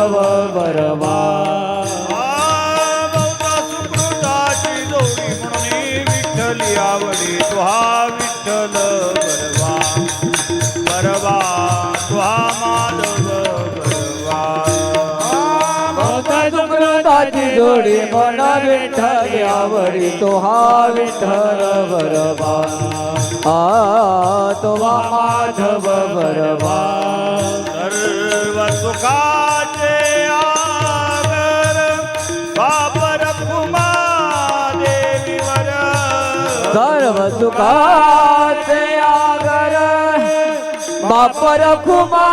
बरवा बहुता सुकृताची जोडी म्हणून विठ्ठली आवडी तुहा विठ्ठल बरवा बरवा तुहा माधव बरवा बहुता सुकृताची जोडी म्हण विठ्ठली आवडी तो हा विठ्ठल बरवा तो हा माधव बरवा सर्व सुखाचे आगर बापर कुमा देवीवर सर्व सुखाचे आगर बापर कुमा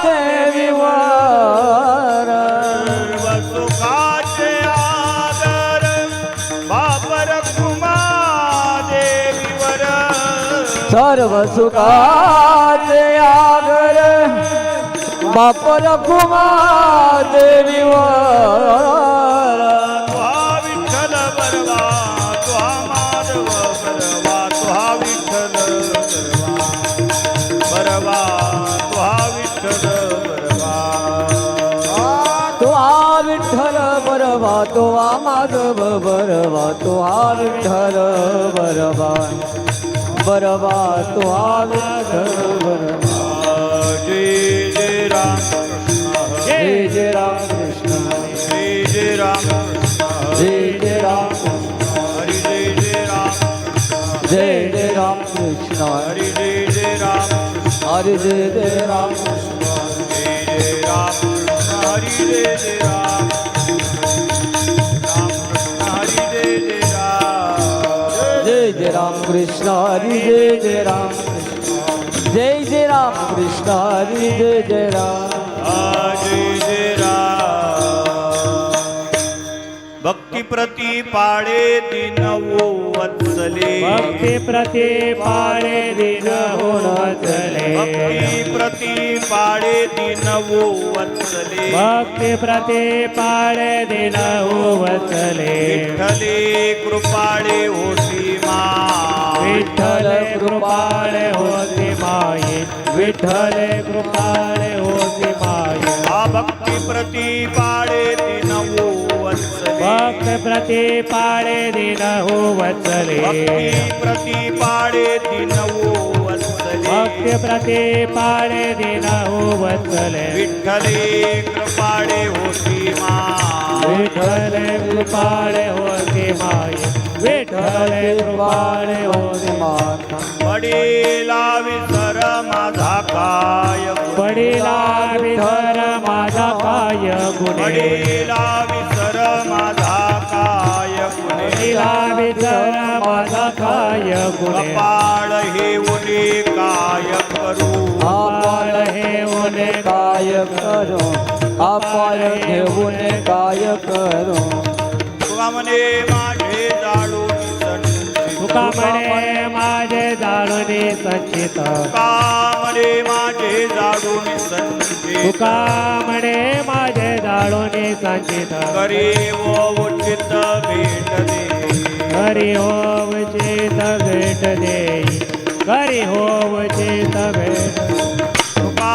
देवीवर सर्व सुखाचे आगर बापर कुमा देवीवर सर्व सुखाचे आगर बापर कुमा देवीवर तुहा विठ्ठल बरवा तुहा माधव बरवा तुहा विठ्ठल बरवा तुहा विठ्ठल बरवा तो हा विठ्ठल बरवा तो हा माधव बरवा तो हा विठ्ठल बरवा बरवा तो हा विठ्ठल बरवा जय जय राम जय जय राम कृष्ण जय जय राम जय जय राम हरि जय जय राम जय जय राम कृष्ण हरि जय जय राम हरि जय जय राम जय जय राम हरि जय जय राम हरि जय जय राम जय जय राम कृष्ण हरि जय जय राम जय जय राम कृष्ण हरि जय जय राम जय जय राम भक्ती प्रति पाडे दिन वत्सले भक्ती प्रति पाळे दिन वत्सले भक्ती प्रति पाडे दिन वत्सले भक्ती प्रति पाळे दिन वत्सले विठ्ठले कृपाळे होती मा विठ्ठल कृपाळे होती माये विठ्ठल कृपाळे होती माये हा भक्ती प्रति पाडे दिन वत्सले भक्त प्रति पाळे दिन वत्सले भक्ती प्रति पाडे दिन वत्सले भक्ती प्रति पाळे दिन वत्सले विठ्ठले कृपाळे होती मा विठ्ठल कृपाळे होती माये विठ्ठल कृपाळे होती माता वडिला विसर माझा काय पडिला विठर माझा काय गुणे वडिला विसर माझा काय गुणे पडिला विठर माझा काय गुणे कपाळ हे उने काय करू आपण हे उने काय करो आपण घेऊन काय करो तुका म्हणे माझे जाळून संचित तुका म्हणे माझे जाळून संचित तुका म्हणे माझे जाळून संचित तुका म्हणे माझे जाळून संचित करी वो उचित भेट दे हरि ओम चेत भेट देई हरि ओम चेत भेट तुका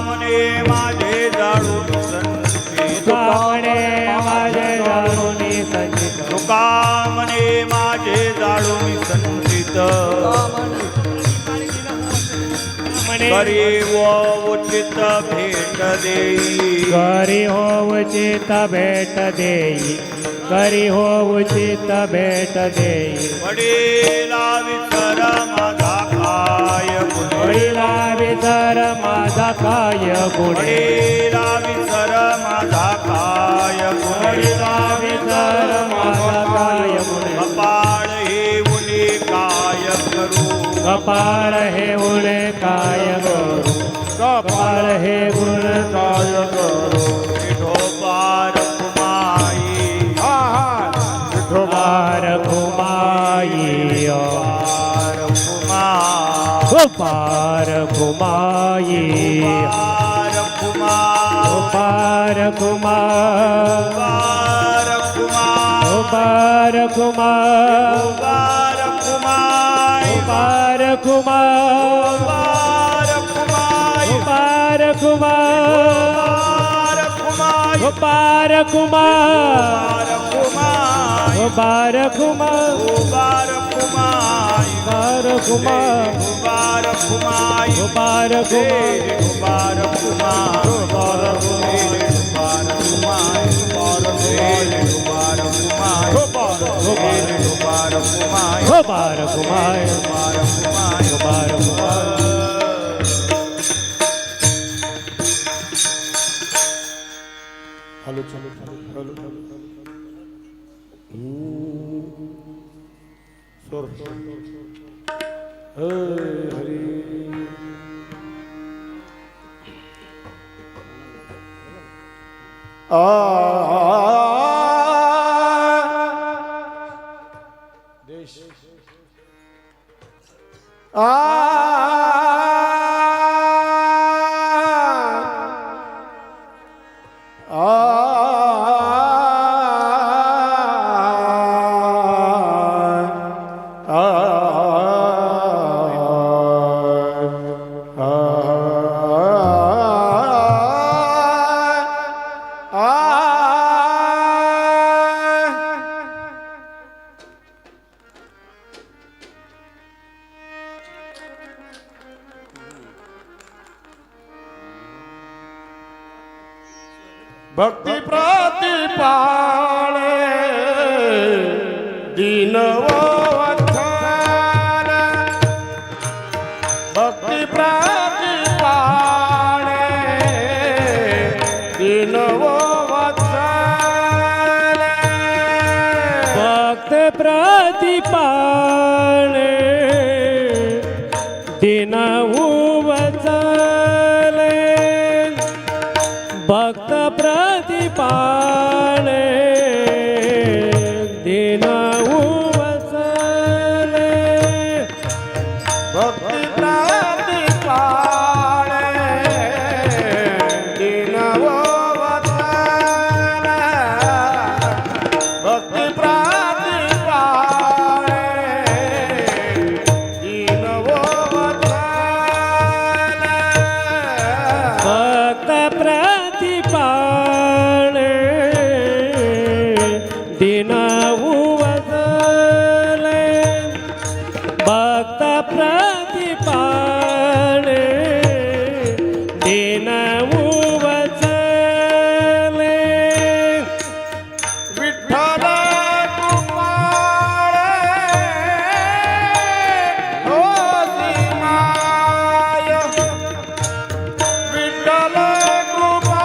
म्हणे माझे जाळून संचित तुका म्हणे माझे जाळून संचित तुका म्हणे माझे जाळून संचित म्हणे करी वो उचित भेट देई करी होव चित भेट देई करी होव चित भेट देई वडिला विसर माझा काय गुणे वडिला विसर माझा काय गुणे वडिला विसर माझा काय गुणे वडिला विसर माझा काय गुणे कपाळ हे उने काय करू कपाळ हे उणे काय करू कपाळ हे गुण काय करू विठोबार कुमाई विठोबार घुमाई पार कुमार गोपार घुमाई पार कुमार पार कुमार पार कुमार पार कुमार पार कुमार पार कुमार पार कुमार पार कुमार पार कुमार बारकुमार कुमार बारकुमार बारकुमार बारकुमार बारकुमार बारकुमार हॅलो चलो हॅलो सोर हरी देश भक्ति प्रतिपाळे दीनवत्सल भक्ति प्रतिपाळे दीनवत्सल भक्त प्रतिपाळे दिनवू वचले भक्त प्रतिपाळे दिनवू वचले भक्ति प्रतिपाळे दीनवत्सल भक्ति प्रतिपाळे दीनवत्सल भक्त प्रतिपाळे दिनवू वचले भक्त प्रतिपाळे दिनवू वचले विठ्ठल कृपाळे हो सीमाय विठ्ठल कृपाळे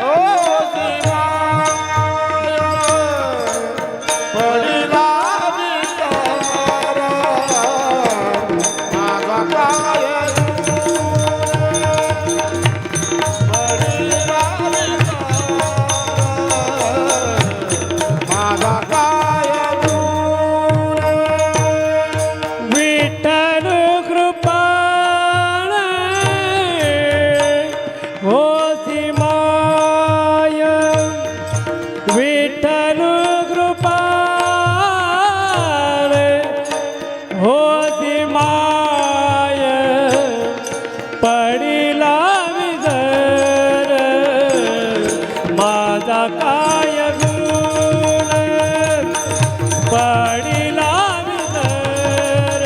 हो सीमाय पडिला विचार माझा काय माझा काय विठ्ठल कृपाळे होती माय विठ्ठल कृपाळे होती माय पडिला विजर माझा काय गुण पडिला विजर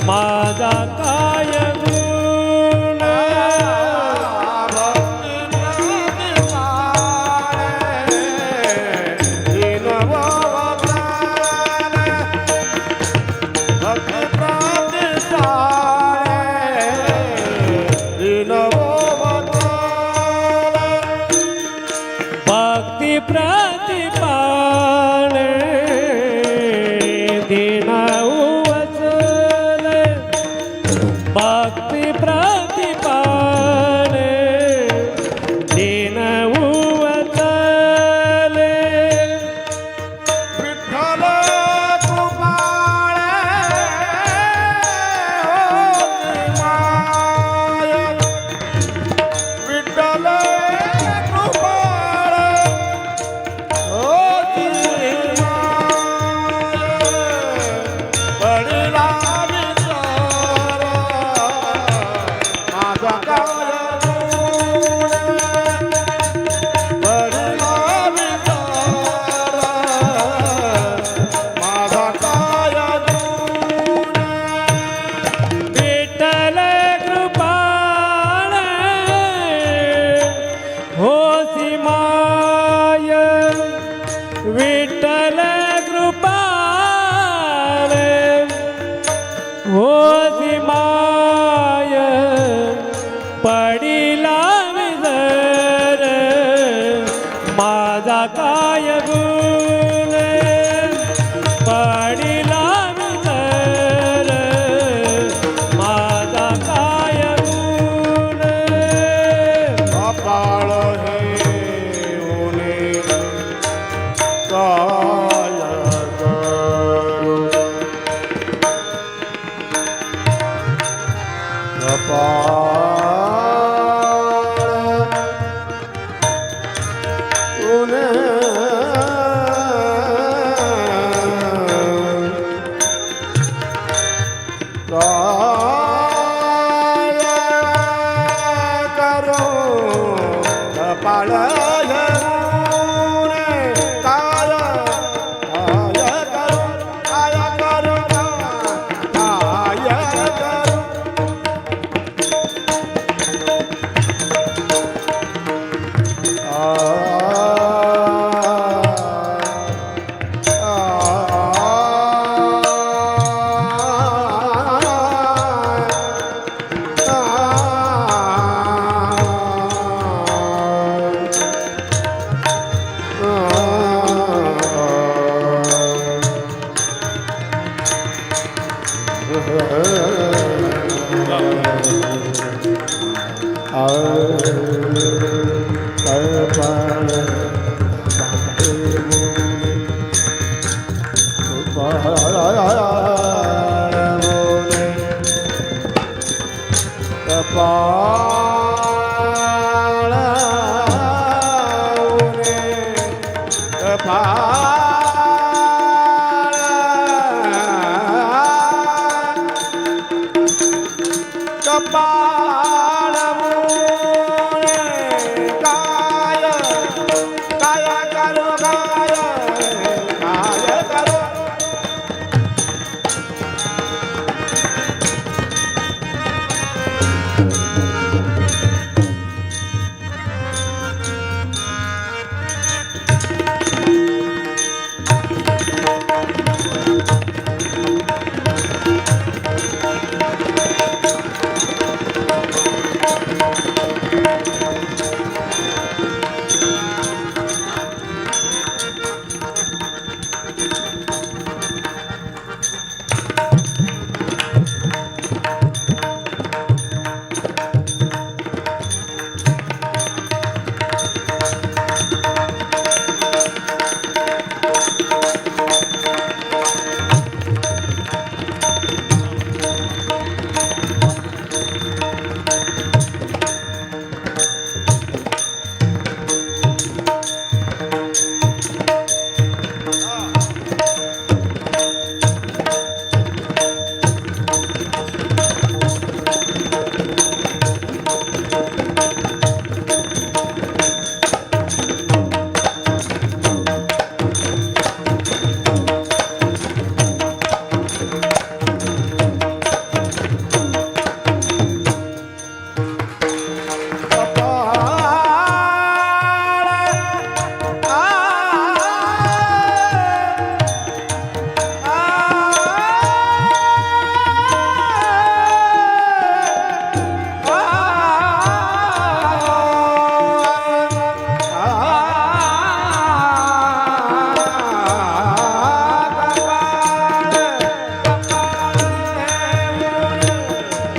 माझा काय गुण पडिला विसर माझा काय गुण पडिला विसर माझा काय गुण कपाळ हे उने काय करू कपाळ उने काय करू कपाळ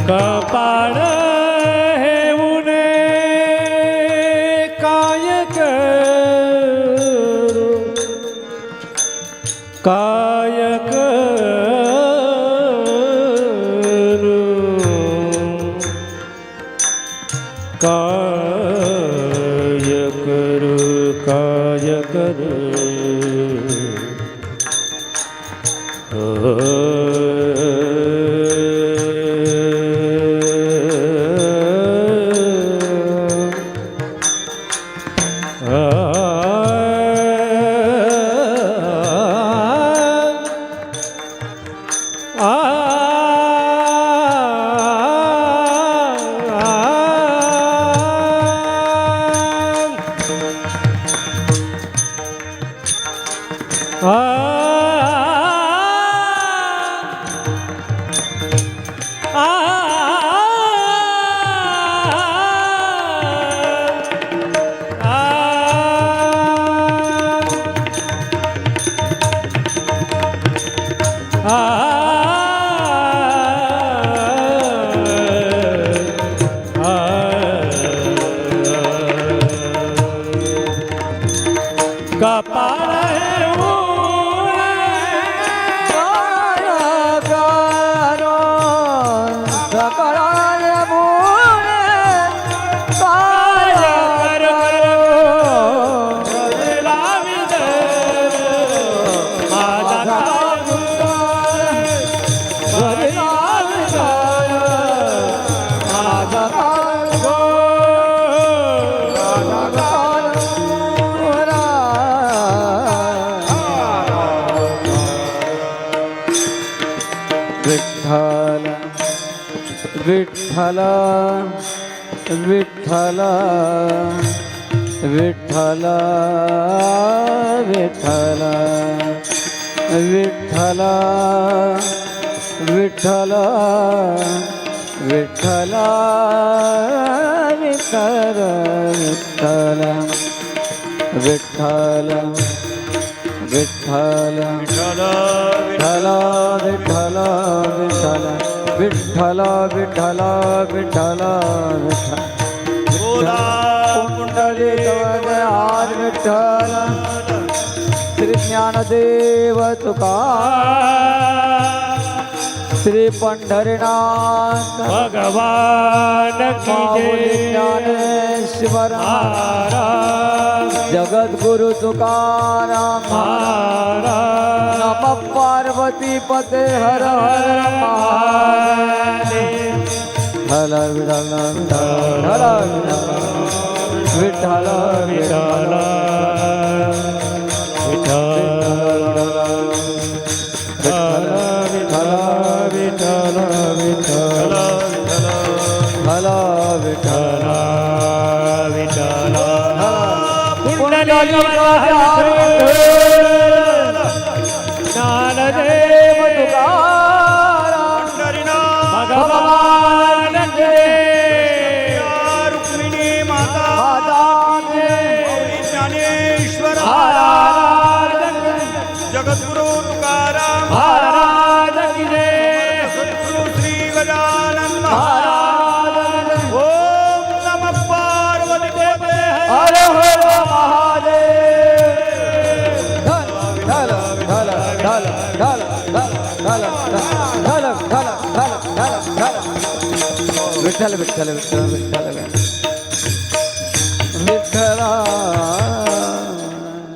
कपाळ हे उने काय करू काय करू काय करू काय करू कपाळ हे उणे काय करो सकळाय मुळे काय करो लावी दर माझा विठ्ठल विठ्ठल विठ्ठल विठ्ठल विठ्ठल विठ्ठल विठ्ठल विठ्ठल विठ्ठल विठ्ठल विठ्ठल विठ्ठल विठ्ठल विठ्ठल विठ्ठल विठ्ठल विठ्ठल बोला कुंडली आज विठ्ठल श्री ज्ञानदेव तुकाराम श्री पंढरीनाथ भगवान की माऊली जय ज्ञानेश्वर महाराज जगद्गुरु तुकाराम महाराज नमः पार्वती पते हर हर महादेव हर विठ्ठल हर विठ्ठल विठ्ठल विठ्ठल विठ्ठल हर विठ्ठल विठ्ठल ज्ञानदेव तुकाराम भगवान की रुक्मिणी माता माता माऊली ज्ञानेश्वर जगद्गुरु तुकाराम महाराज की जय सद्गुरु श्री गजानन महाराज ओम नमः पार्वती पते हर हर महादेव ढल ढल ढल ढल ढल ढल ढल ढल ढल ढल ढल विठ्ठल विठ्ठल विठ्ठल विठ्ठल विठ्ठल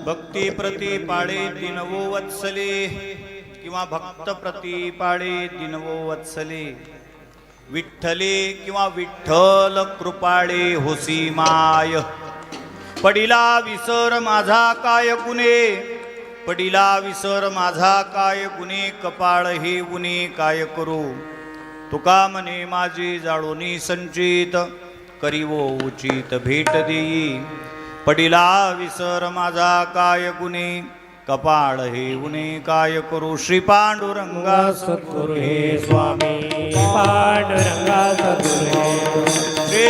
भक्ती प्रति पाळे दिनवो वत्सले किंवा भक्त प्रति पाळे दिनवो वत्सले विठ्ठले किंवा विठ्ठल कृपाळे होसी माय पडिला विसर माझा काय गुणे पडिला विसर माझा काय गुणे कपाळ हे उणे काय करू तुका मने माझी जाळोनी संचित करीवो उचित भेट देई पडिला विसर माझा काय गुणे कपाळ हे उणे काय करू श्री पांडुरंगा सद्गुरु हे स्वामी पांडुरंगा सद्गुरु हे श्री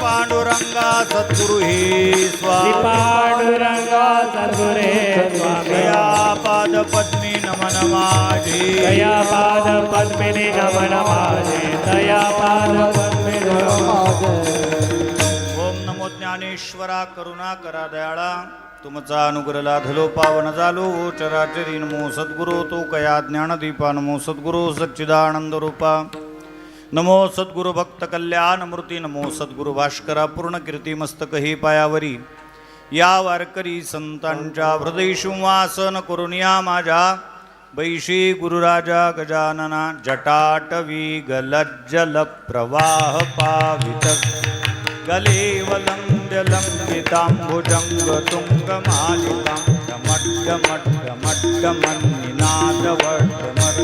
पांडुरंगा सद्गुरु हे श्री स्वामी पांडुरंगा सद्गुरु हे स्वामी दया पाद पद्मी नमन माझे दया पाद पद्मिनी नमन माझे दया पाद पद्मिनी ओम नमो ज्ञानेश्वरा करुणा करा दयाळा तुमचा अनुग्रह लाधलो पावन झालो चराचरी नमो सद्गुरु तो कया ज्ञानदीपा नमो सद्गुरु सच्चिदानंद रूपा नमो सद्गुरु भक्त कल्याण मूर्ती नमो सद्गुरु भास्करा पूर्ण कीर्ती मस्तक हे पायावरी या वारकरी संतांच्या हृदय सिंहासन करून या माझ्या बैशी गुरुराजा गजानना जटाटवी गलज्जल प्रवाह पावित गलेवलंब्यलंबितांबुजंग तुंगमालिकां डमड्डमड्डमड्डमन्निनादवर्धमर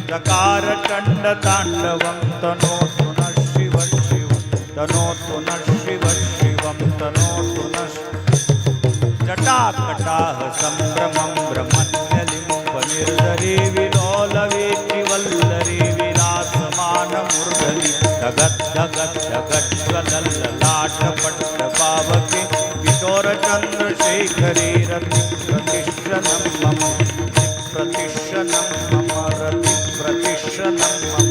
चकार चंड तांडवं तनोतु नः शिव शिव तनोतु नः शिव शिवं तनोतु नः जटाकटाह संभ्रमं ब्रह्मण्यलिम्बनिर्झरी विलोलवेति वल्लरी विलासमानमूर्धनि धगत् धगत् धगत् ज्वलल्ललाटपट्ट पावके किशोरचन्द्रशेखरे रतिप्रतिष्ठनं मम प्रतिष्ठनं मम रतिप्रतिष्ठनं मम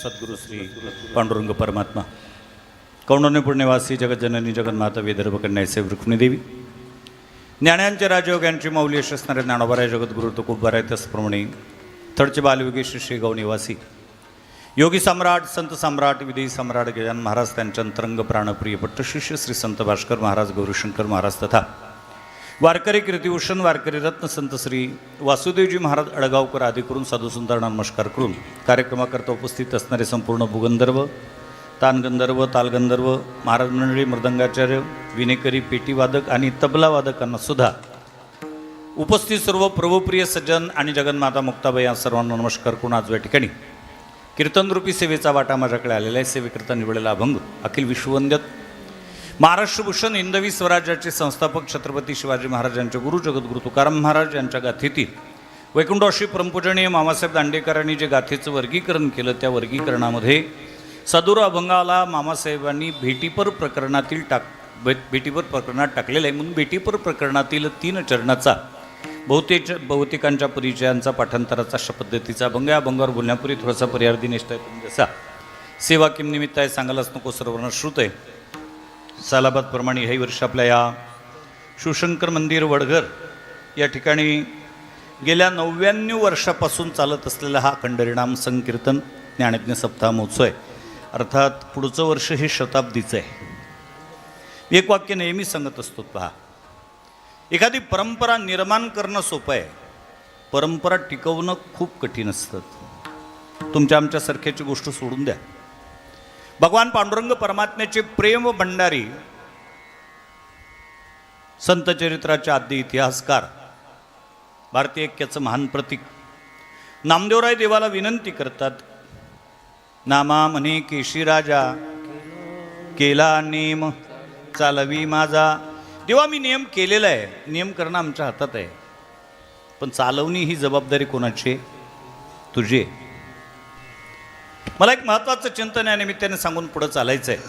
सद्गुरु श्री पांडुरंग परमात्मा कौंडण्य पुण्यवासी जगज्जननी जगन्माता विदर्भ कन्यासे रुक्मिणीदेवी ज्ञानांचे राजयोग्यांची माऊली यश असणारे ज्ञानोबाराय जगद्गुरु तुकोबाराय त्याचप्रमाणे थडचे बालयोगी श्री गाव निवासी योगी सम्राट संत सम्राट विदेही सम्राट गजानन महाराज त्यांच्या अंतरंग प्राणप्रिय पट्टशिष्य श्री संत भास्कर महाराज गौरीशंकर महाराज तथा वारकरी कीर्तिभूषण वारकरी रत्न संत श्री वासुदेवजी महाराज अडगावकर आदी करून साधू संतांना नमस्कार करून कार्यक्रमाकरता उपस्थित असणारे संपूर्ण भूगंधर्व तानगंधर्व तालगंधर्व महाराज मंडळी मृदंगाचार्य विनेकरी पेटीवादक आणि तबलावादकांना सुद्धा उपस्थित सर्व प्रभुप्रिय सज्जन आणि जगन्माता मुक्ताबाई या सर्वांना नमस्कार करून आज या ठिकाणी कीर्तनरूपी सेवेचा वाटा माझ्याकडे आलेला आहे. सेवेकरता निवडलेला अभंग अखिल विश्ववंद्यत महाराष्ट्रभूषण हिंदवी स्वराज्याचे संस्थापक छत्रपती शिवाजी महाराजांचे गुरु जगद्गुरु तुकाराम महाराज यांच्या गाथेतील वैकुंठवासी परमपूजनीय मामासाहेब दांडेकरांनी जे गाथेचं वर्गीकरण केलं त्या वर्गीकरणामध्ये सदुर अभंगाला मामासाहेबांनी भेटीपर प्रकरणातील टाकलेलं आहे. म्हणून भेटीपर प्रकरणातील 3 चरणाचा बहुतेकांच्या परिचयांचा पाठांतराचा अशा पद्धतीचा अभंग या अभंगावर बोलण्यापूर्वी थोडासा पर्याय निष्ठ आहे. जसा सेवा किम निमित्त आहे सांगायलाच नको सर्वांना श्रुत आहे. सालाबादप्रमाणे ह्याही वर्षी आपल्या या शिवशंकर मंदिर वडघर या ठिकाणी गेल्या 99 वर्षापासून चालत असलेला हा अखंडहरिनाम संकीर्तन ज्ञानज्ञ सप्ताह महोत्सव आहे. अर्थात पुढचं वर्ष हे शताब्दीचं आहे. एक वाक्य नेहमी सांगत असतो पहा, एखादी परंपरा निर्माण करणं सोपं आहे, परंपरा टिकवणं खूप कठीण असतं. तुमच्या आमच्यासारख्याची गोष्ट सोडून द्या. भगवान पांडुरंग परमात्म्याचे प्रेम भंडारी संत चरित्राचे आद्य इतिहासकार भारतीय ऐक्याचं महान प्रतीक नामदेवराय देवाला विनंती करतात, नामा म्हणे केशी राजा केला नेम चालवी माझा. देवा मी नियम केलेला आहे, नियम करणं आमच्या हातात आहे, पण चालवणी ही जबाबदारी कोणाची? तुझी. मला एक महत्त्वाचं चिंतन या निमित्ताने सांगून पुढं चालायचं आहे.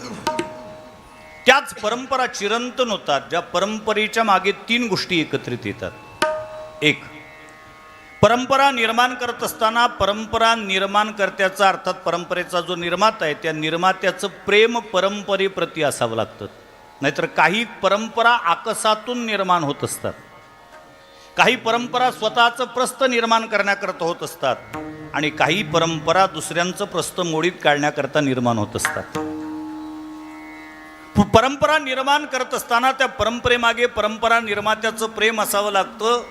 त्याच परंपरा चिरंतन होतात ज्या परंपरेच्या मागे 3 गोष्टी एकत्रित येतात. एक, परंपरा निर्माण करत असताना परंपरा निर्माणकर्त्याचा अर्थात परंपरेचा जो निर्माता आहे त्या निर्मात्याचं प्रेम परंपरेप्रती असावं लागतं. नाहीतर काही परंपरा आकसातून निर्माण होत असतात, काही परंपरा स्वतःचं प्रस्थ निर्माण करण्याकरता होत असतात आणि काही परंपरा दुसऱ्यांचं प्रस्थ मोडीत काढण्याकरता निर्माण होत असतात. परंपरा निर्माण करत असताना त्या परंपरेमागे परंपरा निर्मात्याचं प्रेम असावं लागतं.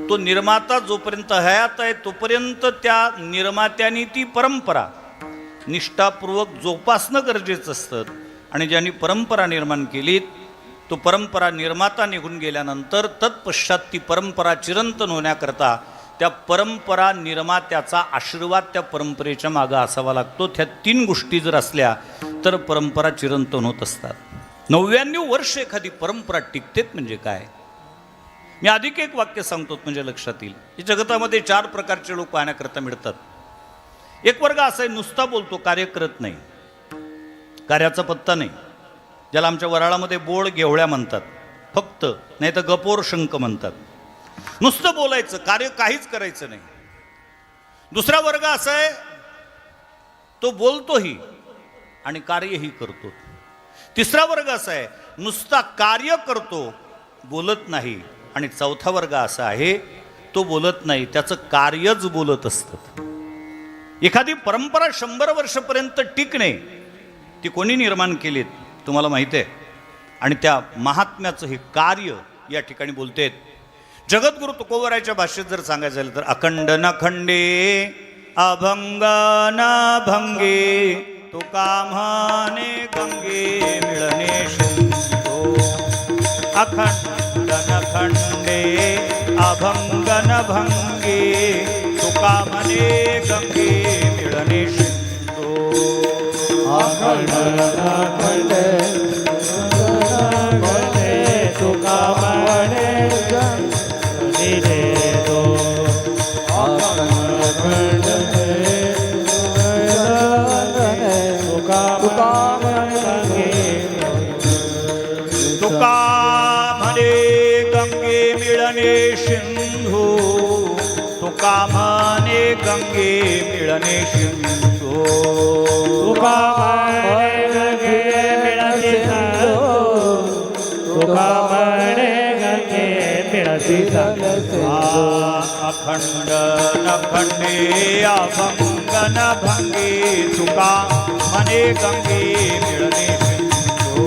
तो निर्माता जोपर्यंत हयात आहे तोपर्यंत त्या निर्मात्याने ती परंपरा निष्ठापूर्वक जोपासणं गरजेचं असतं. आणि ज्यांनी परंपरा निर्माण केली तो परंपरा निर्माता निघून गेल्यानंतर तत्पश्चात ती परंपरा चिरंतन होण्याकरता त्या परंपरा निर्मात्याचा आशीर्वाद त्या परंपरेच्या मागं असावा लागतो. त्या 3 गोष्टी जर असल्या तर परंपरा चिरंतन होत असतात. 99 वर्ष एखादी परंपरा टिकतेत म्हणजे काय? मी अधिक एक वाक्य सांगतो म्हणजे लक्षात येईल. या जगतामध्ये 4 प्रकारचे लोक पाहण्याकरता मिळतात. एक वर्ग असा आहे नुसता बोलतो, कार्य करत नाही, कार्याचा पत्ता नाही, ज्याला आमच्या वराळामध्ये बोळ घेवळ्या म्हणतात फक्त, नाही तर गपोर शंक म्हणतात. नुसतं बोलायचं, कार्य काहीच करायचं नाही. दुसरा वर्ग असा आहे तो बोलतोही आणि कार्यही करतो. तिसरा वर्ग असा आहे नुसता कार्य करतो बोलत नाही. आणि चौथा वर्ग असा आहे तो बोलत नाही, त्याचं कार्यच बोलत असतं. एखादी परंपरा 100 वर्षापर्यंत टिकणे ती कोणी निर्माण केलीत तुम्हाला माहिती आहे. आणि त्या महात्म्याचं हे कार्य या ठिकाणी बोलतेत. जगद्गुरु तुकोबारायच्या भाषेत जर सांगायचं झालं तर अखंड न खंडे अभंग न भंगे तुका म्हणे गंगे मिळणे शिंदो. अखंड न खंडे अभंग न भंगे तुका म्हणे गंगे मिळणे शिंदो. अखंड खंडे तुका म्हणे गंगे दो. अखंड तुका तुका म्हणे गंगे मिळणे सिंधू. तुका म्हणे गंगे मिळणे सिंधू. तुका म्हणे गंगे मिळणे अखंड न खंडे अभंग न भंगे तुका मने गंगे मिळणे सिंधू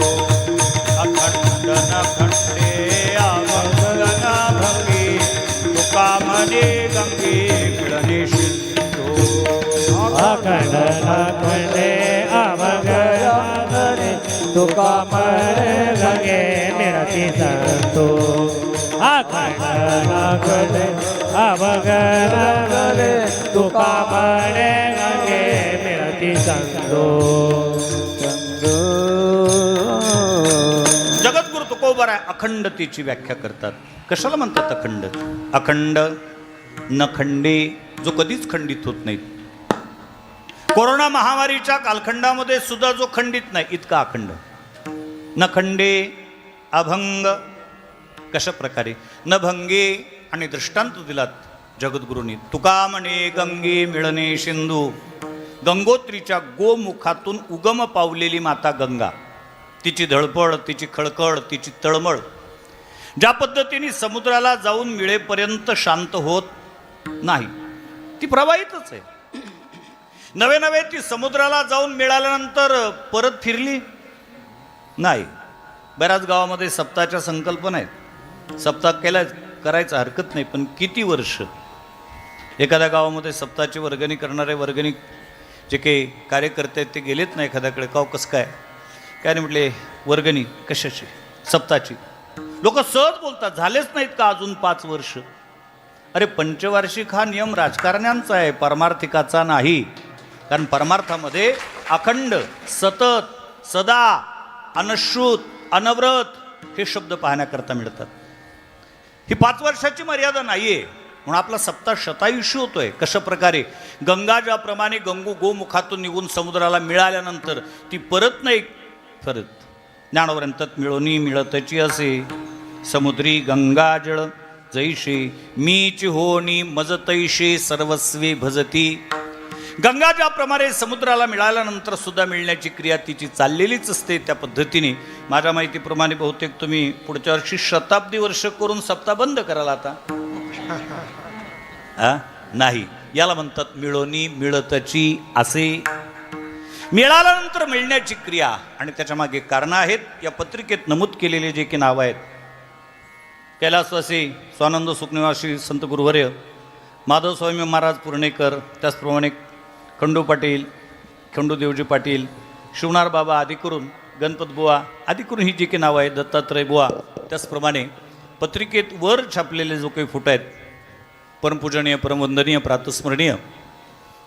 अखंड न खंडे अभंग न भंगे तुका मने गंगे मिळणे सिंधू अखंड अखंडे अवघरे तुका मरे गंगे मिळती संतो अखंड अखंडे अवघरे तुका मरे गंगे मिळती संतो. जगद्गुरु तुकोबराय अखंडतेची व्याख्या करतात. कशाला म्हणतात अखंड? अखंड न खंडे, जो कधीच खंडित होत नाहीत. कोरोना महामारीच्या कालखंडामध्ये सुद्धा जो खंडित नाही इतका अखंड. न खंडे अभंग, कशा प्रकारे? न भंगे, आणि दृष्टांत दिलात जगद्गुरूंनी. तुका म्हणे गंगे मिळणे सिंधू, गंगोत्रीच्या गोमुखातून उगम पावलेली माता गंगा, तिची धडपड, तिची खळखळ, तिची तळमळ, ज्या पद्धतीने समुद्राला जाऊन मिळेपर्यंत शांत होत नाही, ती प्रवाहितच आहे. नवे नवे ती समुद्राला जाऊन मिळाल्यानंतर परत फिरली नाही. बऱ्याच गावामध्ये सप्ताहाच्या संकल्पना आहेत. सप्ताह करायचा हरकत नाही, पण किती वर्ष? एखाद्या गावामध्ये सप्ताहाची वर्गणी करणारे वर्गणी जे काही कार्यकर्ते आहेत ते गेलेत नाही एखाद्याकडे. कसं काय? काय नाही म्हटले, वर्गणी कशाची? सप्ताहाची. लोक सहज बोलतात, झालेच नाहीत का अजून 5 वर्ष? अरे पंचवार्षिक हा नियम राजकारण्यांचा आहे, परमार्थिकाचा नाही. कारण परमार्थामध्ये अखंड, सतत, सदा, अनश्रुत, अनवरत हे शब्द पाहण्याकरता मिळतात. ही 5 वर्षाची मर्यादा नाहीये. म्हणून आपला सप्ताह शतायुषी होतोय. कशा प्रकारे? गंगा ज्याप्रमाणे गोमुखातून निघून समुद्राला मिळाल्यानंतर ती परत नाही परत. ज्ञानवंतात मिळोनी मिळतची असे, समुद्री गंगा जळ जैशे, मीच होनी मज तैशे सर्वस्वे भजती. गंगा ज्याप्रमाणे समुद्राला मिळाल्यानंतर सुद्धा मिळण्याची क्रिया तिची चाललेलीच असते. त्या पद्धतीने माझ्या माहितीप्रमाणे बहुतेक तुम्ही पुढच्या वर्षी शताब्दी वर्ष करून सप्ताह बंद कराल आता. नाही, याला म्हणतात मिळोनी मिळतची असे. मिळाल्यानंतर मिळण्याची क्रिया आणि त्याच्या मागे कारणं आहेत. या पत्रिकेत नमूद केलेले जे की नावं आहेत, कैलासवासी स्वानंद सुखनिवासी संत गुरुवर्य माधव स्वामी महाराज पुर्णेकर, त्याचप्रमाणे खंडू पाटील, खंडू देवजी पाटील, शिवनार बाबा आदी करून, गणपत बुवा आदी करून ही जी काही नावं आहेत, दत्तात्रय बुवा, त्याचप्रमाणे पत्रिकेत वर छापलेले जो काही फोटो आहेत, परमपूजनीय, परमवंदनीय, प्रातस्मरणीय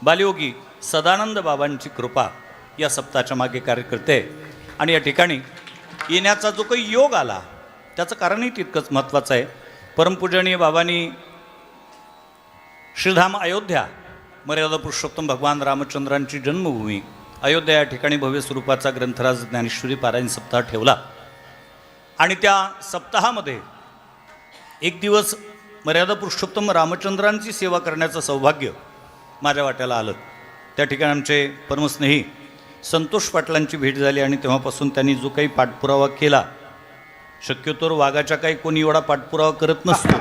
बालयोगी सदानंद बाबांची कृपा या सप्ताहाच्या मागे कार्य करते. आणि या ठिकाणी येण्याचा जो काही योग आला त्याचं कारणही तितकंच महत्त्वाचं आहे. परमपूजनीय बाबांनी श्रीधाम अयोध्या, मर्यादा पुरुषोत्तम भगवान रामचंद्रांची जन्मभूमी अयोध्या या ठिकाणी भव्य स्वरूपाचा ग्रंथराज ज्ञानेश्वरी पारायण सप्ताह ठेवला. आणि त्या सप्ताहामध्ये एक दिवस मर्यादा पुरुषोत्तम रामचंद्रांची सेवा करण्याचं सौभाग्य माझ्या वाट्याला आलं. त्या ठिकाणी आमचे परमस्नेही संतोष पाटलांची भेट झाली आणि तेव्हापासून त्यांनी जो काही पाठपुरावा केला, शक्यतोवर वाघाच्या काही कोणी एवढा पाठपुरावा करत नसतो,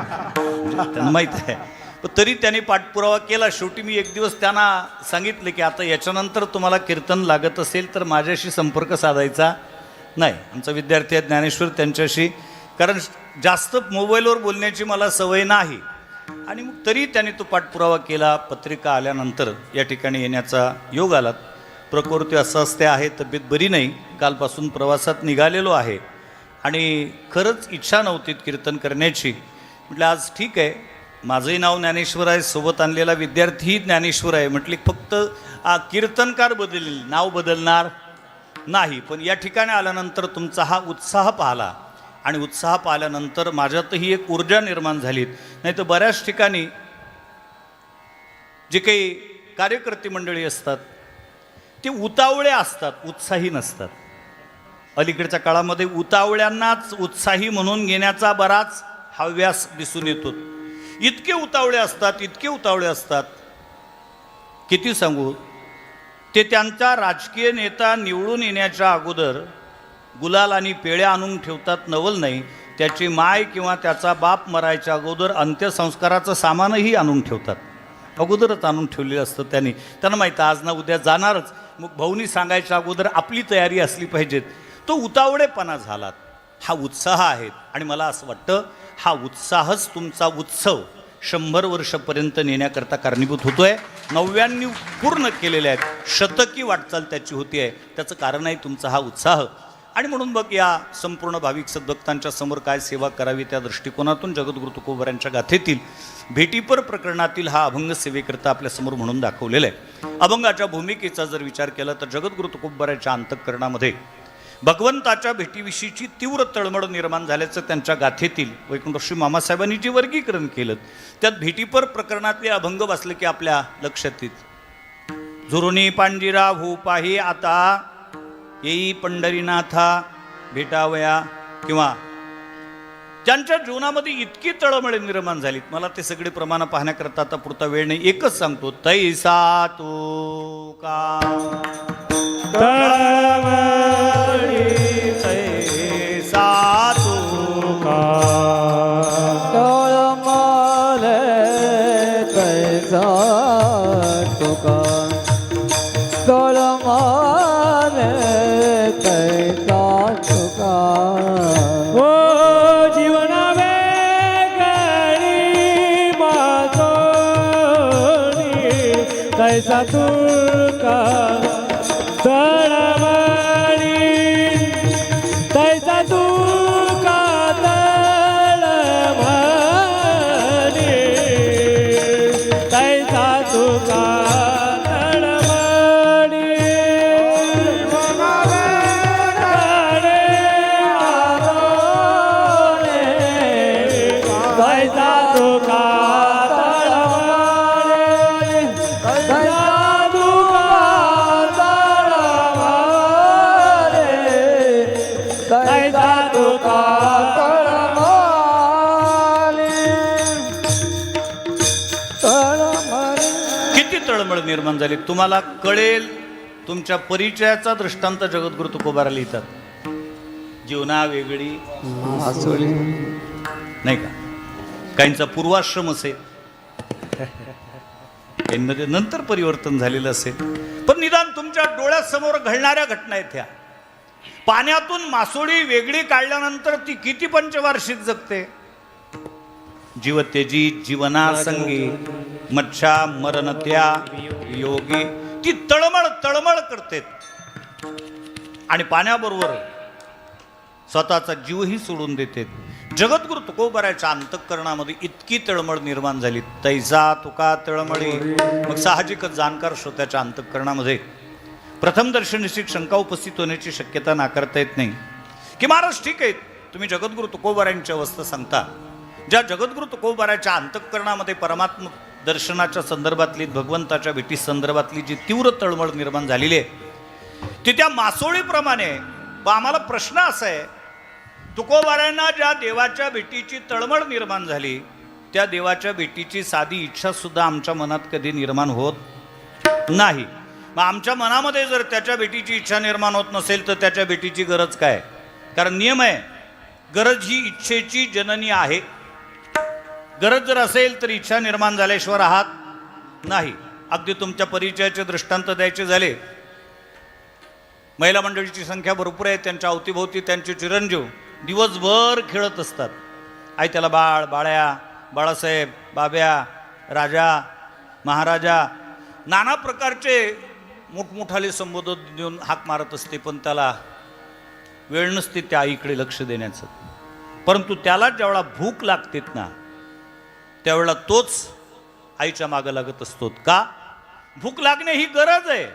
त्यांना माहीत आहे, पण तरी त्यांनी पाठपुरावा केला. शेवटी मी एक दिवस त्यांना सांगितले की आता याच्यानंतर तुम्हाला कीर्तन लागत असेल तर माझ्याशी संपर्क साधायचा नाही. आमचा विद्यार्थी आहे ज्ञानेश्वर, त्यांच्याशी, कारण जास्त मोबाईलवर बोलण्याची मला सवय नाही. आणि मग तरी त्यांनी तो पाठपुरावा केला. पत्रिका आल्यानंतर या ठिकाणी येण्याचा योग आला. प्रकृती अस्वास्थ्य आहे, तब्येत बरी नाही, कालपासून प्रवासात निघालेलो आहे आणि खरंच इच्छा नव्हती कीर्तन करण्याची. म्हटलं आज ठीक आहे, माझंही नाव ज्ञानेश्वर आहे, सोबत आणलेला विद्यार्थीही ज्ञानेश्वर आहे. म्हटली फक्त कीर्तनकार बदलेल, नाव बदलणार नाही. पण या ठिकाणी आल्यानंतर तुमचा हा उत्साह पाहिला आणि उत्साह पाहिल्यानंतर माझ्यातही एक ऊर्जा निर्माण झाली. नाही तर बऱ्याच ठिकाणी जे काही कार्यकर्ते मंडळी असतात ते उतावळे असतात, उत्साही नसतात. अलीकडच्या काळामध्ये उतावळ्यांनाच उत्साही म्हणून घेण्याचा बराच हव्यास दिसून येतो. इतके उतावळे असतात, इतके उतावळे असतात, किती सांगू. ते त्यांचा राजकीय नेता निवडून येण्याच्या अगोदर गुलाल आणि पेळ्या आणून ठेवतात, नवल नाही. त्याची माय किंवा त्याचा बाप मरायच्या अगोदर अंत्यसंस्काराचं सामानही आणून ठेवतात. अगोदरच आणून ठेवलेलं असतं त्यांना माहिती आज ना उद्या जाणारच. मग भाऊनी सांगायच्या अगोदर आपली तयारी असली पाहिजेत. तो उतावळेपणा झालात. हा उत्साह आहे आणि मला असं वाटतं हा उत्साहच तुमचा उत्सव 100 वर्षापर्यंत नेण्याकरता कारणीभूत होतोय. 99 पूर्ण केलेले आहेत. शतकी वाटचाल त्याची होती आहे. त्याचं कारण आहे तुमचा हा उत्साह. आणि म्हणून बघ या संपूर्ण भाविक सद्भक्तांच्या समोर काय सेवा करावी त्या दृष्टिकोनातून जगद्गुरु तुकोबारांच्या गाथेतील भेटीपर प्रकरणातील हा अभंग सेवेकरता आपल्यासमोर म्हणून दाखवलेला आहे. अभंगाच्या भूमिकेचा जर विचार केला तर जगद्गुरु तुकोबारांच्या अंतःकरणामध्ये भगवंताच्या भेटीविषयीची तीव्र तळमळ निर्माण झाल्याचं त्यांच्या गाथेतील वैकुंठश्री मामासाहेबांनी जे वर्गीकरण केलं त्यात भेटीपर प्रकरणातले अभंग वाचले की आपल्या लक्षात येत. झुरुनी पांजिरा हो पाही आता येई पंढरीनाथा भेटावया, किंवा ज्यांच्या जीवनामध्ये इतकी तळमळ निर्माण झालीत. मला ते सगळे प्रमाण पाहण्याकरता आता पुरता वेळ नाही. एकच सांगतो तैसा तो का तळमळी तैसा तो का तळमळ तैसा तुका तळमळ तैसा तुका ओ जीवना वेगळी मातोनी तैसा तुका तळमळी तैसा तुका तळमळी तैसा तुका तळमळी तैसा तुका तळमळी तैसा तैसा तुका किती तळमळ निर्माण झाली तुम्हाला कळेल. तुमच्या परिचयाचा दृष्टांत जगद्गुरु तुकोबारा लिहितात. जीवना वेगळी नाही का. काहींचा पूर्वाश्रम असेल, काहींमध्ये नंतर परिवर्तन झालेलं असेल. पण निदान तुमच्या डोळ्यासमोर घडणाऱ्या घटना आहेत ह्या. पाण्यातून मासोळी वेगळी काढल्यानंतर ती किती पंचवार्षिक जगते. जीवतेजी जीवनासंगी मच्छा मरणत्या योगी. ती तळमळ तळमळ करते आणि पाण्याबरोबर स्वतःचा जीवही सोडून देते. जगद्गुरु तुकोबाराच्या अंतःकरणामध्ये इतकी तळमळ निर्माण झाली. तैसा तुका तळमळी. मग साहजिकच जाणकार श्रोत्याच्या अंतःकरणामध्ये प्रथम दर्शनीची शंका उपस्थित होण्याची शक्यता नाकारता येत नाही की महाराज ठीक आहे तुम्ही जगद्गुरु तुकोबारांची अवस्था सांगता. ज्या जगद्गुरु तुकोबाराच्या अंतःकरणामध्ये परमात्म दर्शनाच्या संदर्भातली भगवंताच्या भेटी संदर्भातली जी तीव्र तळमळ निर्माण झालेली आहे ती त्या मासोळीप्रमाणे. आम्हाला प्रश्न असा आहे तुकोबारांना ज्या देवाच्या भेटीची तळमळ निर्माण झाली त्या देवाच्या भेटीची साधी इच्छा सुद्धा आमच्या मनात कधी निर्माण होत नाही. मग आमच्या मनामध्ये जर त्याच्या भेटीची इच्छा निर्माण होत नसेल तर त्याच्या भेटीची गरज काय. कारण नियम आहे गरज ही इच्छेची जननी आहे. गरज जर असेल तर इच्छा निर्माण झाल्याशिवाय राहत नाही. अगदी तुमच्या परिचयाचे दृष्टांत द्यायचे झाले महिला मंडळीची संख्या भरपूर आहे. त्यांच्या अवतीभोवती त्यांचे चिरंजीव दिवसभर खेळत असतात. आई त्याला बाळ बाळ्या बाळासाहेब बाब्या राजा महाराजा नाना प्रकारचे मोठमोठाले संबोधन देऊन हाक मारत असते. पण त्याला वेळ नसते त्या आईकडे लक्ष देण्याचं. परंतु त्याला ज्यावेळा भूक लागतेत ना त्यावेळेला तोच आईच्या मागं लागत असतो. का भूक लागणे ही गरज आहे.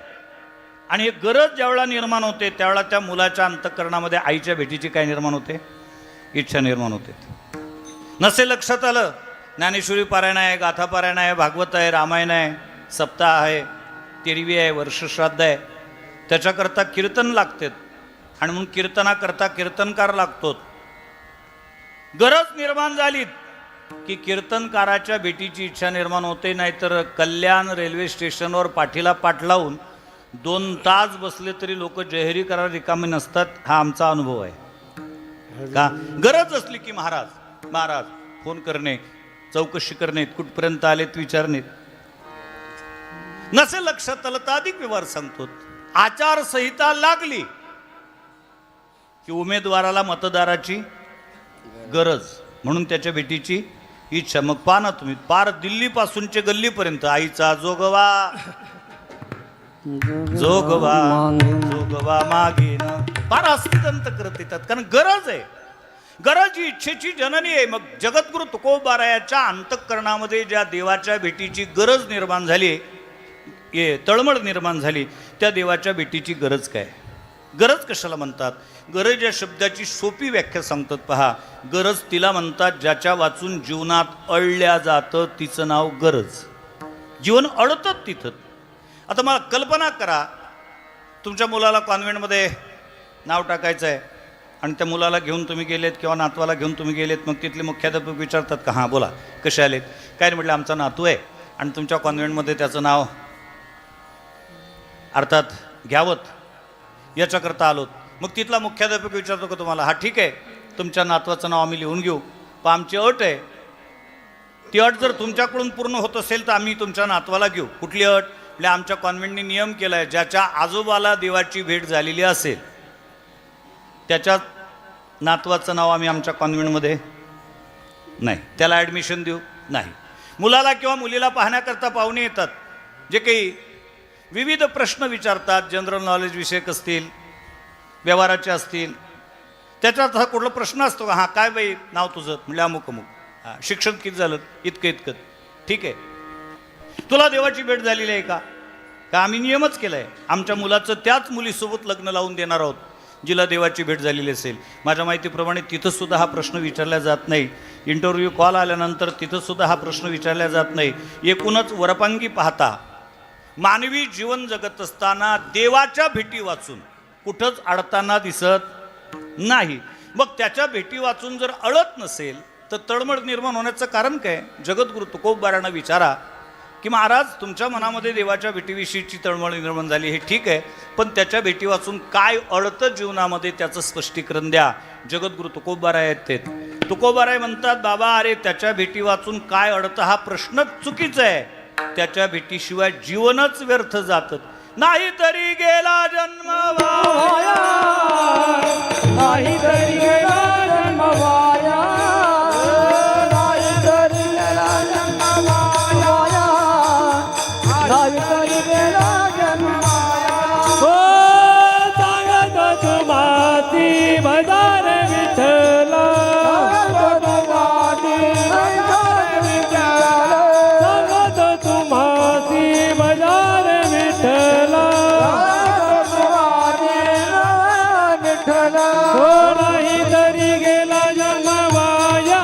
आणि ही गरज ज्यावेळेला निर्माण होते त्यावेळेला त्या मुलाच्या अंतःकरणामध्ये आईच्या भेटीची काय निर्माण होते इच्छा निर्माण होते. नसे लक्षात आलं ज्ञानेश्वरी पारायण आहे गाथा पारायण आहे भागवत आहे रामायण आहे सप्ताह आहे तेरवी आहे वर्षश्राद्ध आहे. त्याच्याकरता कीर्तन लागतात आणि म्हणून कीर्तनाकरता कीर्तनकार लागतो. गरज निर्माण झाली की कीर्तनकाराच्या भेटीची इच्छा निर्माण होते. नाहीतर कल्याण रेल्वे स्टेशनवर पाठीला पाठ लावून 2 तास बसले तरी लोक जहेरी करायला रिकामे नसतात. हा आमचा अनुभव आहे. का गरज असली की महाराज महाराज फोन करणे, चौकशी करणे, कुठपर्यंत आलेत विचारणे. नसे लक्षात आलं तर अधिक व्यवहार सांगतो. आचारसंहिता लागली की उमेदवाराला मतदाराची गरज म्हणून त्याच्या भेटीची इच्छा. मग पहा ना तुम्ही, पार दिल्ली पासूनचे गल्लीपर्यंत आईचा जोगवा जोगवा जोगवा मागेन फार हस्तिदंत करत येतात. कारण गरज आहे, गरज ही इच्छेची जननी आहे. मग जगद्गुरु तुकोबारायाच्या अंतःकरणामध्ये ज्या देवाच्या भेटीची गरज निर्माण झाली, तळमळ निर्माण झाली, त्या देवाच्या भेटीची गरज काय? गरज कशाला म्हणतात? गरज या शब्दाची सोपी व्याख्या सांगतात पहा. गरज तिला म्हणतात ज्याच्या वाचून जीवनात अळल्या जातं तिचं नाव गरज. जीवन अडतं तिथं. आता मला कल्पना करा, तुमच्या मुलाला कॉन्व्हेंटमध्ये नाव टाकायचं आहे आणि त्या मुलाला घेऊन तुम्ही गेलेत किंवा नातवाला घेऊन तुम्ही गेलेत. मग तिथले मुख्याध्यापक विचारतात का, हां बोला कसे आलेत? काय म्हटलं, आमचा नातू आहे आणि तुमच्या कॉन्व्हेंटमध्ये त्याचं नाव अर्थात घ्यावत याच्याकरता आलोत. मग तिथला मुख्याध्यापक विचारतो का तुम्हाला, हा ठीक आहे तुमच्या नातवाचं नाव आम्ही लिहून घेऊ, पण आमची अट आहे, ती अट जर तुमच्याकडून पूर्ण होत असेल तर आम्ही तुमच्या नातवाला घेऊ. कुठली अट? म्हणजे आमच्या कॉन्व्हेंटने नियम केला आहे, ज्याच्या आजोबाला देवाची भेट झालेली असेल त्याच्या नातवाचं नाव आम्ही आमच्या कॉन्व्हेंटमध्ये नाही, त्याला ॲडमिशन देऊ नाही. मुलाला किंवा मुलीला पाहण्याकरता पाहुणे येतात, जे काही विविध प्रश्न विचारतात, जनरल नॉलेज विषयक असतील, व्यवहाराचे असतील. त्याच्यात हा कुठला प्रश्न असतो का, हां काय बाई नाव तुझं? म्हणजे अमुक अमुक. हां शिक्षण किती झालं? इतकं इतकं. ठीक आहे, तुला देवाची भेट झालेली आहे का? का आम्ही नियमच केला आहे, आमच्या मुलाचं त्याच मुलीसोबत लग्न लावून देणार आहोत जिला देवाची भेट झालेली असेल. माझ्या माहितीप्रमाणे तिथंसुद्धा हा प्रश्न विचारला जात नाही. इंटरव्ह्यू कॉल आल्यानंतर तिथंसुद्धा हा प्रश्न विचारला जात नाही. एकूणच वरपांगी पाहता मानवी जीवन जगत असताना देवाच्या भेटी वाचून कुठंच अडताना दिसत नाही. मग त्याच्या भेटी वाचून जर अडत नसेल तर तळमळ निर्माण होण्याचं कारण काय? जगद्गुरु तुकोबारायांना विचारा की महाराज तुमच्या मनामध्ये देवाच्या भेटीविषयीची तळमळ निर्माण झाली, हे ठीक आहे, पण त्याच्या भेटी वाचून काय अडतं जीवनामध्ये त्याचं स्पष्टीकरण द्या. जगद्गुरु तुकोबाराय आहेत. तुकोबाराय म्हणतात, बाबा अरे त्याच्या भेटी वाचून काय अडतं हा प्रश्नच चुकीचा आहे. त्याच्या भेटीशिवाय जीवनच व्यर्थ जातं. नाही तरी गेला जन्म वाया, नाही तरी गेला जन्म वाया, नाही तरी गेला जन्म वाया, नाही तरी गेला जन्म वाया. हो सांगत तुम्हासी भजन विठ्ठला, सांगत तुम्हासी भजन विठ्ठला. हो नाही तरी गेला जन्म वाया,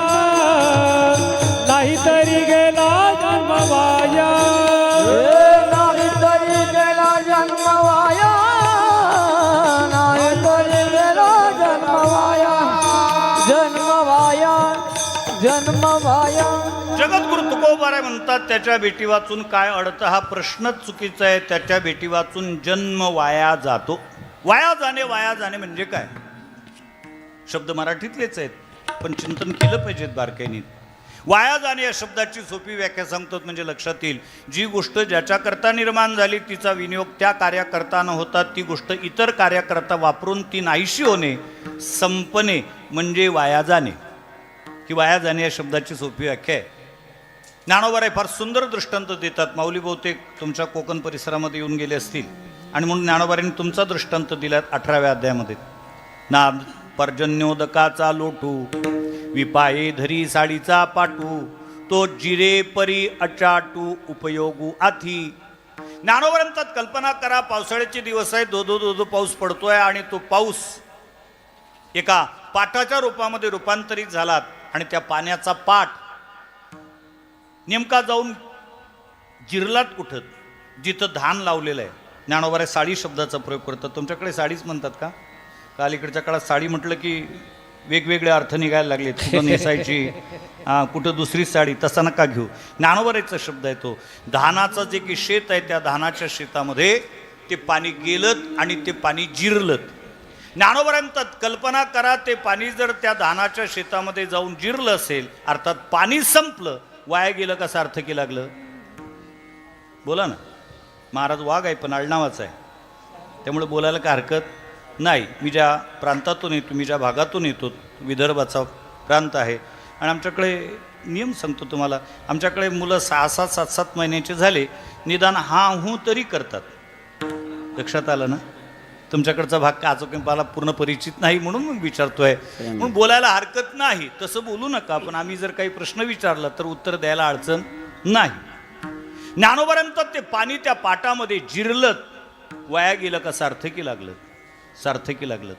नाही तरी गेला जन्म वाया, नाही तरी गेला जन्म वाया, नाही तरी गेला जन्म वाया, जन्म वाया, जन्म वाया. जगद्गुरु तुकोबाराय म्हणतात त्याच्या भेटी वाचून काय अडतं हा प्रश्नच चुकीचा आहे. त्याच्या भेटी वाचून जन्म वाया जातो. वाया जाणे म्हणजे काय? शब्द मराठीतलेच आहेत पण चिंतन केलं पाहिजेत बारकाईने. वाया जाणे या शब्दाची सोपी व्याख्या सांगतो म्हणजे लक्षात येईल. जी गोष्ट ज्याच्याकरता निर्माण झाली तिचा विनियोग त्या कार्याकरता न होता ती गोष्ट इतर कार्याकरता वापरून ती नाहीशी होणे, संपणे म्हणजे वाया जाणे. की वाया जाणे या शब्दाची सोपी व्याख्या आहे. ज्ञानोबाराय फार सुंदर दृष्टांत देतात. माऊली बहुतेक तुमच्या कोकण परिसरामध्ये येऊन गेले असतील आणि म्हणून ज्ञानोबारायांनी तुमचा दृष्टांत दिला 18व्या अध्यायामध्ये. ना पर्जन्योदकाचा लोटू, विपाये धरी साडीचा पाटू, तो जिरे परी अचाटू उपयोगू आथी. ज्ञानोबा म्हणतात कल्पना करा, पावसाळ्याचे दिवस आहे, धो पाऊस पडतोय आणि तो पाऊस एका पाटाच्या रूपामध्ये रूपांतरित झालात आणि त्या पाण्याचा पाट नेमका जाऊन जिरलात कुठं? जिथं धान लावलेलं आहे. ज्ञानोबाराय साडी शब्दाचा प्रयोग करतात. तुमच्याकडे साडीच म्हणतात का? काल इकडच्या काळात साडी म्हटलं की वेगवेगळे अर्थ निघायला लागले. कुठं नेसायची, कुठं दुसरी साडी, तसा नका घेऊ. ज्ञानोबारायचा शब्द आहे तो. धानाचं जे की शेत आहे त्या धानाच्या शेतामध्ये ते पाणी गेलं आणि ते पाणी जिरलं. ज्ञानोबा म्हणतात कल्पना करा ते पाणी जर त्या धानाच्या शेतामध्ये जाऊन जिरलं असेल, अर्थात पाणी संपलं, वाया गेलं का सार्थकी लागलं? बोला ना. महाराज वाघ आहे पण आडनावाचा आहे, त्यामुळे बोलायला काय हरकत नाही. मी ज्या प्रांतातून येतो, मी ज्या भागातून येतो, विदर्भाचा प्रांत आहे, आणि आमच्याकडे नियम सांगतो तुम्हाला, आमच्याकडे मुलं 6-6, 7-7 महिन्याचे झाले निदान हा हूं तरी करतात. लक्षात आलं ना? तुमच्याकडचा भाग का मला पूर्ण परिचित नाही म्हणून मग विचारतोय. मग बोलायला हरकत नाही, तसं बोलू नका, पण आम्ही जर काही प्रश्न विचारला तर उत्तर द्यायला अडचण नाही. ज्ञानोबा म्हणतात ते पाणी त्या पाटामध्ये जिरलं, वाया गेलं का सार्थकी लागलं? सार्थकी लागलं.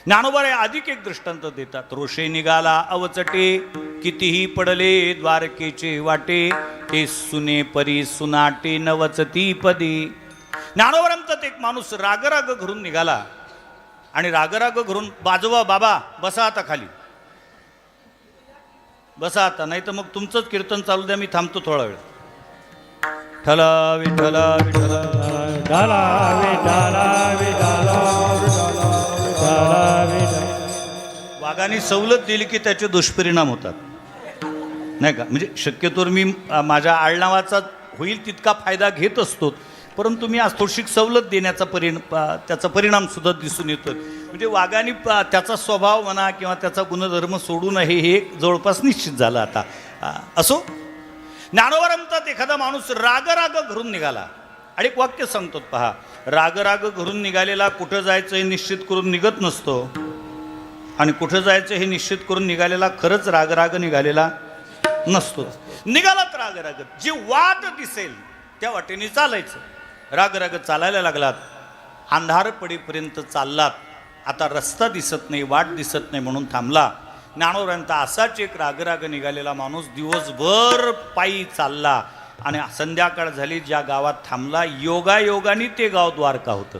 ज्ञानोबा अधिक एक दृष्टांत देतात. रोषे निघाला अवचटे, कितीही पडले द्वारकेचे वाटे, ते सुने परी सुनाटे नवचती पदी. ज्ञानोबा म्हणतात एक माणूस रागराग घरून निघाला, आणि रागराग घरून बाजवा बाबा बसा आता खाली, बसा आता, नाही तर मग तुमचंच कीर्तन चालू द्या, मी थांबतो थोडा वेळ. ठला विठला विठला विठला विठला विठला विठला. वाघाने सवलत दिली की त्याचे दुष्परिणाम होतात, नाही का? म्हणजे शक्यतोवर मी माझ्या आडनावाचा होईल तितका फायदा घेत असतो, परंतु मी आज थोडीशी सवलत देण्याचा त्याचा परिणाम सुद्धा दिसून येतो. म्हणजे वाघाने त्याचा स्वभाव म्हणा किंवा त्याचा गुणधर्म सोडू नये हे जवळपास निश्चित झालं. आता असो, ज्ञानोबा म्हणतात एखादा माणूस रागराग घरून निघाला, आणि एक वाक्य सांगतो पहा, रागराग घरून निघालेला कुठं जायचं हे निश्चित करून निघत नसतो, आणि कुठं जायचं हे निश्चित करून निघालेला खरंच रागराग निघालेला नसतो. निघालात रागराग, जी वाट दिसेल त्या वाटेने चालायचं. रागराग चालायला लागलात, अंधार पडीपर्यंत चाललात, आता रस्ता दिसत नाही, वाट दिसत नाही म्हणून थांबला. ज्ञानोबांचा असाच एक रागराग निघालेला माणूस दिवसभर पायी चालला, आणि संध्याकाळ झाली, ज्या गावात थांबला योगायोगाने ते गाव द्वारका होतं.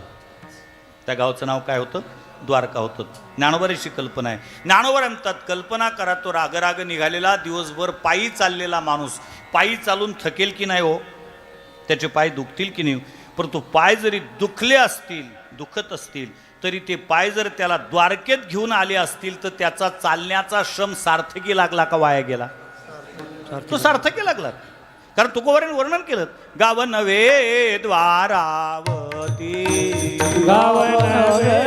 त्या गावचं नाव काय होतं? द्वारका होतं. ज्ञानोबाची कल्पना आहे. ज्ञानोबा म्हणतात कल्पना करा तो रागराग निघालेला दिवसभर पायी चाललेला माणूस पायी चालून थकेल की नाही हो? त्याचे पाय दुखतील की नाही? परंतु पाय जरी दुखले असतील, दुखत असतील, तरी ते पाय जर त्याला द्वारकेत घेऊन आले असतील तर त्याचा चालण्याचा श्रम सार्थकी लागला का वाया गेला? तो सार्थकी लागला. कारण तुकोबाराने वर्णन केलं, गाव नव्हे द्वारावती, गाव नव्हे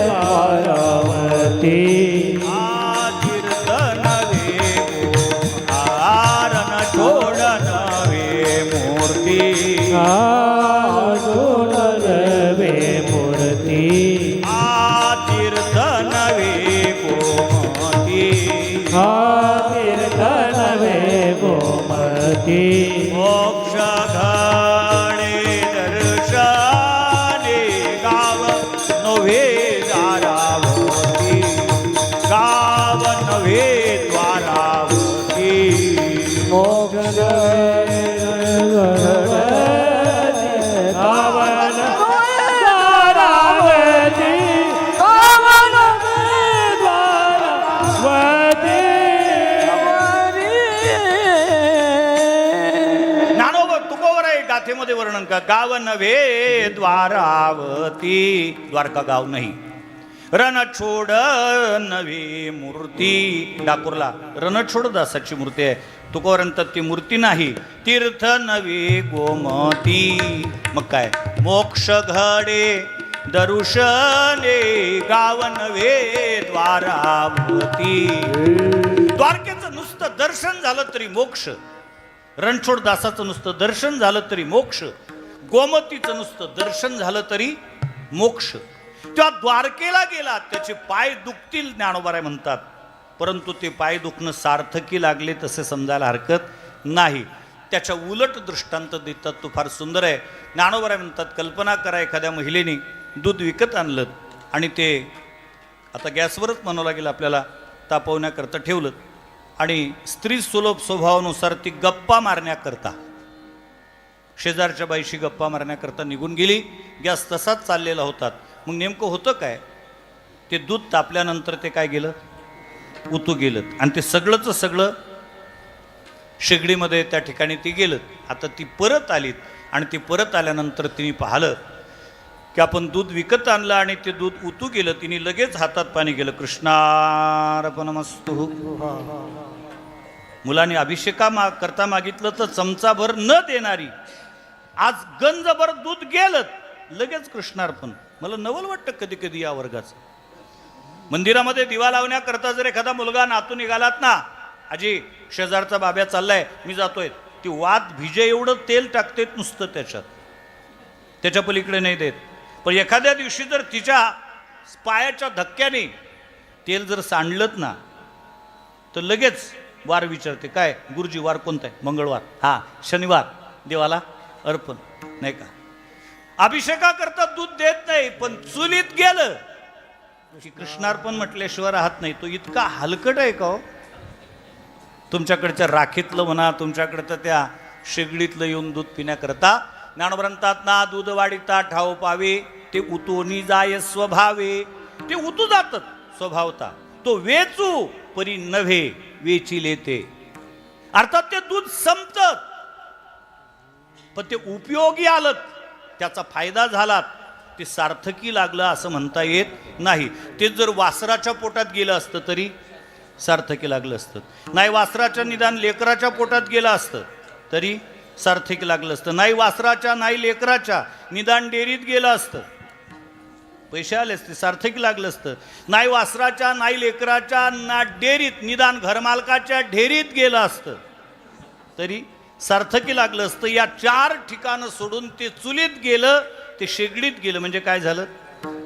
द्वारावती, तीर्थ नव्हे आरण छोड नव्हे मूर्ती, आजून नव्हे मूर्ती, तीर्थ नव्हे गोमती, तीर्थ नव्हे गोमती, मोक्ष घडे दर्शने गाव नव्हे द्वारावती, गाव नव्हे द्वारावती. मोक्ष गाथेमध्ये वर्णन का, गाव नव्हे द्वारावती, द्वारका गाव नाही. रणछोड नव्हे मूर्ती, डाकोरला रणछोड दासाची मूर्ती आहे. तुकोबारांतात ती मूर्ती नाही. तीर्थ नव्हे गोमती, मग काय? मोक्ष घडे दरुशने गाव नव्हे द्वारावती. द्वारकेचं नुसतं दर्शन झालं तरी मोक्ष, रणछोड दासाचं नुसतं दर्शन झालं तरी मोक्ष, गोमतीचं नुसतं दर्शन झालं तरी मोक्ष. तेव्हा द्वारकेला गेला त्याचे पाय दुखतील ज्ञानोबा म्हणतात, परंतु ते पाय दुखणं सार्थकी लागले तसे समजायला हरकत नाही. त्याच्या उलट दृष्टांत देतात, तो फार सुंदर आहे. ज्ञानोबा म्हणतात कल्पना करा एखाद्या महिलेने दूध विकत आणलं, आणि ते आता गॅसवरच म्हणावं लागेल आपल्याला, तापवण्याकरता ठेवलं, आणि स्त्री सुलभ स्वभावानुसार ती गप्पा मारण्याकरता शेजारच्या बाईशी गप्पा मारण्याकरता निघून गेली. गॅस तसाच चाललेला होतात. मग नेमकं होतं काय? ते दूध तापल्यानंतर ते काय गेलं? उतू गेलं, आणि ते सगळंच सगळं शेगडीमध्ये त्या ठिकाणी ती गेलं. आता ती परत आलीत, आणि ती परत आल्यानंतर तिने पाहिलं की आपण दूध विकत आणलं आणि ते दूध उतू गेलं, तिने लगेच हातात पाणी गेलं. कृष्णार्पणमस्तु. मुलांनी करता मागितलं तर चमचाभर न देणारी आज गंजभर दूध गेलं लगेच कृष्णार्पण. मला नवल वाटतं कधी कधी या वर्गाचं. मंदिरामध्ये दिवा लावण्याकरता जर एखादा मुलगा नातू निघालात ना, आजी शेजारचा बाब्या चाललाय मी जातोय, ती वात भिजे एवढं तेल टाकते नुसतं त्याच्यात, त्याच्या पलीकडे नाही देत. पण एखाद्या दिवशी जर तिच्या पायाच्या धक्क्याने तेल जर सांडलत ना तर लगेच वार विचारते, काय गुरुजी वार कोणता आहे? मंगळवार. हा शनिवार देवाला अर्पण नाही का. अभिषेकाकरता दूध देत नाही, पण चुलीत गेलं की कृष्णार्पण म्हटल्याशिवाय राहत नाही. तो इतका हलकट आहे का हो? तुमच्याकडच्या राखीतलं म्हणा, तुमच्याकडचं त्या शेगडीतलं येऊन दूध पिण्याकरता ज्ञानग्रंथात ना दूध वाढिता ठाव पावे, ते उतोनी जाय स्वभावे. ते उतू जातात स्वभावता, तो वेचू परी नव्हे वेची लेते. अर्थात ते दूध संपतं, पण ते उपयोगी आलं, त्याचा फायदा झाला, ते सार्थकी लागलं असं म्हणता येत नाही. ते जर वासराच्या पोटात गेलं असतं तरी सार्थकी लागलं असतं. नाही वासराच्या निदान लेकराच्या पोटात गेलं असतं तरी सार्थकी लागलं असतं. नाही वासराच्या नाही लेकराच्या निदान डेअरीत गेलं असतं, पैसे आले असते, सार्थकी लागलं असतं. नाही वासराच्या नाही लेकराच्या ना डेअरीत निदान घरमालकाच्या ढेरीत गेलं असतं तरी सार्थकी लागलं असतं. या 4 ठिकाणं सोडून ते चुलीत गेलं, ते शेगडीत गेलं, म्हणजे काय झालं?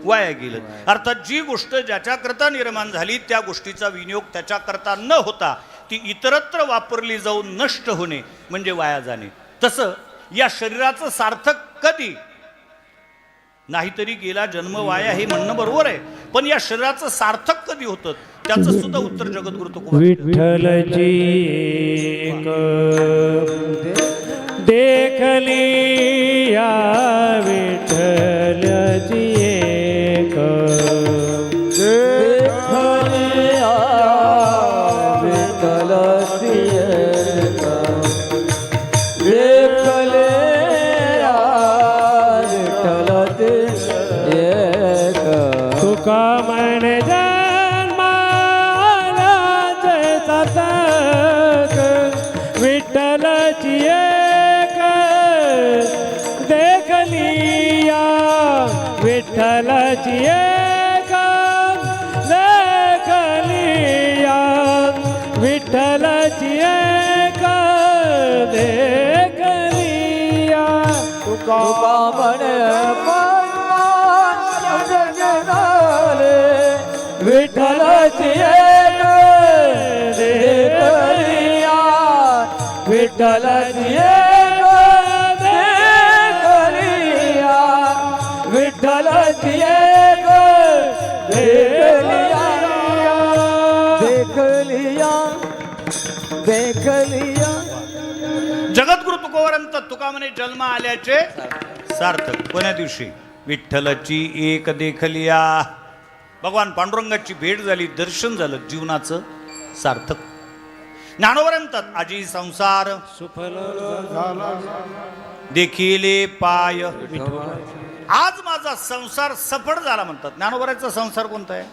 वाया गेलं. अर्थात जी गोष्ट ज्याच्याकरता निर्माण झाली त्या गोष्टीचा विनियोग त्याच्याकरता न होता ती इतरत्र वापरली जाऊन नष्ट होणे म्हणजे वाया जाणे. तसं या शरीराचं सार्थक कधी? नाहीतरी गेला जन्म वाया हे म्हणणं बरोबर आहे, पण या शरीराचं सार्थक कधी होतं त्याचं सुद्धा उत्तर जगद्गुरु तुकोबा विठ्ठलजी एक देखली या विठ्ठलजी एक देखलिया विठ्ठलजी एक, देखलिया विठ्ठलजी एक. तुका मन जन्मालाचे सार्थक विठ्ठलची एक देखलिया विठ्ठलची एक देखलिया विठ्ठलची एक देखलिया. तुका म्हणे जगनाले विठ्ठलची एक देखलिया विठ्ठलची एक देखलिया विठ्ठलची एक देखलिया देखलिया देखलिया. जगद्गुरु तुकोबरांत तुका म्हणे जन्म आल्याचे सार्थक कोण्या दिवशी? विठ्ठलाची एक देखलिया. भगवान पांडुरंगाची भेट झाली, दर्शन झालं, जीवनाचं सार्थक. ज्ञानोबरांतात आजी संसार सुफल देखिले पाय, आज माझा संसार सफळ झाला म्हणतात. ज्ञानोबरांचा संसार कोणता आहे?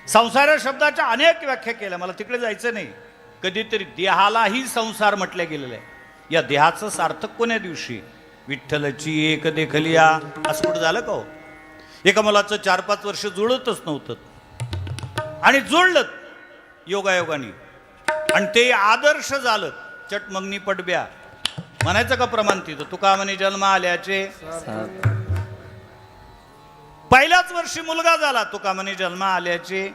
संसार या शब्दाच्या अनेक व्याख्या केल्या, मला तिकडे जायचं नाही. कधीतरी देहालाही संसार म्हटलं गेलेलं आहे. या देहाचं सार्थक कोण्या दिवशी? विठ्ठलची एक देखलिया. असं कुठं झालं का हो? एका मुलाचं 4-5 वर्ष जुळतच नव्हतं आणि जुळलं योगायोगाने, आणि ते आदर्श झालं. चटमंगनी पडब्या म्हणायचं का प्रमाण तिथं? तुका म्हणे जन्म आल्याचे पहिल्याच वर्षी मुलगा झाला. तुका म्हणे जन्म आल्याचे.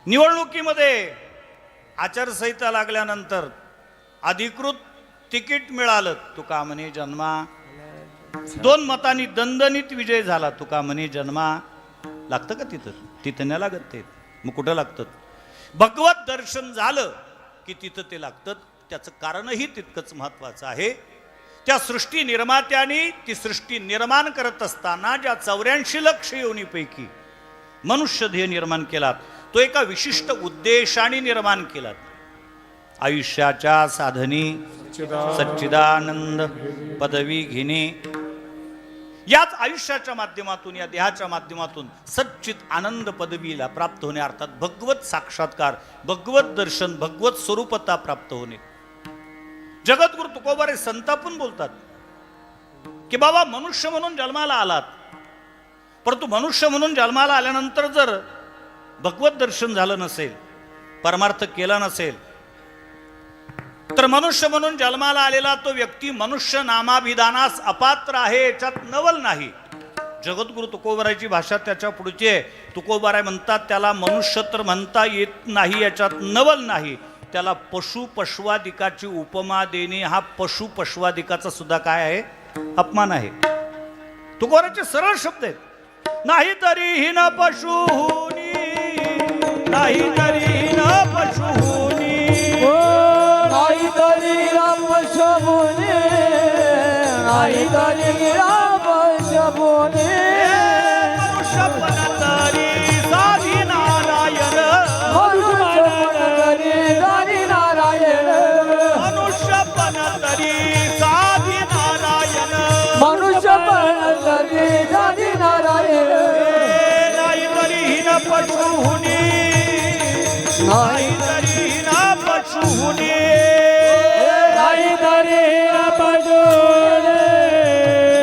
निवडणुकीमध्ये आचारसंहिता लागल्यानंतर अधिकृत तिकीट मिळालं. तुका म्हणे जन्मा. 2 मतांनी दणदणीत विजय झाला. तुका म्हणे जन्मा. लागतं का तिथं? तिथं नाही लागत ते. मग कुठं लागतं? भगवत दर्शन झालं की तिथं ते लागतं. त्याचं कारणही तितकंच महत्वाचं आहे. त्या सृष्टी निर्मात्याने ती सृष्टी निर्माण करत असताना ज्या 84 लक्ष योनीपैकी मनुष्य देह निर्माण केलात, तो एका विशिष्ट उद्देशाने निर्माण केलात. आयुष्याच्या साधनी सच्चिदानंद पदवी घेणे, याच आयुष्याच्या माध्यमातून, या देहाच्या माध्यमातून सच्चित आनंद पदवीला प्राप्त होणे, अर्थात भगवत साक्षात्कार, भगवत दर्शन, भगवत स्वरूपता प्राप्त होणे. जगद्गुरु तुकोबारे संतापून बोलतात की बाबा, मनुष्य म्हणून जन्माला आलात, परंतु मनुष्य म्हणून जन्माला आल्यानंतर जर भगवत दर्शन झालं नसेल, परमार्थ केला नसेल, तर मनुष्य म्हणून जन्माला आलेला तो व्यक्ती मनुष्य नामाभिधानास अपात्र आहे, याच्यात नवल नाही. जगद्गुरु तुकोबाराची भाषा त्याच्या पुढची आहे. तुकोबाराय म्हणतात त्याला मनुष्य तर म्हणता येत नाही, याच्यात नवल नाही. त्याला पशु पशवादिकाची उपमा देणे हा पशु पशवादिकाचा सुद्धा काय आहे, अपमान आहे. तुकोबाराचे सरळ शब्द आहेत. नाही तरी ही न पशुहुनी, नाही तरी ही न पशुहुनी, नाही तरी राम शबोने, नाही तरी राम शबोने, मनुष्यपण तरी साधी नारायण, मनुष्यपण तरी साधी नारायण, मनुष्यपण तरी साधी नारायण, मनुष्यपण तरी साधी नारायण, नाही तरी ही न पशुहुनी, नाही तरी ही न पशुहुनी, नाही तरी अपजोने,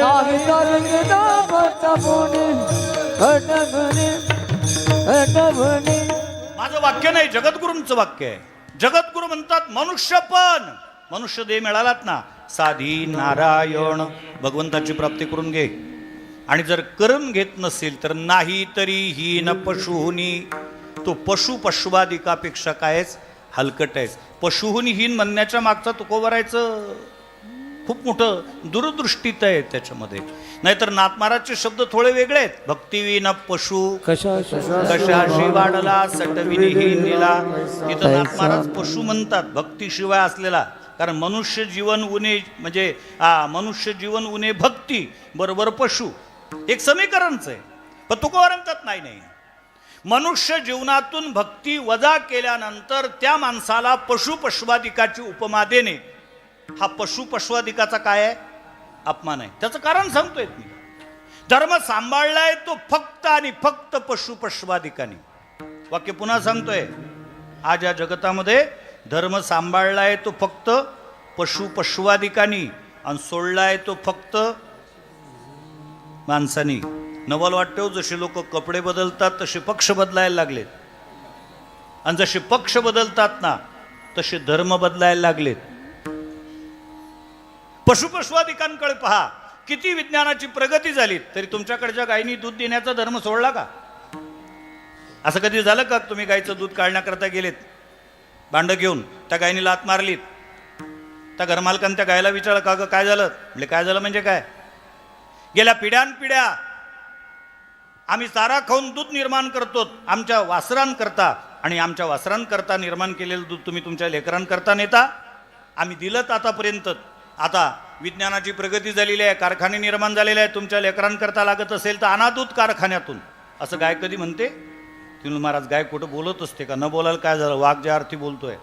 नाही तरी राम शबोने, हटभने हटभने. माझं वाक्य नाही, जगद्गुरूंचं वाक्य आहे. जगद्गुरु म्हणतात मनुष्यपण, मनुष्य देह मिळालात ना, साधी नारायण, भगवंताची प्राप्ती करून घे. आणि जर करून घेत नसेल तर नाही तरी ही न पशुहुनी, तो पशु पशवादिकापेक्षा कायच हलकट आहेस. पशुहुनी हीन म्हणण्याच्या मागचा तुकोबारायचं खूप मोठं दूरदृष्टीत आहे त्याच्यामध्ये. नाहीतर नाथमाराजचे शब्द थोडे वेगळे आहेत. भक्तिविन पशु कशाशी वाढला, सटविनी ही निला. तिथं नाथमाराज पशु म्हणतात भक्तीशिवाय असलेला. कारण मनुष्य जीवन उणे म्हणजे मनुष्य जीवन उणे भक्ती बरोबर पशु, एक समीकरणच आहे. पण तुकोबार म्हणतात नाही नाही, मनुष्य जीवनातून भक्ती वजा केल्यानंतर त्या माणसाला पशु पशवादिकाची उपमा देणे हा पशु पशवादिकाचा काय आहे, अपमान आहे. त्याचं कारण सांगतोय मी. धर्म सांभाळलाय तो फक्त आणि फक्त पशु पशवादिकाने. वाक्य पुन्हा सांगतोय, आज या जगतामध्ये धर्म सांभाळलाय तो फक्त पशु पशवादिकानी आणि सोडलाय तो फक्त माणसानी. नवल वाटतो जसे लोक कपडे बदलतात तसे पक्ष बदलायला लागलेत, आणि जसे पक्ष बदलतात ना तसे धर्म बदलायला लागलेत. पशुपशवादिकांकडे पहा, किती विज्ञानाची प्रगती झाली तरी तुमच्याकडच्या गायीनी दूध देण्याचा धर्म सोडला का? असं कधी झालं का तुम्ही गायीचं दूध काढण्याकरता गेलेत, भांड घेऊन त्या गायीने लात मारलीत, त्या घरमालकाने त्या गायला विचारलं का ग काय झालं? म्हणजे काय झालं म्हणजे काय, गेल्या पिढ्यानपिढ्या आम्ही चारा खाऊन दूध निर्माण करतो आमच्या वासरांकरता, आणि आमच्या वासरांकरता निर्माण केलेलं दूध तुम्ही तुमच्या लेकरांकरता नेता. आम्ही दिलं आतापर्यंत. आता विज्ञानाची प्रगती झालेली आहे, कारखाने निर्माण झालेले आहे, तुमच्या लेकरांकरता लागत असेल तर आणा दूध कारखान्यातून. असं गाय कधी म्हणते? तिनु महाराज गाय कुठं बोलत असते का? न बोलायला काय झालं, वाघ ज्या अर्थी बोलतोय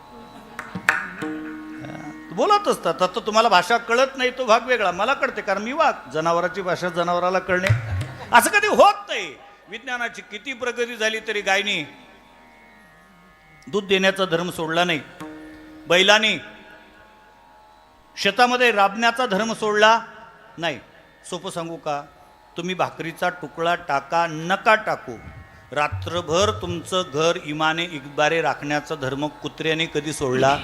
बोलत असतात. आता तुम्हाला भाषा कळत नाही तो भाग वेगळा, मला कळते कारण मी वाघ. जनावराची भाषा जनावराला कळणे असं कधी होत नाही. विज्ञानाची किती प्रगती झाली तरी गायनी दूध देण्याचा धर्म सोडला नाही, बैलांनी शेतामध्ये राबण्याचा धर्म सोडला नाही. सोपं सांगू का, तुम्ही भाकरीचा तुकडा टाका नका टाकू, रात्रभर तुमचं घर इमाने इकबारे राखण्याचा धर्म कुत्र्याने कधी सोडला?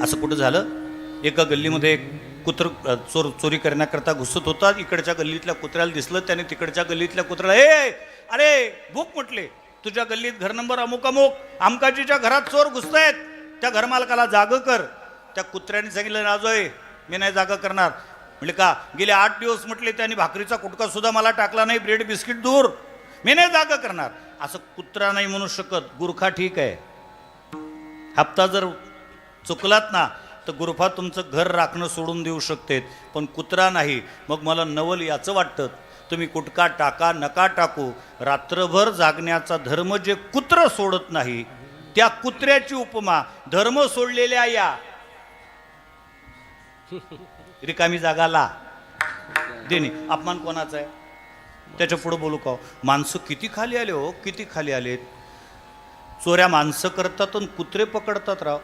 असं कुठं झालं? एका गल्लीमध्ये एक कुत्र चोरी करण्याकरता घुसत होता. इकडच्या गल्लीतल्या कुत्र्याला दिसलं, त्याने तिकडच्या गल्लीतल्या कुत्र्याला अरे भूक म्हटले, तुझ्या गल्लीत घर नंबर अमुक अमुक आमकाजीच्या घरात चोर घुसतायत, त्या घरमालकाला जाग कर. त्या कुत्र्याने सांगितलं राजोय मी नाही जागा करणार. म्हणजे का? गेले 8 दिवस म्हटले त्यांनी भाकरीचा कुटका सुद्धा मला टाकला नाही, ब्रेड बिस्किट दूर, मी नाही जागा करणार. असं कुत्रा नाही म्हणू शकत. गुरखा ठीक आहे, हप्ता जर चुकलात ना तर गुरफा तुमचं घर राखणं सोडून देऊ शकते, पण कुत्रा नाही. मग मला नवल याचं वाटतं, तुम्ही कुटका टाका नका टाकू, रात्रभर जागण्याचा धर्म जे कुत्र सोडत नाही त्या कुत्र्याची उपमा धर्म सोडलेल्या या रिकामी जागाला देणे अपमान कोणाचा आहे? त्याच्या पुढे बोलू का? माणसं किती खाली आले हो, किती खाली आलेत. चोऱ्या माणसं करतात आणि कुत्रे पकडतात राव.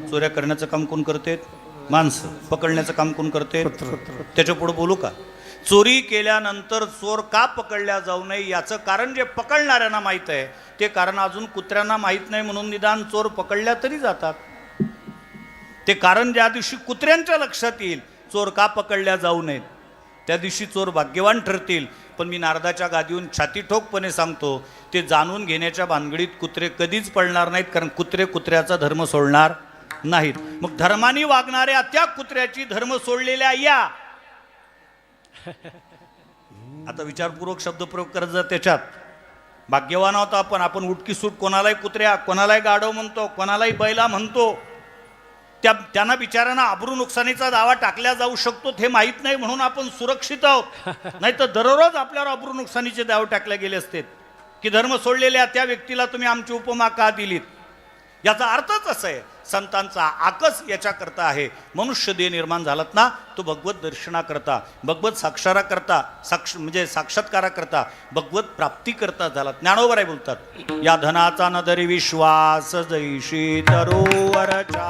चोऱ्या करण्याचं काम कोण करते? माणसं. पकडण्याचं काम कोण करते? त्याच्या पुढे बोलू का? चोरी केल्यानंतर चोर का पकडल्या जाऊ नये याचं कारण जे पकडणाऱ्यांना माहीत आहे ते कारण अजून कुत्र्यांना माहीत नाही, म्हणून निदान चोर पकडल्या तरी जातात. ते कारण ज्या दिवशी कुत्र्यांच्या लक्षात येईल चोर का पकडल्या जाऊ नयेत त्या दिवशी चोर भाग्यवान ठरतील. पण मी नारदाच्या गादीहून छाती ठोकपणे सांगतो, ते जाणून घेण्याच्या भानगडीत कुत्रे कधीच पडणार नाहीत, कारण कुत्रे कुत्र्याचा धर्म सोडणार नाहीत. मग धर्माने वागणाऱ्या त्या कुत्र्याची धर्म सोडलेल्या या आता विचारपूर्वक शब्दप्रयोग करत जा. त्याच्यात भाग्यवान होता आपण उटकी सूट कोणालाही कुत्र्या, कोणालाही गाढव म्हणतो, कोणालाही बैला म्हणतो. त्यांना बिचाऱ्यांना आबरू नुकसानीचा दावा टाकला जाऊ शकतो हे माहीत नाही म्हणून आपण सुरक्षित आहोत. नाही तर दररोज आपल्यावर आबरू नुकसानीचे दावे टाकले गेले असते की धर्म सोडलेल्या त्या व्यक्तीला तुम्ही आमची उपमा का दिलीत. याचा अर्थच असा आहे, संतांचा आकस याच्याकरता आहे. मनुष्य देह निर्माण झालात ना, तो भगवत दर्शनाकरता, भगवत साक्षाराकरता, म्हणजे साक्षात्काराकरता, भगवत प्राप्ती करता झाला. ज्ञानोबराय बोलतात, या धनाचा न दरी विश्वास जैशी तरोवरचा,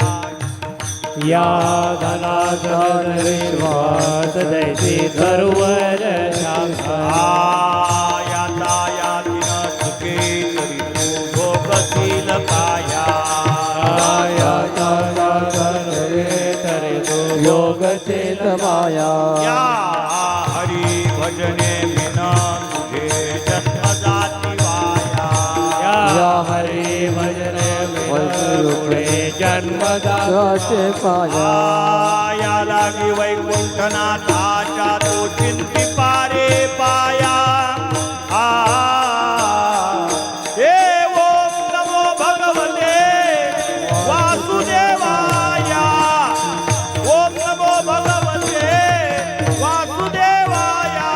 या धनाचा विश्वास जैसी धरोवर शाखा, या दिन चुके तरी तू भोगशील काया, योगशील माया. या हरी भजने बिना तुझे जन्म जाती वाया, या हरी भजने पुढे जन्म जाचे पाया. या लागी वैकुंठनाथाच्या तो चिंती पारे पाया. हे ओम नमो भगवते वासुदेवाया, ओम नमो भगवते वासुदेवाया,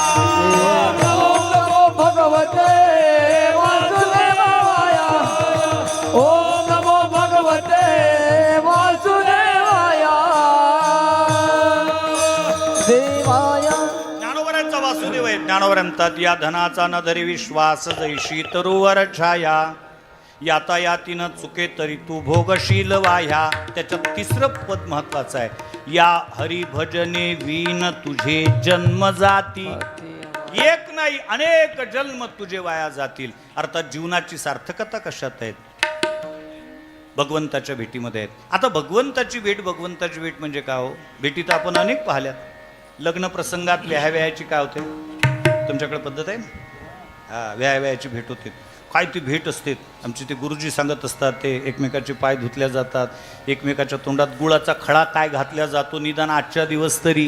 ओम नमो भगवते वासुदेवाय, ओम नमो भगवते वासुदेवाय देवाय. ज्ञानोबरांचा वासुदेव आहे. ज्ञानोबर म्हणतात, या धनाचा न धरी विश्वास जैशी तरुवर छाया, यातायातीनं चुके तरी तू भोगशील वाह्या. त्याच्यात तिसरं पद महत्वाचं आहे, या हरिभजने वीन तुझे जन्म जाती. एक नाही अनेक जन्म तुझे वाया जातील. अर्थात जीवनाची सार्थकता कशात आहेत? भगवंताच्या भेटीमध्ये आहेत. आता भगवंताची भेट म्हणजे काय हो? भेटी तर आपण अनेक पाहिल्यात. लग्न प्रसंगात व्यायाची काय होते? तुमच्याकडे पद्धत आहे? हा, व्यायाची भेट होते. काय ती भेट असते? आमचे ते गुरुजी सांगत असतात, ते एकमेकाचे पाय धुतल्या जातात, एकमेकाच्या तोंडात गुळाचा खडा काय घातल्या जातो, निदान आजच्या दिवस तरी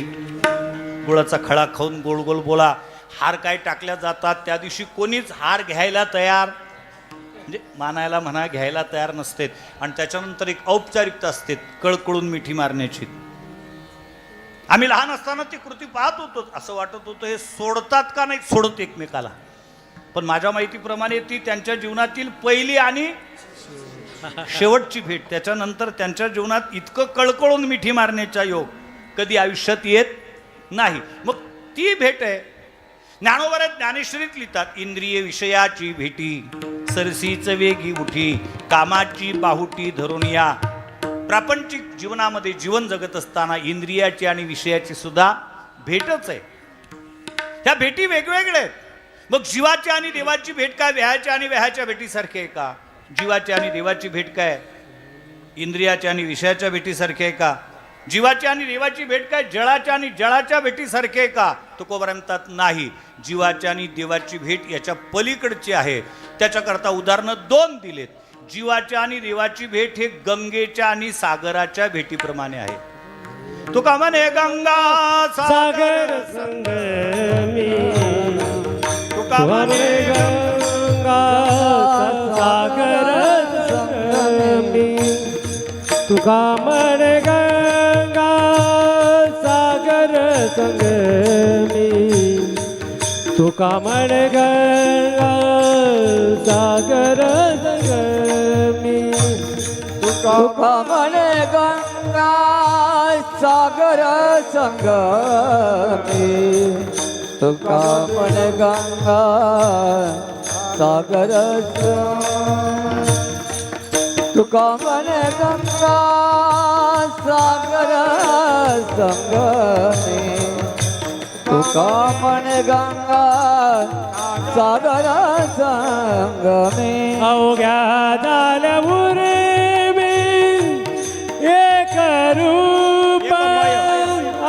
गुळाचा खडा खाऊन गोल गोल बोला. हार काय टाकल्या जातात, त्या दिवशी कोणीच हार घ्यायला तयार, म्हणजे मानायला म्हणा घ्यायला तयार नसते. आणि त्याच्यानंतर एक औपचारिकता असते, कळकळून मिठी मारण्याची. आम्ही लहान असताना ती कृती पाहत होतो, असं वाटत होतं हे सोडतात का नाही सोडत एकमेकाला. पण माझ्या माहितीप्रमाणे ती त्यांच्या जीवनातील पहिली आणि शेवटची भेट. त्याच्यानंतर त्यांच्या जीवनात इतकं कळकळून मिठी मारण्याचा योग कधी आयुष्यात येत नाही. मग ती भेट आहे. ज्ञानोबा ज्ञानेश्वरीत लिहितात, इंद्रिय विषयाची भेटी सरसीच वेगी उठी, कामाची बाहुटी धरून या. प्रापंचिक जीवनामध्ये जीवन जगत असताना इंद्रियाची आणि विषयाची सुद्धा भेटच आहे. ह्या भेटी वेगवेगळ्या आहेत. मग जीवाची आणि देवाची भेट काय व्याहाच्या आणि व्याहाच्या भेटीसारखी आहे का? जीवाची आणि देवाची भेट काय इंद्रियाच्या आणि विषयाच्या भेटीसारखी आहे का? जीवाची आणि देवाची भेट काय जळाच्या आणि जळाच्या भेटीसारखी आहे का? तुकोबा म्हणतात नाही, जीवाच्या आणि देवाची भेट याच्या पलीकडची आहे. त्याच्याकरता उदाहरणं दोन दिलेत. जीवाच्या आणि देवाची भेट हे गंगेच्या आणि सागराच्या भेटीप्रमाणे आहे. तुका म्हणे गंगा सागर संगमी, तुका म्हणे गंगा सागर संगमी, तुका म्हणे गंगा सागर संगमी, तुका म्हणे गंगा सागर संगमी. तुका म्हणे गंगा सागर संगमी तुका म्हणे गंगा सागर तुका म्हणे गंगा सागर संगमी तुका म्हणे गंगा सागर संगमी अवघ्या झाल्यावर मी एक रूप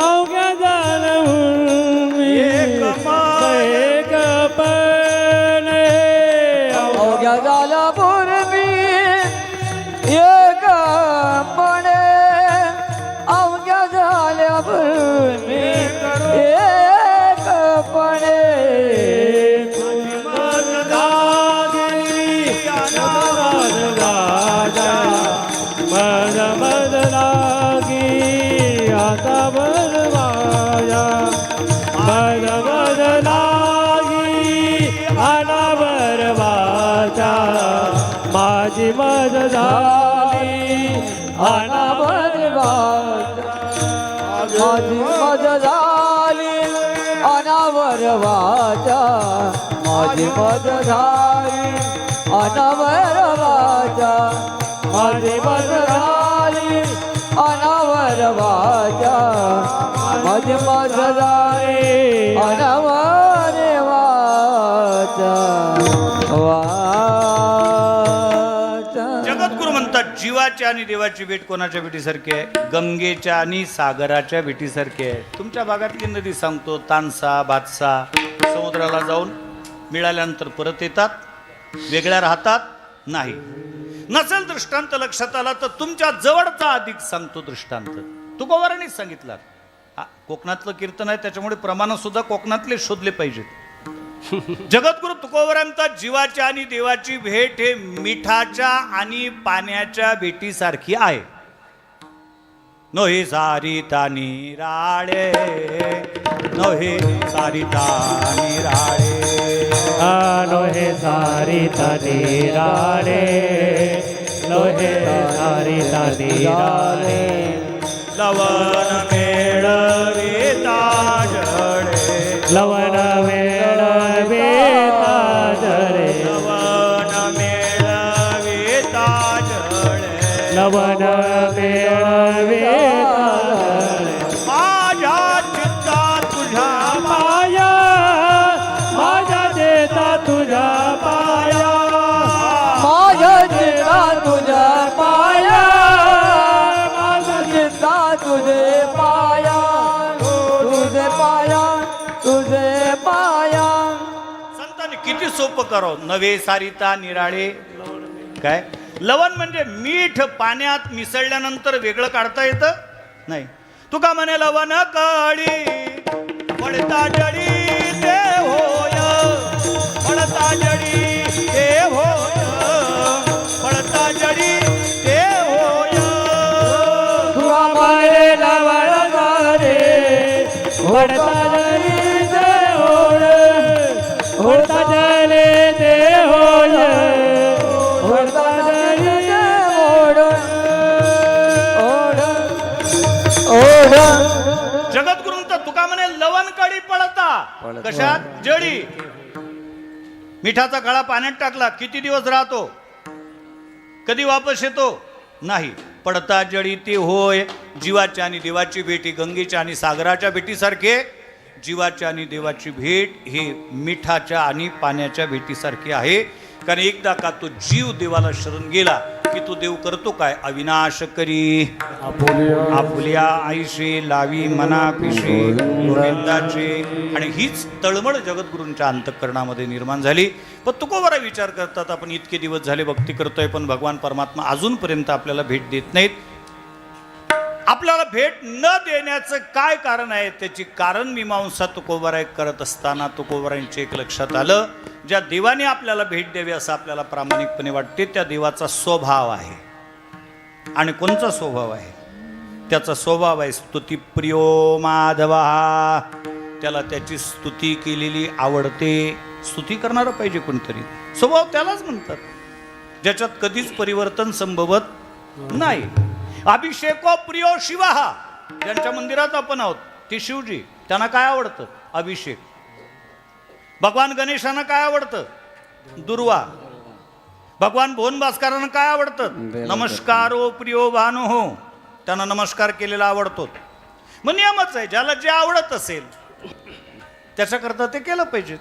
अवघ्या झाल्यावर मी एक पण अवघ्या झाला पूर्वी एक म्हणे अवघ्या झाल्या पूर्वी एक म्हणे मद लागी आता बरवाया मद लागी आना बरवाचा माझी मद झाली आना माझी मज झाली अनावर वाचा माझी मज झाली अनावर वाचा माझी मज झाली अनावर वाचा माझी मज झाली अनावर वाचा जगद्गुरु म्हणतात जीवाच्या आणि देवाची भेट कोणाच्या भेटीसारखी आहे? गंगेच्या आणि सागराच्या भेटीसारखी आहे. तुमच्या भागातली नदी सांगतो, तानसा भातसा समुद्राला जाऊन मिळाल्यानंतर परत येतात, वेगळ्या राहतात नाही. नसेल दृष्टांत लक्षात आला तर तुमच्या जवळचा अधिक सांगतो दृष्टांत. तुकोबारांनीच सांगितला. कोकणातलं कीर्तन आहे त्याच्यामुळे प्रमाण सुद्धा कोकणातले शोधले पाहिजेत. जगद्गुरु तुकोबारांचा जीवाच्या आणि देवाची भेट हे मिठाच्या आणि पाण्याच्या भेटीसारखी आहे. नोहे सारिता निराळे नोहे सारिता निराळे लोहे सारिता निराळे लोहे सारिता निराळे लवन मेळविता जळे लवन मेळविता जळे लवन मेळविता जळे लवन मेळविता जळे माझ्या चित्ता तुझ्या पाया माझ्या देता तुझ्या पाया माझ्या जिता तुझ्या पाया माझ्या जिता तुझे पाया तुझे पाया तुझे पाया. संतांनी किती सोपं करावं. नवे सारिता निराळे काय लवण म्हणजे मीठ पाण्यात मिसळल्यानंतर वेगळं काढता येतं नाही. तुका म्हणे लवण कळी पडता जडी ते होय पडता जडी ते होय पडता जडी ते होय. तुला मारे लवण रे वडता जली ते होय वडता जले ते होय वडता जली ओढ ओढ ओढ जगद्गुरूंचा तुका म्हणे लवण कळी पडता कशात जडी. मिठाचा खडा पाण्यात टाकला किती दिवस राहतो? कधी वापस येतो नाही. पडता जडी ते होय. जीवाच्या आणि देवाची भेट ही गंगेच्या आणि सागराच्या भेटीसारखे. जीवाच्या आणि देवाची भेट हे मिठाच्या आणि पाण्याच्या भेटीसारखी आहे. कारण एकदा का तो जीव देवाला शरण गेला की तो देव करतो काय? अविनाश करी आपुल्या आईशी लावी मना पिशी गोविंदाची. आणि हीच तळमळ जगद्गुरूंच्या अंतःकरणामध्ये निर्माण झाली. पण तुकोबारा विचार करतात आपण इतके दिवस झाले भक्ती करतोय पण भगवान परमात्मा अजूनपर्यंत आपल्याला भेट देत नाहीत. आपल्याला भेट न देण्याचं काय कारण आहे? त्याची कारण मीमांसा तुकोबारा करत असताना तुकोबारांचे एक लक्षात आलं. ज्या देवाने आपल्याला भेट द्यावी असं आपल्याला प्रामाणिकपणे वाटते त्या देवाचा स्वभाव आहे. आणि कोणचा स्वभाव आहे? त्याचा स्वभाव आहे स्तुती प्रियो माधवा. त्याला त्याची स्तुती केलेली आवडते. स्तुती करणारं पाहिजे कोणतरी. स्वभाव त्यालाच म्हणतात ज्याच्यात कधीच परिवर्तन संभवत नाही. अभिषेको प्रियो शिव, ज्यांच्या मंदिरात आपण आहोत ते शिवजी, त्यांना काय आवडतं? अभिषेक. भगवान गणेशांना काय आवडतं? दुर्वा. भगवान भुवन भास्करांना काय आवडतं? नमस्कारो प्रियो भानो हो, त्यांना नमस्कार केलेला आवडतो. मग नियमच आहे, ज्याला जे आवडत असेल त्याच्याकरता ते केलं पाहिजे.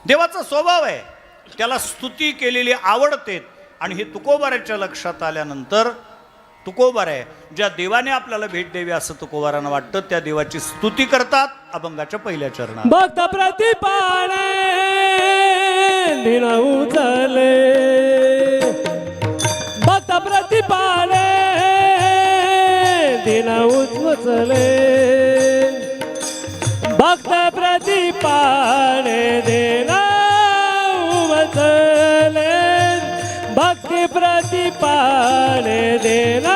देवाचा स्वभाव आहे, त्याला स्तुती केलेली आवडते. आणि हे तुकोबाराच्या लक्षात आल्यानंतर तुकोबार आहे, ज्या देवाने आपल्याला भेट द्यावी असं तुकोबारांना वाटतं, त्या देवाची स्तुती करतात अभंगाच्या पहिल्या चरणात. भक्त प्रतिपाने दिन उचले, भक्त प्रतिपाने दिन उचले, भक्त प्रतिपाने दिन उचले, भक्ती प्रतिपाने दिन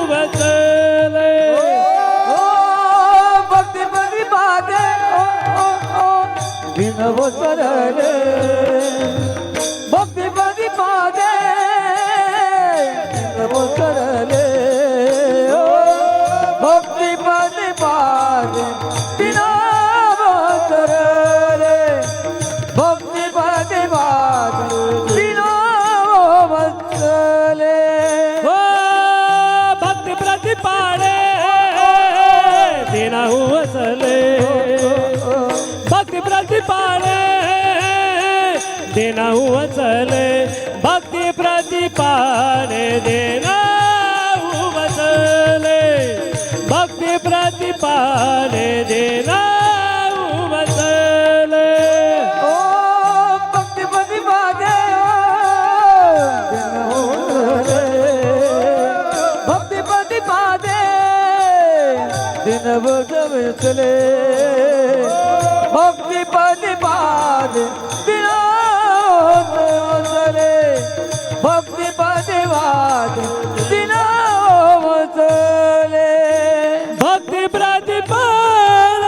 उचले. भक्ती प्रतिपादे दिन वचले, भक्ती प्रतिपादे दिन वचले, भक्ती प्रतिपादे दिन वचले, भक्ती प्रतिपादे दिन वचले. हो भक्ती प्रतिपाने दिन उचले, भक्ती प्रतिपाने दिन उचले, भक्ती प्रतिपाने दिन उचले, भक्ती प्रतिपाने दिन उचले. ओ भक्ती प्रतिपादे दिन उचले, भक्ती प्रतिपादे दिन वचले, भक्ती प्रतिपादे दिन वचले, भक्ती प्रतिपादे दिन वचले. भक्ती प्रतिपादन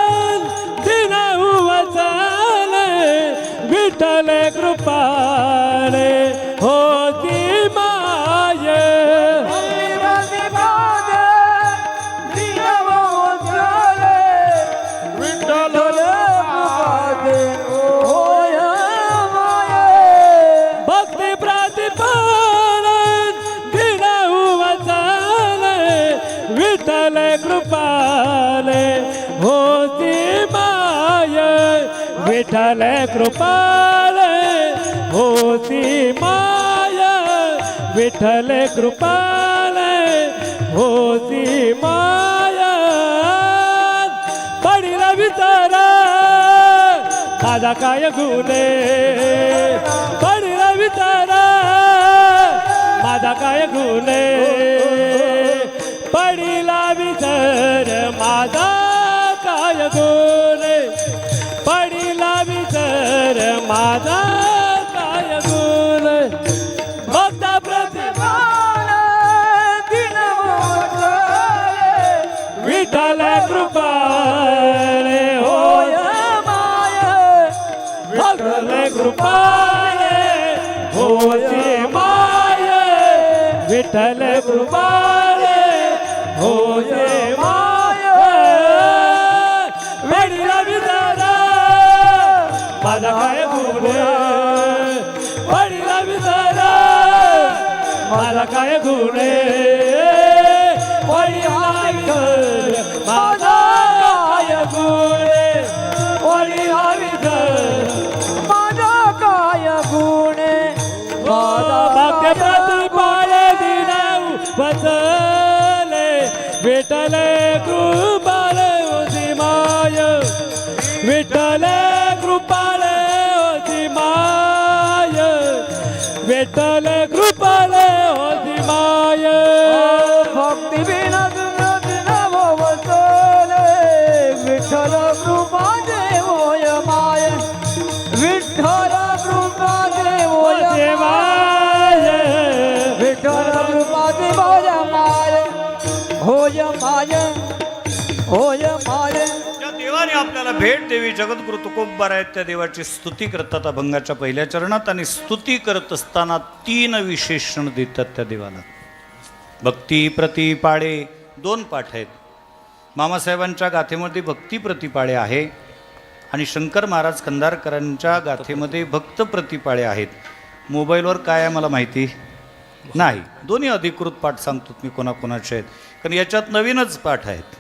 दिन उचले, विठ्ठल कृपाने होती माये. भक्ती प्रतिपादन दिन उचले, विठ्ठल कृपाने होती माये. विठ्ठल कृपाने होती माया, विठ्ठल कृपाने होती माया. पडिला विचार माझा काय गुन्हे, पडिला विचार माझा काय गुन्हे, पडिला विचार माझा काय गुन्हे, पडिला विचार माझा काय गुन्हे. भक्त प्रतिपादन दिन वचले, विठ्ठल कृपाने होय माये, विठ्ठल कृपाने होती माये, विठ्ठल कृपाने होते माये. पडिला विचार माझा काय गुन्हे, पडिला विचार माझा काय गुन्हे, पडिला विचार माझा काय गुन्हे, पडिला विचार माझा काय गुणे, भक्त प्रतिपादे दिन वचले, विठ्ठल कृपाने होती माय, विठ्ठल कृपाने होती माय, विठ्ठल कृपाने होती माय. भक्ती बिना दिन वचले, विठ्ठल कृपा देवोय माय, विठ्ठल कृपा देवोय माय, विठ्ठल कृपा देवोय माय, होय माय, होय माय. ज्या देवाने आपल्याला भेट देवी जगद्गुरु तुकोबार आहेत, त्या देवाची स्तुती करतात अभंगाच्या पहिल्या चरणात. आणि स्तुती करत असताना 3 विशेषण देतात त्या देवाला. भक्ती प्रतिपाळे 2 पाठ आहेत. मामासाहेबांच्या गाथेमध्ये भक्ती प्रतिपाळे आहे आणि शंकर महाराज खंदारकरांच्या गाथेमध्ये भक्त प्रतिपाळे आहेत. मोबाईलवर काय आहे मला माहिती नाही. दोन्ही अधिकृत पाठ सांगतो मी कोणाकोणाचे आहेत, कारण याच्यात नवीनच पाठ आहेत.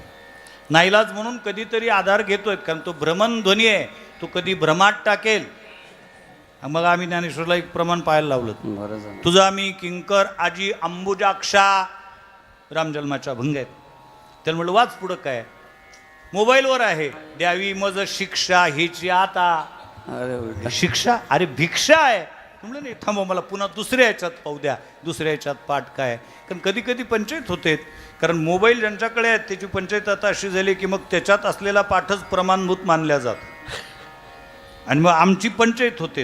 नाईलाज म्हणून कधीतरी आधार घेतोय, कारण तो भ्रमणध्वनी आहे, तो कधी भ्रमात टाकेल. मग आम्ही ज्ञानेश्वरला एक प्रमाण पाहायला लावलं, तुझा आम्ही किंकर आजी अंबुजाक्षा रामजन्माच्या भंग आहेत. त्याला म्हटलं वाच पुढं काय, मोबाईलवर आहे, द्यावी मज शिक्षा हिची आता. अरे शिक्षा, अरे भिक्षा आहे. म्हणलं नाही, थांबव, मला पुन्हा दुसऱ्या ह्याच्यात पाहू द्या, दुसऱ्या ह्याच्यात पाठ काय. कारण कधी कधी पंचायत होते, कारण मोबाईल ज्यांच्याकडे आहेत त्याची पंचायत आता अशी झाली की मग त्याच्यात असलेला पाठच प्रमाणभूत मानल्या जात आणि मग आमची पंचायत होते,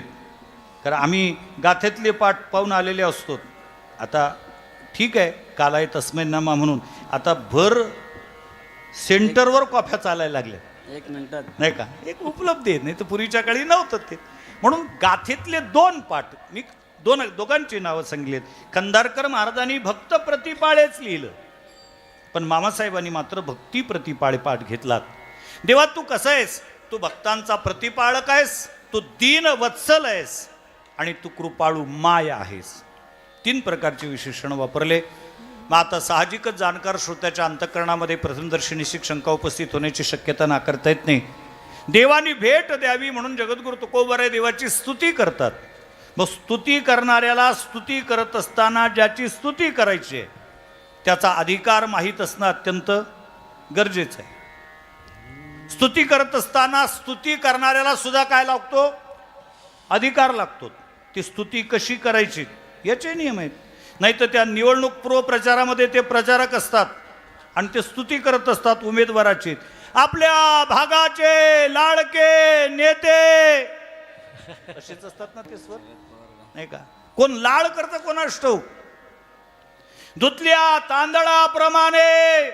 कारण आम्ही गाथेतले पाठ पाहून आलेले असतो. आता ठीक आहे, काल आहे तस्मैनामा म्हणून आता भर सेंटरवर कॉफ्या चालायला लागल्या, 1 मिनिटात नाही का, एक उपलब्धी आहे, नाही तर पूर्वीच्या काळी नव्हतं ते. म्हणून गाथेतले 2 पाठ मी दोघांची नावं सांगलीत. खंदारकर महाराजांनी भक्त प्रतिपाळेच लिहिलं, पण मामासाहेबांनी मात्र भक्ती प्रतिपाळे पाठ घेतलात. देवा तू कसा आहेस, तू भक्तांचा प्रतिपाळक आहेस, तू दीन वत्सल आहेस आणि तू कृपाळू माय आहेस. 3 प्रकारचे विशेषण वापरले. मग आता साहजिकच जाणकार श्रोत्याच्या अंतःकरणामध्ये प्रथमदर्शी शंका उपस्थित होण्याची शक्यता नाकारता येत नाही. देवानी भेट द्यावी म्हणून जगद्गुरु तुकोबराय देवाची स्तुती करतात. मग स्तुती करणाऱ्याला स्तुती करत असताना ज्याची स्तुती करायची आहे त्याचा अधिकार माहीत असणं अत्यंत गरजेचं आहे. स्तुती करत असताना स्तुती करणाऱ्याला सुद्धा काय लागतो, अधिकार लागतो. ती स्तुती कशी करायची याचे नियम आहेत. नाही तर त्या निवडणूक पूर्व प्रचारामध्ये ते प्रचारक असतात आणि ते स्तुती करत असतात उमेदवाराची, आपल्या भागाचे लाडके नेते, असेच असतात ना ते स्वर, नाही का. कोण लाड करतं कोणास ठाऊक. धुतल्या तांदळाप्रमाणे,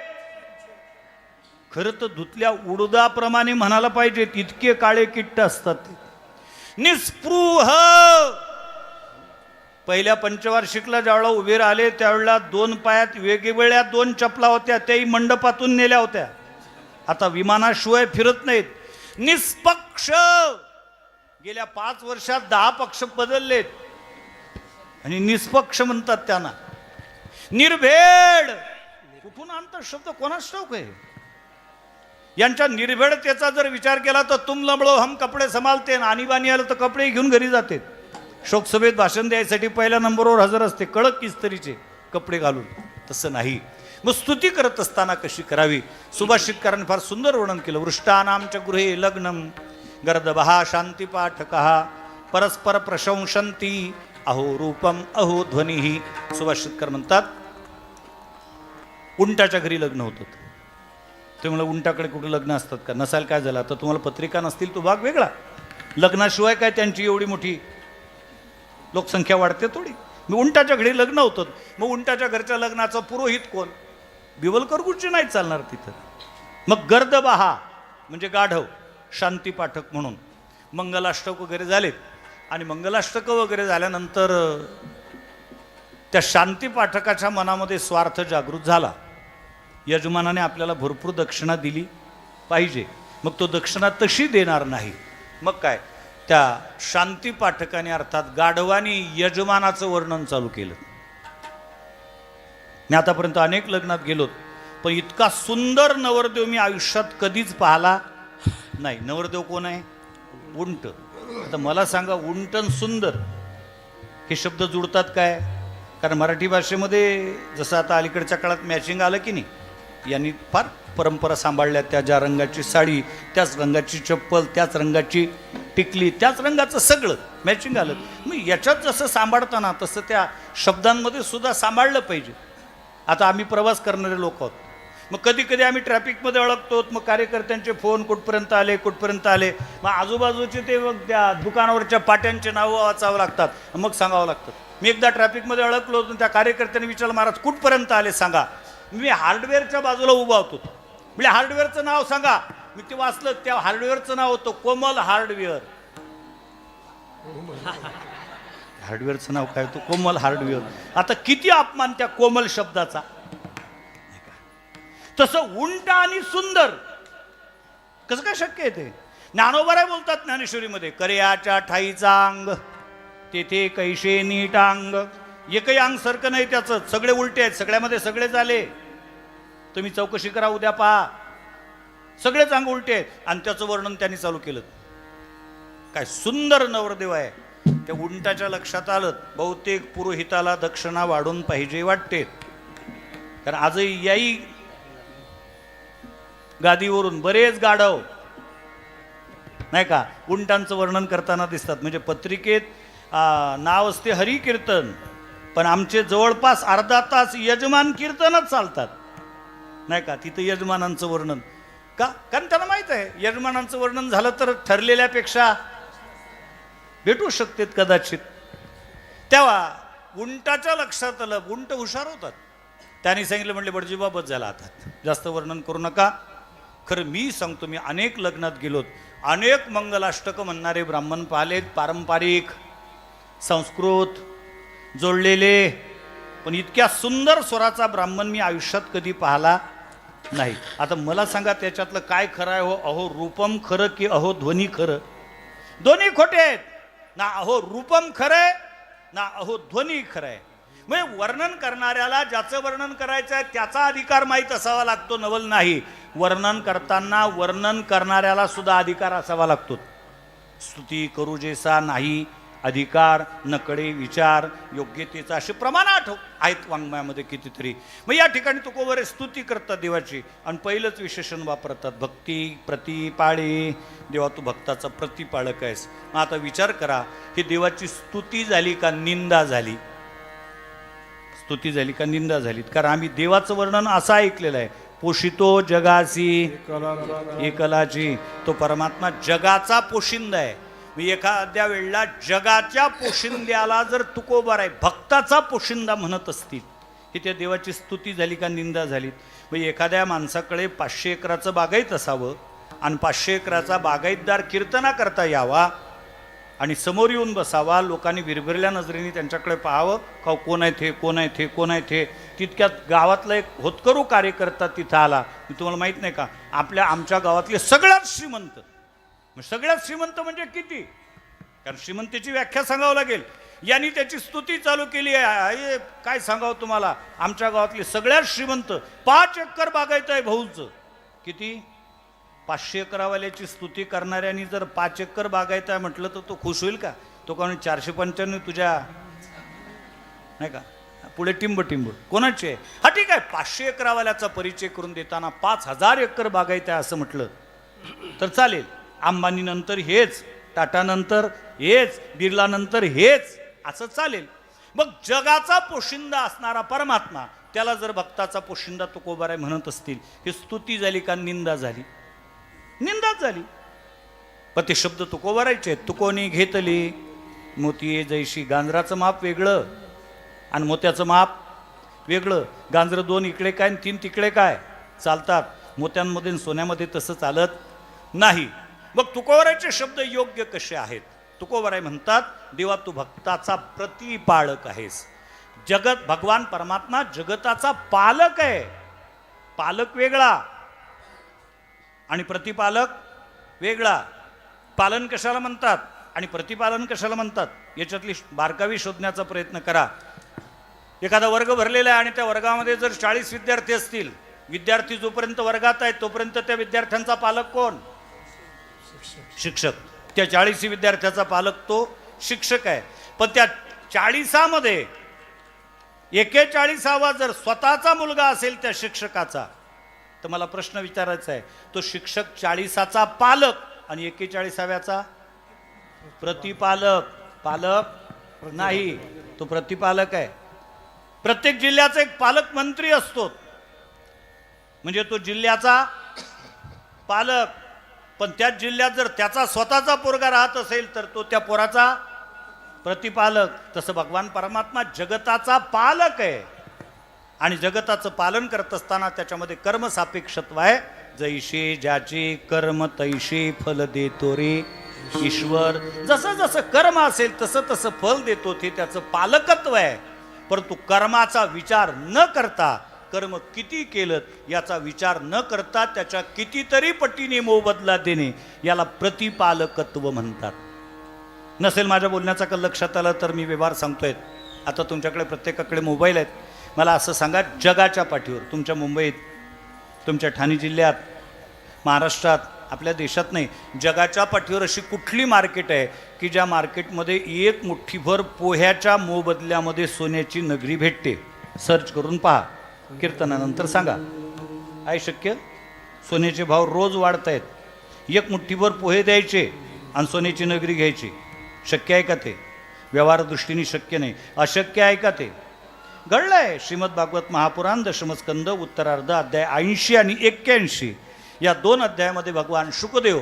खरं तर धुतल्या उडदाप्रमाणे म्हणायला पाहिजे, इतके काळे किट्ट असतात ते. निस्पृह, पहिल्या पंचवार्षिकला ज्यावेळेला उभे राहिले त्यावेळेला 2 पायात वेगवेगळ्या 2 चपला होत्या, त्याही मंडपातून नेल्या होत्या. आता विमानाशिवाय फिरत नाहीत. निष्पक्ष, गेल्या 5 वर्षात 10 पक्ष बदललेत आणि निष्पक्ष म्हणतात त्यांना. निर्भेड, कुठून आणतात शब्द कोणास ठाऊक आहे. यांच्या निर्भेडतेचा जर विचार केला तर तुम लंबळो हम कपडे संभालते, आणीबाणी आलं तर कपडे घेऊन घरी जाते. शोकसभेत भाषण द्यायसाठी पहिल्या नंबरवर हजर असते, कडक इस्त्रीचे कपडे घालून. तसं नाही. मग स्तुती करत असताना कशी करावी, सुभाषितकारांनी फार सुंदर वर्णन केलं. वृष्टानामच्या गृहे लग्नम गर्दबहा शांतिपाठकहा परस्पर प्रशंसंती अहो रूपम अहो ध्वनिही. सुभाषितकार म्हणतात उंटाच्या घरी लग्न होतं. ते म्हणलं उंटाकडे कुठं लग्न असतात का, नसायला काय झालं, आता तुम्हाला पत्रिका नसतील तो भाग वेगळा. लग्नाशिवाय काय त्यांची एवढी मोठी लोकसंख्या वाढते थोडी. मग उंटाच्या घरी लग्न होतं. मग उंटाच्या घरच्या लग्नाचा पुरोहित कोण, बिवलकर गुरुजी नाही चालणार तिथं. मग गर्दबहा म्हणजे गाढव, शांतिपाठक म्हणून मंगलाष्टक वगैरे झालेत. आणि मंगलाष्टक वगैरे झाल्यानंतर त्या शांतिपाठकाच्या मनामध्ये स्वार्थ जागृत झाला. यजमानाने आपल्याला भरपूर दक्षिणा दिली पाहिजे, मग तो दक्षिणा तशी देणार नाही. मग काय, त्या शांतिपाठकाने अर्थात गाढवानी यजमानाचं वर्णन चालू केलं. मी आतापर्यंत अनेक लग्नात गेलोत, पण इतका सुंदर नवरदेव मी आयुष्यात कधीच पाहिला नाही. नवरदेव कोण आहे, उंट. आता मला सांगा, उंट आणि सुंदर हे शब्द जुळतात काय. कारण मराठी भाषेमध्ये जसं आता अलीकडच्या काळात मॅचिंग आलं की नाही, यांनी फार परंपरा सांभाळल्या. त्या ज्या रंगाची साडी, त्याच रंगाची चप्पल, त्याच रंगाची टिकली, त्याच रंगाचं सगळं मॅचिंग आलं. मग याच्यात जसं सांभाळताना तसं त्या शब्दांमध्ये सुद्धा सांभाळलं पाहिजे. आता आम्ही प्रवास करणारे लोक आहोत, मग कधी कधी आम्ही ट्रॅफिकमध्ये अडकतो. मग कार्यकर्त्यांचे फोन कुठपर्यंत आले कुठपर्यंत आले, मग आजूबाजूचे ते मग त्या दुकानावरच्या पाट्यांचे नावं वाचावं लागतात, मग सांगावं लागतं. मी एकदा ट्रॅफिकमध्ये अडकलो होतो, त्या कार्यकर्त्यांनी विचारलं महाराज कुठपर्यंत आले सांगा. मी हार्डवेअरच्या बाजूला उभा होतो. म्हणजे हार्डवेअरचं नाव सांगा. मी ते वाचलं, त्या हार्डवेअरचं नाव होतं कोमल हार्डवेअर. हार्डवेअरचं नाव काय, तो कोमल हार्डवेअर. आता किती अपमान त्या कोमल शब्दाचा. तसं उंट आणि सुंदर कसं काय शक्य आहे ते. ज्ञानोबराय बोलतात ज्ञानेश्वरीमध्ये, कर्याच्या ठाईचा अंग तेथे कैशे नीट अंग. एकही अंग सारखं नाही त्याचं, सगळे उलटे आहेत, सगळ्यामध्ये सगळे झाले. तुम्ही चौकशी करा, उद्या पहा, सगळेच अंग उलटे आहेत. आणि त्याचं वर्णन त्यांनी चालू केलं. काय सुंदर नवरदेव आहे. त्या उंटाच्या लक्षात आलं, बहुतेक पुरोहिताला दक्षिणा वाढून पाहिजे वाटते. कारण आजही याही गादीवरून बरेच गाढव नाही का उंटांचं वर्णन करताना दिसतात. म्हणजे पत्रिकेत नाव असते हरी कीर्तन, पण आमचे जवळपास अर्धा तास यजमान कीर्तनच चालतात नाही का. तिथं यजमानांचं वर्णन का, कारण त्यांना माहित आहे यजमानांचं वर्णन झालं तर ठरलेल्यापेक्षा भेटू शकतात कदाचित. तेव्हा उंटाच्या लक्षात आलं, उंट हुशार होतात. त्यांनी सांगितलं, म्हणले बडजीबा बस झाला, आता जास्त वर्णन करू नका. खरं मी सांगतो, मी अनेक लग्नात गेलोत, अनेक मंगलाष्टक म्हणणारे ब्राह्मण पाहिलेत, पारंपरिक संस्कृत जोडलेले, पण इतक्या सुंदर स्वराचा ब्राह्मण मी आयुष्यात कधी पाहिला नाही. आता मला सांगा त्याच्यातलं काय खरं आहे हो. अहो रूपम खरं की अहो ध्वनी खरं. दोन्ही खोटे आहेत ना. अहो रूपम खरंय ना अहो ध्वनी खरंय. म्हणजे वर्णन करणाऱ्याला ज्याचं वर्णन करायचं आहे त्याचा अधिकार माहीत असावा लागतो, नवल नाही. वर्णन करताना वर्णन करणाऱ्याला सुद्धा अधिकार असावा लागतो. स्तुती करू जेसा नाही अधिकार, नकडे विचार योग्यतेचा, असे प्रमाण आहेत वाङ्मयामध्ये कितीतरी. मग या ठिकाणी तुकोबरे स्तुती करतात देवाची आणि पहिलंच विशेषण वापरतात, भक्ती प्रतिपाळे. देवा तू भक्ताचा प्रतिपाळक आहेस. मग आता विचार करा, ही देवाची स्तुती झाली का निंदा झाली? स्तुती झाली का निंदा झाली? कारण आम्ही देवाचं वर्णन असं ऐकलेलं आहे, पोषितो जगाची एकलाची. तो परमात्मा जगाचा पोशिंदा आहे. मी एखाद्या वेळेला जगाच्या पोशिंद्याला जर तुकोबाराय भक्ताचा पोशिंदा म्हणत असतील, ही त्या देवाची स्तुती झाली का निंदा झाली? म्हणजे एखाद्या माणसाकडे 500 एकराचं बागायत असावं आणि 500 एकराचा बागायतदार कीर्तना करता यावा आणि समोर येऊन बसावा, लोकांनी विरघळल्या नजरेने त्यांच्याकडे पाहावं, का कोण आहे ते, कोण आहे ते, कोण आहे ते. तितक्यात गावातला एक होतकरू कार्यकर्ता तिथं आला. मी तुम्हाला माहीत नाही का, आमच्या गावातले सगळ्यात श्रीमंत. सगळ्यात श्रीमंत म्हणजे किती? कारण श्रीमंतीची व्याख्या सांगावं लागेल. यांनी त्याची स्तुती चालू केली आहे. काय सांगावं तुम्हाला, आमच्या गावातले सगळ्यात श्रीमंत, 5 एकर बागायत आहे भाऊचं. किती? 500 एकरावाल्याची स्तुती करणाऱ्यांनी जर 5 एकर बागायत आहे म्हटलं तर तो खुश होईल का? तो कोण 495 तुझ्या नाही का पुढे टिंब कोणाचे आहे? हा ठीक आहे, 500 एकरावाल्याचा परिचय करून देताना 5000 एकर बागायत आहे असं म्हटलं तर चालेल. अंबानी नंतर हेच, टाटा नंतर हेच, बिर्ला नंतर हेच, असं चालेल. मग जगाचा पोशिंदा असणारा परमात्मा, त्याला जर भक्ताचा पोशिंदा तुकोबाराय म्हणत असतील, ही स्तुती झाली का निंदा झाली? निंदाच झाली. पण ते शब्द तुकोबारायचे. तुकोनी घेतली मोती जैशी. गांजराचं माप वेगळं आणि मोत्याचं माप वेगळं. गांजरं 2 इकडे काय आणि 3 तिकडे काय चालतात. मोत्यांमध्ये सोन्यामध्ये तसं चालत नाही. मग तुकोबारायचे शब्द योग्य कसे आहेत? तुकोबाराय म्हणतात, देवा तू भक्ताचा प्रतिपाळक आहेस. जगत भगवान परमात्मा जगताचा पालक आहे. पालक वेगळा आणि प्रतिपालक वेगळा. पालन कशाला म्हणतात आणि प्रतिपालन कशाला म्हणतात, याच्यातली बारकावी शोधण्याचा प्रयत्न करा. एखादा वर्ग भरलेला आहे आणि त्या वर्गामध्ये जर 40 विद्यार्थी असतील, विद्यार्थी जोपर्यंत वर्गात आहेत तोपर्यंत त्या विद्यार्थ्यांचा पालक कोण? शिक्षक. त्या 40 विद्यार्थ्याचा पालक तो शिक्षक आहे. पण त्या 40मध्ये 41वा जर स्वतःचा मुलगा असेल त्या शिक्षकाचा, तर मला प्रश्न विचारायचा आहे, तो शिक्षक 40चा पालक आणि 41व्याचा प्रतिपालक? पालक नाही, तो प्रतिपालक आहे. प्रत्येक जिल्ह्याचा एक पालकमंत्री असतो, म्हणजे तो जिल्ह्याचा पालक. पण त्याच जिल्ह्यात जर त्याचा स्वतःचा पोरगा राहत असेल तर तो त्या पोराचा प्रतिपालक. तसं भगवान परमात्मा जगताचा पालक आहे आणि जगताचं पालन करत असताना त्याच्यामध्ये कर्मसापेक्षत्व आहे. जैसे ज्याचे कर्म तैसे फल देतो रे ईश्वर. जसं जसं कर्म असेल तसं तसं फल देतो, ते त्याचं पालकत्व आहे. परंतु कर्माचा विचार न करता, कर्म किती केलं याचा विचार न करता त्याच्या कितीतरी पटीने मोबदला देणे, याला प्रतिपालकत्व म्हणतात. नसेल माझ्या बोलण्याचा का लक्षात आलं तर मी व्यवहार सांगतोय. आता तुमच्याकडे प्रत्येकाकडे मोबाईल आहेत. मला असं सांगा, जगाच्या पाठीवर, तुमच्या मुंबईत, तुमच्या ठाणे जिल्ह्यात, महाराष्ट्रात, आपल्या देशात नाही, जगाच्या पाठीवर अशी कुठली मार्केट आहे की ज्या मार्केटमध्ये एक मुठ्ठीभर पोह्याच्या मोबदल्यामध्ये सोन्याची नगरी भेटते? सर्च करून पहा, कीर्तनानंतर सांगा. आहे शक्य? सोन्याचे भाव रोज वाढत आहेत. एक मुठ्ठीभर पोहे द्यायचे आणि सोन्याची नगरी घ्यायची. शक्य आहे का ते? व्यवहार दृष्टीने शक्य नाही. अशक्य आहे का ते? घडलं आहे. श्रीमद भागवत महापुराण दशमस्कंद उत्तरार्ध अध्याय 80 आणि 81 या 2 अध्यायामध्ये भगवान शुकदेव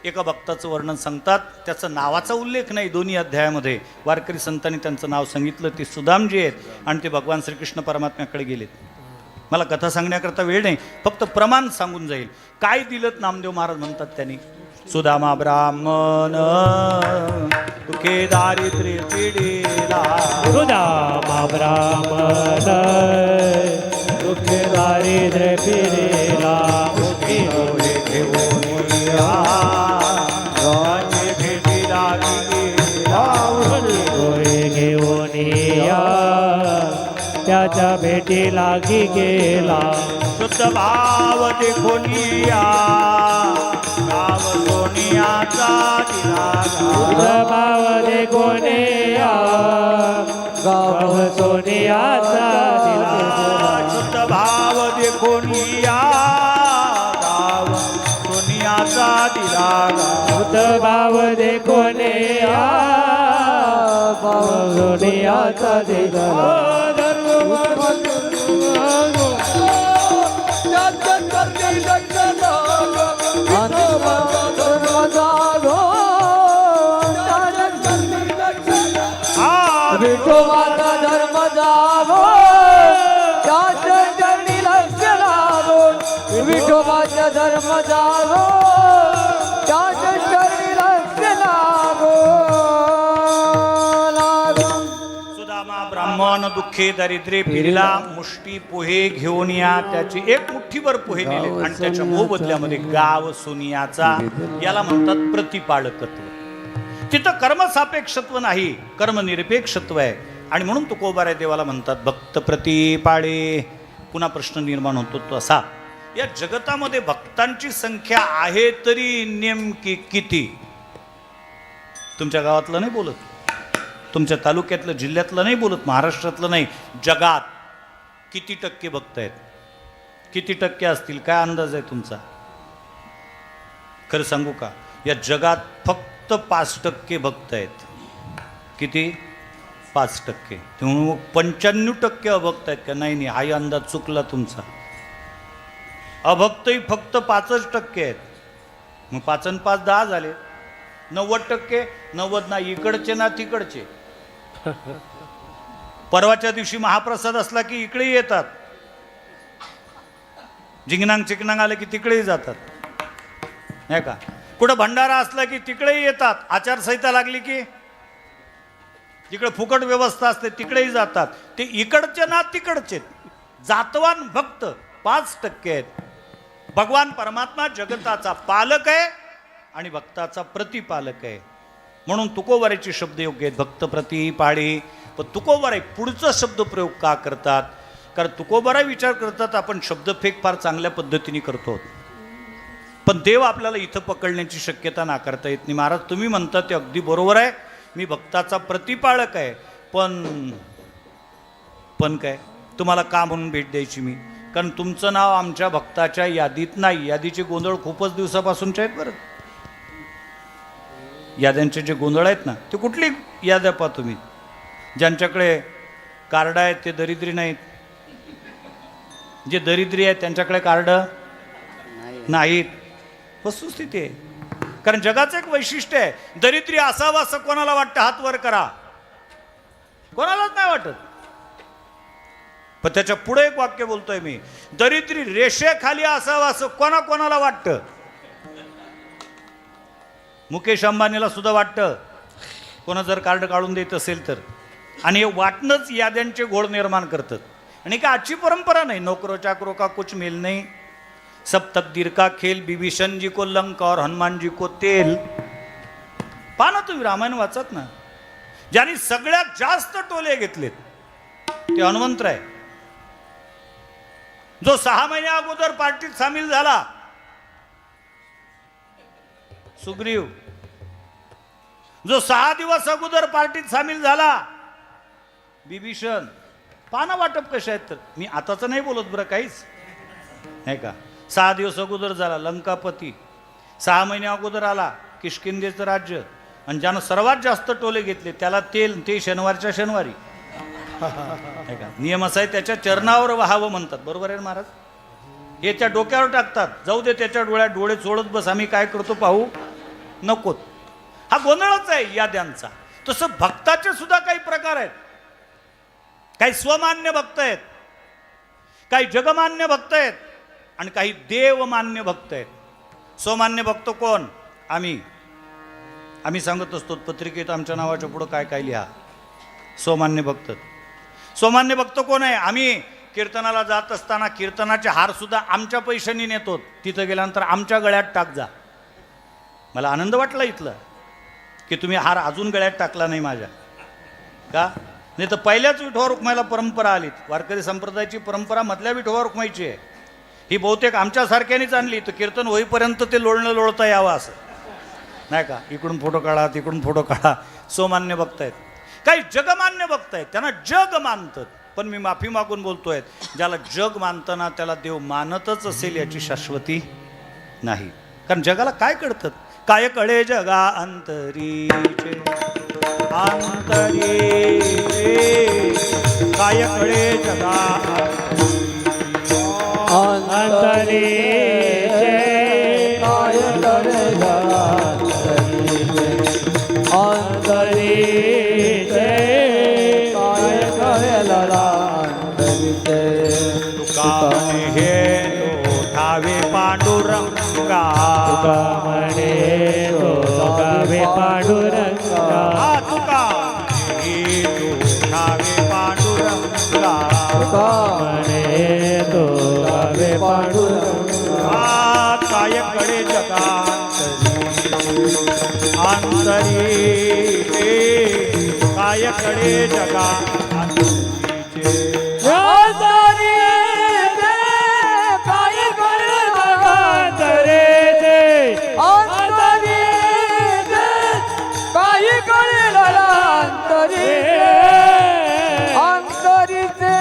एका भक्ताचं वर्णन सांगतात. त्याचं नावाचा उल्लेख नाही दोन्ही अध्यायामध्ये. वारकरी संतांनी त्यांचं नाव सांगितलं. ते सुदामजी आहेत आणि ते भगवान श्रीकृष्ण परमात्म्याकडे गेलेत. मला कथा सांगण्याकरता वेळ नाही, फक्त प्रमाण सांगून जाईल. काय दिलं नामदेव महाराज म्हणतात त्यांनी, सुदामा ब्राह्मण दुखे दारिद्र्य पिढीला, सुदामा ब्राह्मण दुःखे दारिद्र्य पिढीला, मुक्ती डोळे घेऊन राजे भेटी लागली डोळे घेऊन या, त्याच्या भेटी लागी गेला. शुद्ध भाव देखोनिया गाव सोनियाचा दिला, भाव दे कोणेया गाव सोनियाचा दिला. शुद्ध भाव देखोनिया गाव सोनियाचा दिला, शुद्ध भाव दे कोणेया भाव सोनियाचा दिला. विठोबाचा धर्म जागो, त्याच्या चरणी लक्ष लागो. विठोबाचा धर्म जागो, त्याच्या चरणी लक्ष लागो. सुदामा ब्राह्मण दुःखे दारिद्र्य पिढीला, मुष्टी पोहे घेऊन या. त्याची एक मुठ्ठीभर पोहे नेले आणि त्याच्या मोबदल्यामध्ये गाव सोनियाचा. याला म्हणतात प्रतिपालकत्व. तिथं कर्मसापेक्षत्व नाही, कर्मनिरपेक्षत्व आहे. आणि म्हणून तुकोबाराय देवाला म्हणतात भक्त प्रतिपाळे. पुन्हा प्रश्न निर्माण होतो तो असा, या जगतामध्ये भक्तांची संख्या आहे तरी नेमकी किती? तुमच्या गावातलं नाही बोलत, तुमच्या तालुक्यातलं, जिल्ह्यातलं नाही बोलत, महाराष्ट्रातलं नाही, जगात किती टक्के भक्त आहेत? किती टक्के असतील? काय अंदाज आहे तुमचा? खरं सांगू का, या जगात फक्त 5% भक्त आहेत. किती? 5%. तेव्हा 95% अभक्त आहेत का? नाही नाही, हाही अंदाज चुकला तुमचा. अभक्तही फक्त 5% आहेत. मग 5 आणि 5 10 झाले. 90%? 90 ना इकडचे ना तिकडचे. परवाच्या दिवशी महाप्रसाद असला की इकडे येतात, जिंगणांग चिकणांग आले की तिकडेही जातात, नाही का? कुठं भंडारा असला की तिकडेही येतात. आचारसंहिता लागली की जिकडे फुकट व्यवस्था असते तिकडेही जातात. ते इकडचे ना तिकडचे. जातवान भक्त 5% आहेत. भगवान परमात्मा जगताचा पालक आहे आणि भक्ताचा प्रतिपालक आहे. म्हणून तुकोबारायचे शब्द योग्य आहेत, भक्त प्रतिपाळे. पण तुकोबाराय पुढचा शब्द प्रयोग का करतात? कारण तुकोबाराय विचार करतात आपण शब्दफेक फार चांगल्या पद्धतीने करतो, पण देव आपल्याला इथं पकडण्याची शक्यता नाकारता येत नाही. महाराज तुम्ही म्हणता ते अगदी बरोबर आहे, मी भक्ताचा प्रतिपाळक आहे, पण काय तुम्हाला का म्हणून भेट द्यायची मी? कारण तुमचं नाव आमच्या भक्ताच्या यादीत नाही. यादीचे गोंधळ खूपच दिवसापासूनचे आहेत बरं. याद्यांचे जे गोंधळ आहेत ना, ते कुठली याद्या पहा तुम्ही. ज्यांच्याकडे कार्ड आहेत ते दरिद्री नाहीत, जे दरिद्री आहेत त्यांच्याकडे कार्ड नाहीत. वस्तुस्थिती आहे. कारण जगाचं एक वैशिष्ट्य आहे, दरिद्री असावं असं कोणाला वाटतं? हात वर करा. कोणालाच नाही वाटत. पण त्याच्या पुढे एक वाक्य बोलतोय मी, दरिद्री रेषेखाली असावं असं कोणाला वाटतं? मुकेश अंबानीला सुद्धा वाटतं कोणा जर कार्ड काढून देत असेल तर, आणि हे वाटणंच याद्यांचे घोळ निर्माण करतात. आणि का आजची परंपरा नाही, नोकरो चाकरो का कुछ मेल नाही, सब तकदीर का खेल, विभीषण जी को लंका और हनुमान जी को तेल. पहा ना तुम्ही रामायण वाचत ना, ज्यांनी सगळ्यात जास्त टोले घेतलेत ते हनुमंतराय. जो 6 महिन्या अगोदर पार्टीत सामील झाला सुग्रीव, जो 6 दिवस अगोदर पार्टीत सामील झाला विभीषण. पाना वाटप कशा आहेत तर, मी आताच नाही बोलत बरं काहीच नाही का. 6 दिवस अगोदर झाला लंकापती, 6 महिन्या अगोदर आला किष्किंधेचं राज्य, आणि ज्यानं सर्वात जास्त टोले घेतले त्याला तेल, ते शनिवारच्या शनिवारी नाही का. नियम असा आहे त्याच्या चरणावर व्हावं म्हणतात, बरोबर आहे महाराज. हे त्या डोक्यावर टाकतात, जाऊ दे त्याच्या डोळ्यात डोळे चोळत बस, आम्ही काय करतो पाहू नकोत. हा गोंधळच आहे याद्यांचा. तसं भक्ताचे सुद्धा काही प्रकार आहेत. काही स्वमान्य भक्त आहेत, काही जगमान्य भक्त आहेत, आणि काही देवमान्य भक्त आहेत. स्वमान्य भक्त कोण? आम्ही सांगत असतो पत्रिकेत आमच्या नावाच्या पुढं काय काय लिहा. स्वमान्य भक्त. स्वमान्य भक्त कोण आहे? आम्ही कीर्तनाला जात असताना कीर्तनाचे हार सुद्धा आमच्या पैशांनी नेतो. तिथं गेल्यानंतर आमच्या गळ्यात टाक जा. मला आनंद वाटला इथला की तुम्ही हार अजून गळ्यात टाकला नाही माझ्या. का नाही तर पहिल्याच विठोबा रुक्माईला परंपरा आली. वारकरी संप्रदायाची परंपरा मधल्या विठोबा रुक्माईची आहे. ही बहुतेक आमच्यासारख्यानेच आणली, तर कीर्तन होईपर्यंत ते लोळणं लोळता यावं असं नाही का. इकडून फोटो काढा, तिकडून फोटो काढा. स्वमान्य भक्त आहेत. काही जगमान्य भक्त आहेत, त्यांना जग मानतात. पण मी माफी मागून बोलतोय, ज्याला जग मानताना त्याला देव मानतच असेल याची शाश्वती नाही. कारण जगाला काय कळतं? काय कळे जगा अंतरीचे, अंतरीचे काय कळे जगा अंतरीचे काय करे जगा अंतरीचे काय करे लला अंतरीचे. तुका हे ठावे पांडुरंगा, तुका म्हणे तो गावे पांडुरंगा, तुका हे ठावे पांडुरंगा, म्हणे तो गावे पांडुरंगा. काय कडे जगा अंतरीचे, काय कडे जगा अंतरीचे. काय करे अंतरीचे, काही करे लला अंतरीचे अंतरीचे.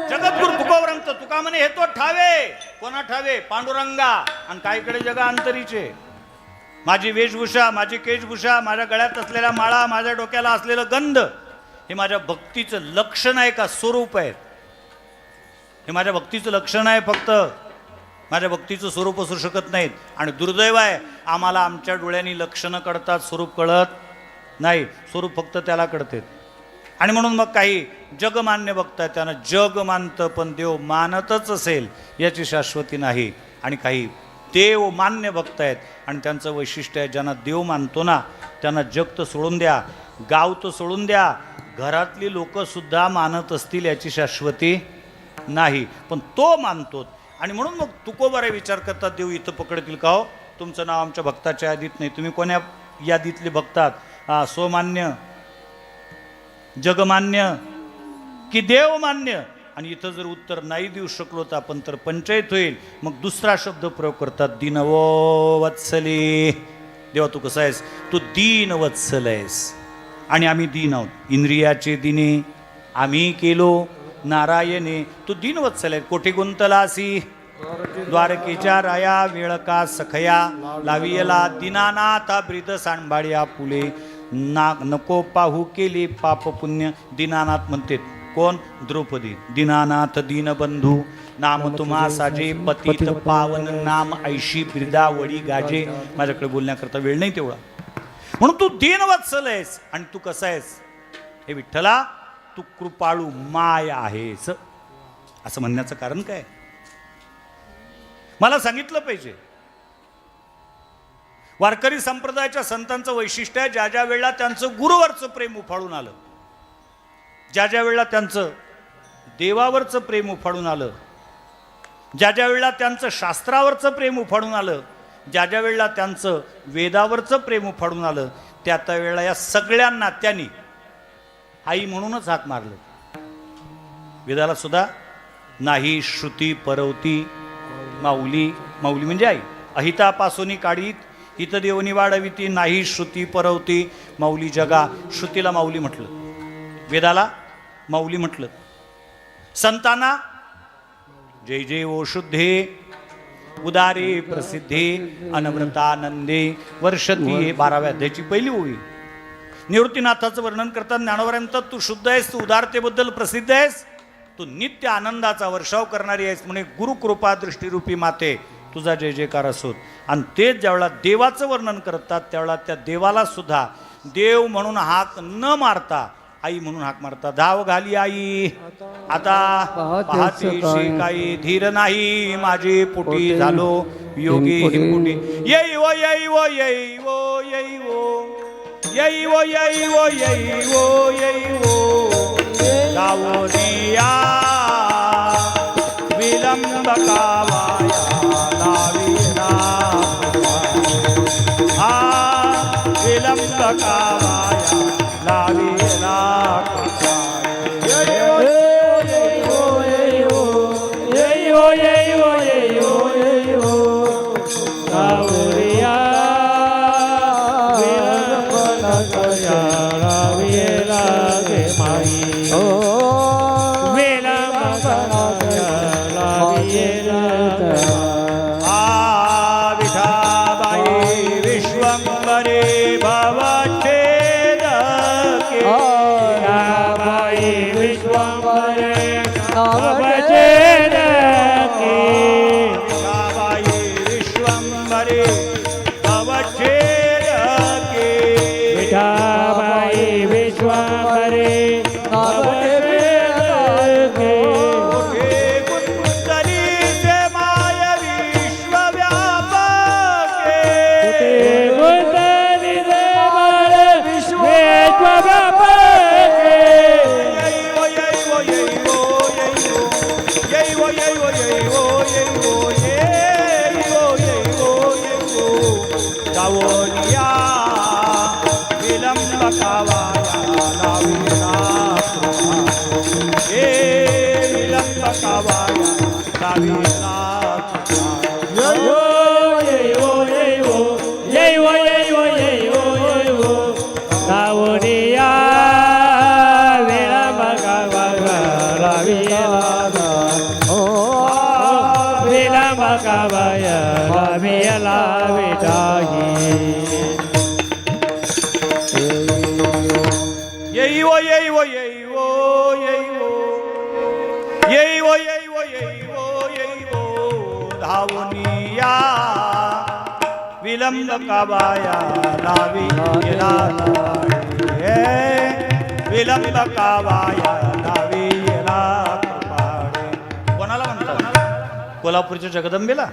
जगद्गुरु तुकोवरंत तुका म्हणे हे तो ठावे. कोणा ठावे? पांडुरंगा. आणि काहीकडे जगा अंतरीचे. माझी वेशभूषा, माझी केशभूषा, माझ्या गळ्यात असलेल्या माळा, माझ्या डोक्याला असलेलं गंध, हे माझ्या भक्तीचं लक्षण आहे का स्वरूप आहे? हे माझ्या भक्तीचं लक्षण आहे फक्त, माझ्या भक्तीचं स्वरूप असू शकत नाहीत. आणि दुर्दैव आहे आम्हाला आमच्या डोळ्यांनी लक्षणं कळतात, स्वरूप कळत नाही. स्वरूप फक्त त्याला कळते. आणि म्हणून मग काही जगमान्य बघतात, त्यांना जग मानतं पण देव मानतच असेल याची शाश्वती नाही. आणि काही देव मान्य भक्त आहेत, आणि त्यांचं वैशिष्ट्य आहे, ज्यांना देव मानतो ना त्यांना जग तर सोडून द्या, गाव तर सोडून द्या, घरातली लोकंसुद्धा मानत असतील याची शाश्वती नाही, पण तो मानतो. आणि म्हणून मग तुकोबारे विचार करतात देव इथं पकडतील का हो? तुमचं नाव आमच्या भक्ताच्या यादीत नाही, तुम्ही कोण्या यादीतले भक्तात? स्वमान्य, जगमान्य की देवमान्य? आणि इथं जर उत्तर नाही देऊ शकलो तर आपण तर पंचायत होईल. मग दुसरा शब्द प्रयोग करतात, दीनवो वत्सले. देवा तू कसा आहेस? तू दीन वत्सल आहेस आणि आम्ही दीन आहोत. इंद्रियाचे दिने आम्ही केलो नारायणे. तू दीन वत्सल आहे. कोठे गुंतलासी द्वारकेच्या राया, वेळ का सखया लावियला. दीनानाथा ब्रीद सांभाळ्या फुले, ना नको पाहू केले पाप पुण्य. दीनानाथ म्हणते कोण? द्रौपदी. दीनानाथ दीनबंधू नाम तुम्हा साजे, पतित पावन नाम ऐशी ब्रिदावळी गाजे. माझ्याकडे बोलण्याकरता वेळ नाही तेवढा. म्हणून तू दीनवत्सल आहेस. आणि तू कसा आहेस? हे विठ्ठला तू कृपाळू माय आहेस. असं म्हणण्याचं कारण काय? मला सांगितलं पाहिजे. वारकरी संप्रदायाच्या संतांचं वैशिष्ट्य आहे, ज्या ज्या वेळेला त्यांचं गुरुवरचं प्रेम उफाळून आलं, ज्या ज्या वेळेला त्यांचं देवावरचं प्रेम उफाळून आलं, ज्या ज्या वेळेला त्यांचं शास्त्रावरचं प्रेम उफाळून आलं, ज्या ज्या वेळेला त्यांचं वेदावरचं प्रेम उफाळून आलं, त्या त्या वेळेला या सगळ्यांना त्यांनी आई म्हणूनच हाक मारलं. वेदाला सुद्धा नाही श्रुती परवती माऊली, माऊली म्हणजे आई. अहितापासोनी काढीत हित देवनी वाढविती, नाही श्रुती परवती माऊली जगा. श्रुतीला माऊली म्हटलं, वेदाला माऊली म्हटलं, संतांना जय जय ओ शुद्धे उदारे प्रसिद्धे अनवरतानंदे वर्षती. 12व्या अध्यायाची पहिली ओळी. निवृत्तीनाथाचं वर्णन करतात ज्ञानोबा म्हणतात, तू शुद्ध आहेस, तू उदारतेबद्दल प्रसिद्ध आहेस, तू नित्य आनंदाचा वर्षाव करणारी आहेस, म्हणे गुरुकृपा दृष्टीरूपी माते तुझा जय जयकार असोत. आणि तेच ज्यावेळेला देवाचं वर्णन करतात त्यावेळेला त्या देवाला सुद्धा देव म्हणून हाक न मारता आई म्हणून हाक मारता. धाव घाली आई आता पाहतेशी काही, धीर नाही माझे पोटी झालो योगी हिमपुटी. येई वो येई वो येई वो येई वो येई वो येई वो येई वो येई वो गावोनिया विलंब कावाया लाविना विलंब कावाया लाविना. विलंब कावाया लावी विलंब कावाया लावी. कोणाला म्हणतात? कोल्हापूरच्या जगदंबेला,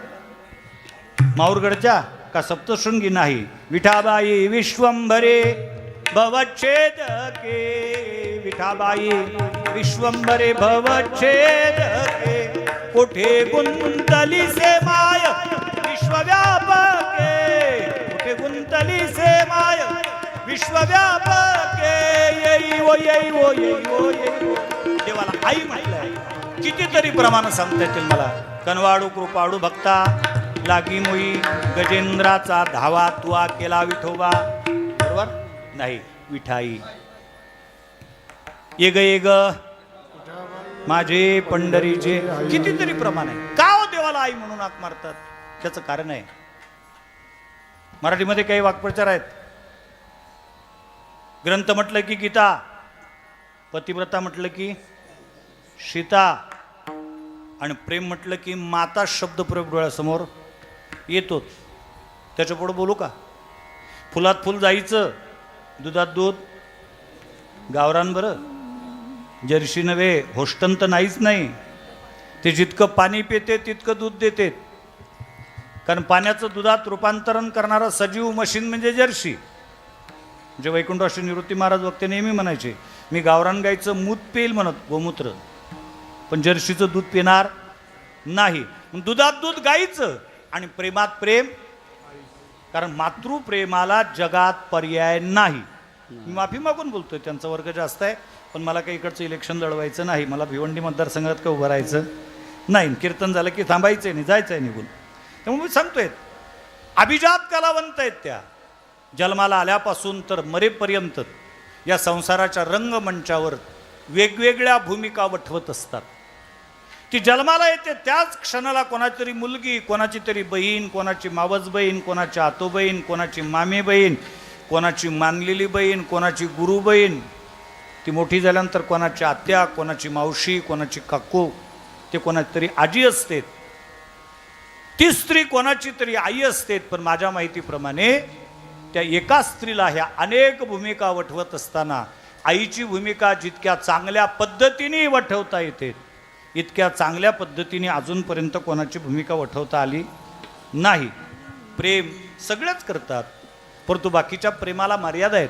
माहूरगडच्या का सप्तशृंगी नाही? विठाबाई विश्वंभरे भवच्छेदके, विठाबाई विश्वंभरे भवच्छेदके, कोठे गुंतली से माय विश्वव्यापके, कोठे गुंतली से माय विश्वव्यापके. येई वो येई वो येई वो येई वो. देवाला आई म्हटलंय. कितीतरी प्रमाण सांगता येतील मला. कनवाडू कृपाडू भक्ता लागी मोई गजेंद्राचा धावा तुआ केला विठोबा. बरोबर नाही? विठाई ये ग माझे पंढरीचे. कितीतरी प्रमाण आहे. का हो देवाला आई म्हणून हाक मारतात? त्याचं कारण आहे. मराठीमध्ये काही वाक्प्रचार आहेत. ग्रंथ म्हटलं की गीता, पतिव्रता म्हटलं की सीता, आणि प्रेम म्हटलं की माता शब्द प्रयोग डोळ्यासमोर येतोच. त्याच्या पुढे बोलू का? फुलात फुल जायचं, दुधात दूध गावरान बरं, जर्शी नव्हे, होस्टन तर नाहीच नाही. ते जितकं पाणी पिते तितकं दूध देते. कारण पाण्याचं दुधात रूपांतरण करणारं सजीव मशीन म्हणजे जर्सी. जे वैकुंठ निवृत्ती महाराज वक्ते नेहमी म्हणायचे, मी गावरान गाईचं मूत पेल म्हणत, गोमूत्र, पण जर्शीचं दूध पिणार नाही. दुधात दूध गाईचं आणि प्रेमात प्रेम, कारण मातृप्रेमाला जगात पर्याय नाही. मी माफी मागून बोलतोय, त्यांचा वर्ग जास्त आहे, पण मला काही इकडचं इलेक्शन लढवायचं नाही. मला भिवंडी मतदारसंघात का उभं राहायचं नाही. कीर्तन झालं की थांबायचं आहे, नाही जायचं आहे निघून. त्यामुळे मी सांगतोय, अभिजात कलावंत आहेत त्या. जन्माला आल्यापासून तर मरेपर्यंत या संसाराच्या रंगमंचावर वेगवेगळ्या भूमिका वठवत असतात. ती जन्माला येते त्याच क्षणाला कोणाची तरी मुलगी, कोणाची तरी बहीण, कोणाची मावस बहीण, कोणाची आतो बहीण, कोणाची मामे बहीण, कोणाची मानलेली बहीण, कोणाची गुरु बहीण. ती मोठी झाल्यानंतर कोणाची आत्या, कोणाची मावशी, कोणाची काकू, ते कोणाची तरी आजी असते. ती स्त्री कोणाची तरी आई असते. पण माझ्या माहितीप्रमाणे त्या एका स्त्रीला ह्या अनेक भूमिका वठवत असताना आईची भूमिका जितक्या चांगल्या पद्धतीने वठवता येते, इतक्या चांगल्या पद्धतीने अजूनपर्यंत कोणाची भूमिका वठवता आली नाही. प्रेम सगळेच करतात, परंतु बाकीच्या प्रेमाला मर्यादा आहेत.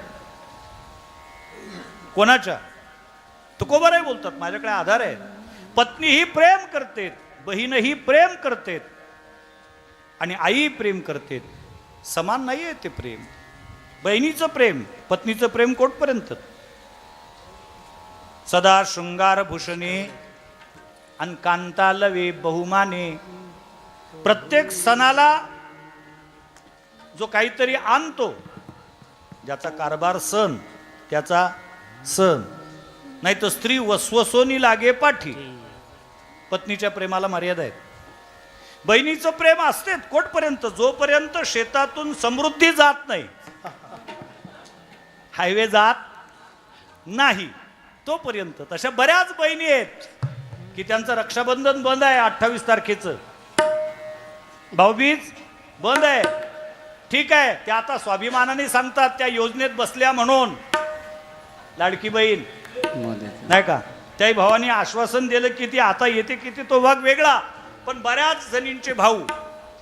कोणाच्या? तुकोबाराय बोलतात, माझ्याकडे आधार आहे. पत्नीही प्रेम करते, बहीणही प्रेम करते आणि आई प्रेम करते. समान नाही आहे ते प्रेम. बहिणीचं प्रेम, पत्नीचं प्रेम कोटपर्यंत? सदा शृंगार भूषणे आणि कांतालवे बहुमाने. प्रत्येक सणाला जो काहीतरी आणतो, ज्याचा कारभार सण त्याचा सण, नाही तर स्त्री वसवसोनी लागे पाठी. पत्नीच्या प्रेमाला मर्यादा आहेत. बहिणीचं प्रेम असते कोटपर्यंत, जोपर्यंत शेतातून समृद्धी जात नाही, हायवे जात नाही तोपर्यंत. तशा बऱ्याच बहिणी आहेत की त्यांचं रक्षाबंधन बंद आहे 28 तारखेचं, भाऊबीज बंद आहे. ठीक आहे, त्या आता स्वाभिमानाने सांगतात त्या योजनेत बसल्या म्हणून. लाडकी बहीण नाही का, त्याही भावानी आश्वासन दिलं की ती आता येते किती तो भाग वेगळा. पण बऱ्याच जणींचे भाऊ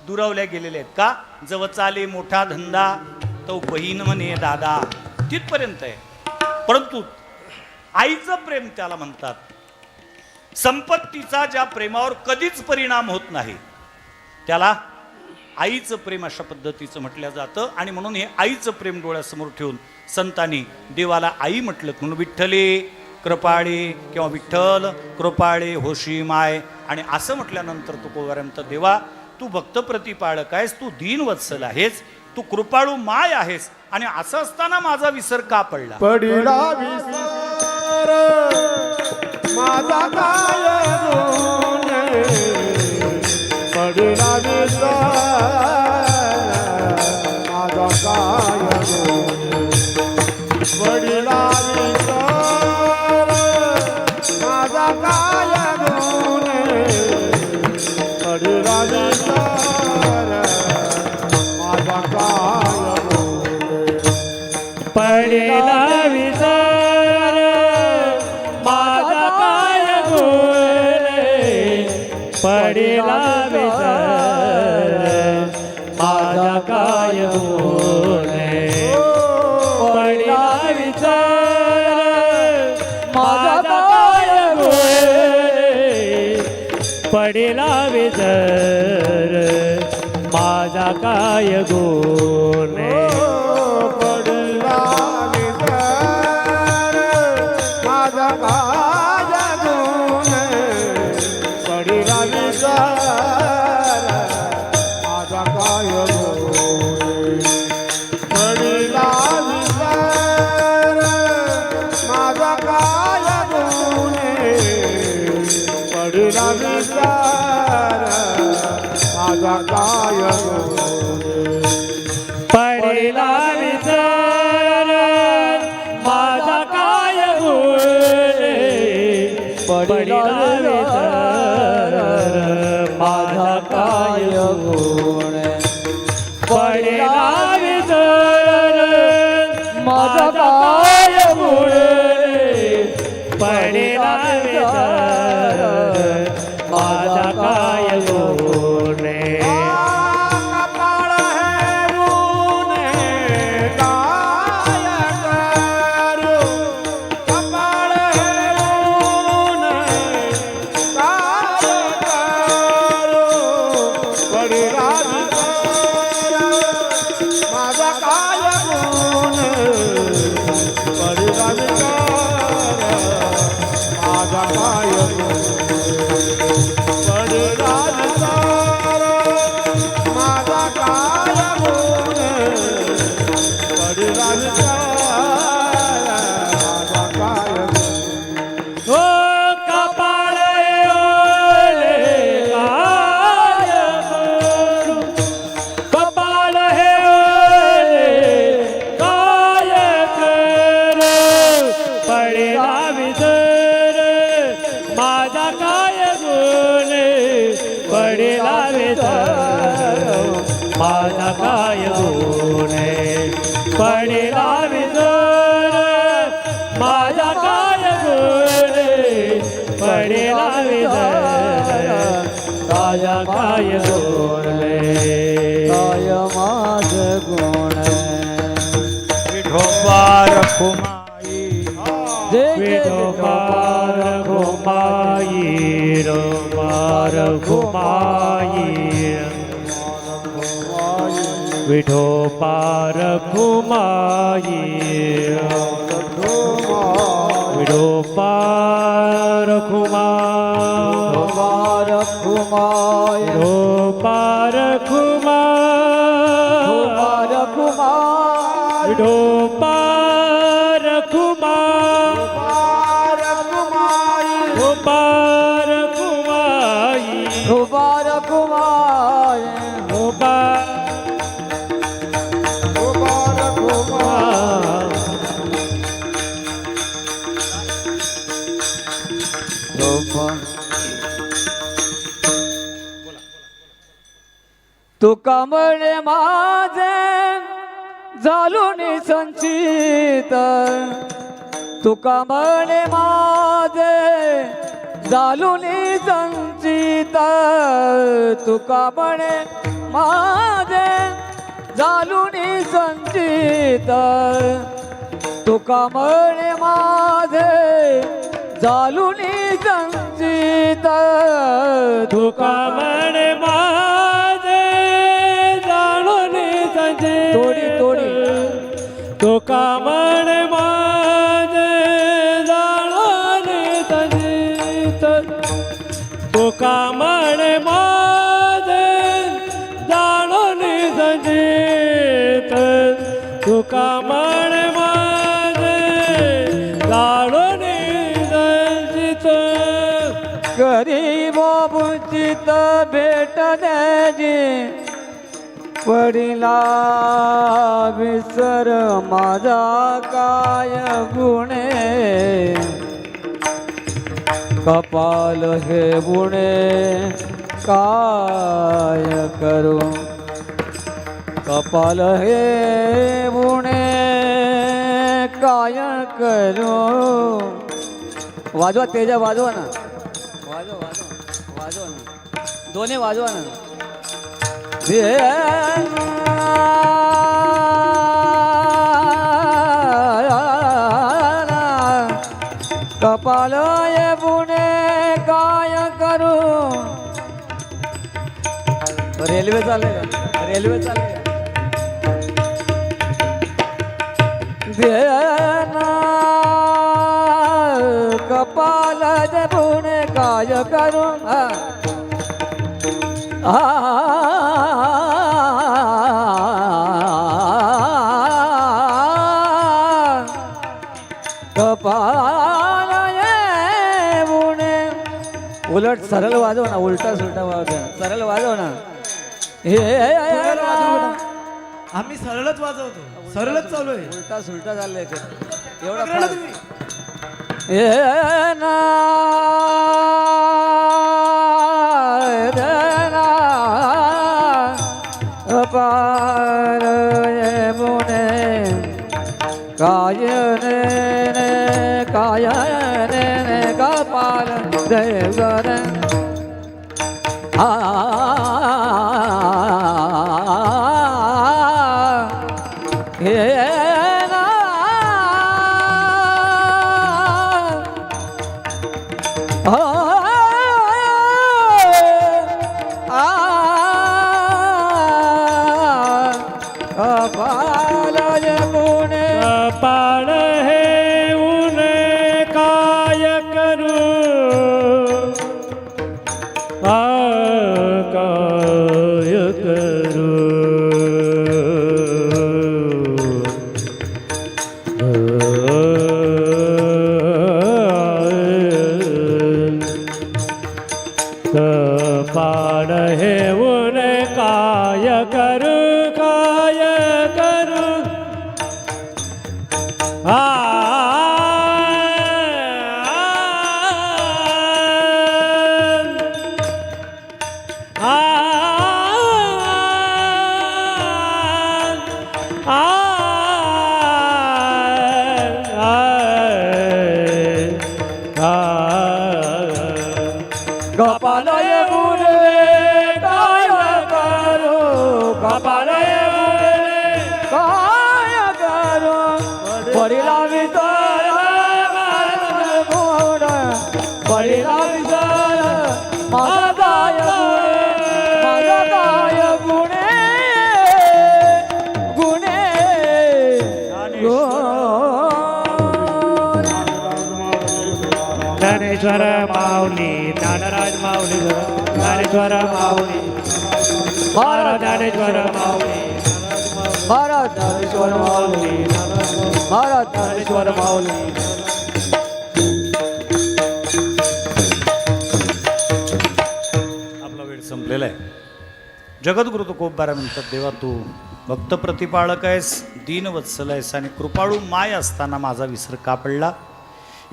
दुरावल्या गेलेले आहेत. का? जवळ आले मोठा धंदा तो बहीण म्हणे दादा, तिथपर्यंत आहे. परंतु आईचं प्रेम त्याला म्हणतात. संपत्तीचा ज्या प्रेमावर कधीच परिणाम होत नाही त्याला आईचं प्रेम अशा पद्धतीचं म्हटलं जातं. आणि म्हणून हे आईचं प्रेम डोळ्यासमोर ठेवून संतांनी देवाला आई म्हटलं. म्हणून विठ्ठले कृपाळे किंवा विठ्ठल कृपाळे होशी माय. आणि असं म्हटल्यानंतर तुकोबाराय देवा तू भक्त प्रतिपाळक आहेस, तू दीनवत्सल आहेस, तू कृपाळू माय आहेस. आणि असं असताना माझा विसर का पडला? पडिला विसर माझा काय गुण, पडिला विसर माझा काय गुण, पडिला विसर माझा काय गुण, पडिला विसर माझा काय गुण, पडिला विसर माझा काय गुण, पडिला विसर माझा काय गुण, पडिला विसर माझा काय गुण, पडिला विसर माझा काय गुण. पडिला विसर माझा काय गुण, पडिला विसर माझा काय गुण, पडिला विसर माझा काय गुण, पडिला विसर माझा काय गुण, माझा काय गुण पडिला विसर माझा काय गुण पडिला विसर माझा काय गुण काय माझ गुण विठोबा रखुमाई जय जय विठोबा रखुमाई रखुमाई विठोबा रखुमाई विठोबा रखुमाई कुमार कुमार विठोबा रखुमाई कुमार कुमार विठोबा रखुमाई विठोबा रखुमाई कुमार कुमार विठोबा तुका म्हणे माझे झालून संचित तुका म्हणे माझे झालून संचित तुका म्हणे माझे झालून संचित तुका म्हणे माझे झालून संचित तुका म्हणे माझे जाणून संचित तोडी तोडी तुका म्हणे माझे जाणून संचित तुका म्हणे माझे जाणून संचित तुका म्हणे माझे जाणून संचित गरीब वंचित भेटण्याची पडिला विसर माझा काय गुणे कपाल हे गुणे काय करू कपाल हे गुणे काय करू वाजवा तेजा वाजवा ना वाजवा वाजवा वाजवा ना दोन्ही वाजवा ना कपाल ये बुने काय करू रेल्वे चालले का रेल्वे चालले देना कपाल ये बुने काय करू कपाल ये बुने उलट सरळ वाजव ना उलटा सुलटा वाजव सरळ वाजव ना हे आम्ही सरळच वाजवतो सरळच चालू आहे उलटा सुलटा चाललंय ते एवढा पकडलं फरक. तुम्ही? हे ना देना कपाल ये बुने काय ने कपाल देवर हे ना कपाल ये बुने कपाळ हे ऊने काय करू काय करू कपाळ हे ऊने काय करू काय करू वडिला विचार गुण वडिला विचार माझा काय गुणे गुणे ज्ञानेश्वर माऊली ज्ञानराज माऊली ज्ञानेश्वर माऊली ज्ञानेश्वर माऊली महाराज ज्ञानेश्वर माऊली महाराज ज्ञानेश्वर माऊली आपला वेळ संपलेला आहे. जगद्गुरु तुकोबारा म्हणतात, देवा तू भक्त प्रतिपाळक आहेस, दीनवत्सल आहेस आणि कृपाळू माय असताना माझा विसर का पडला.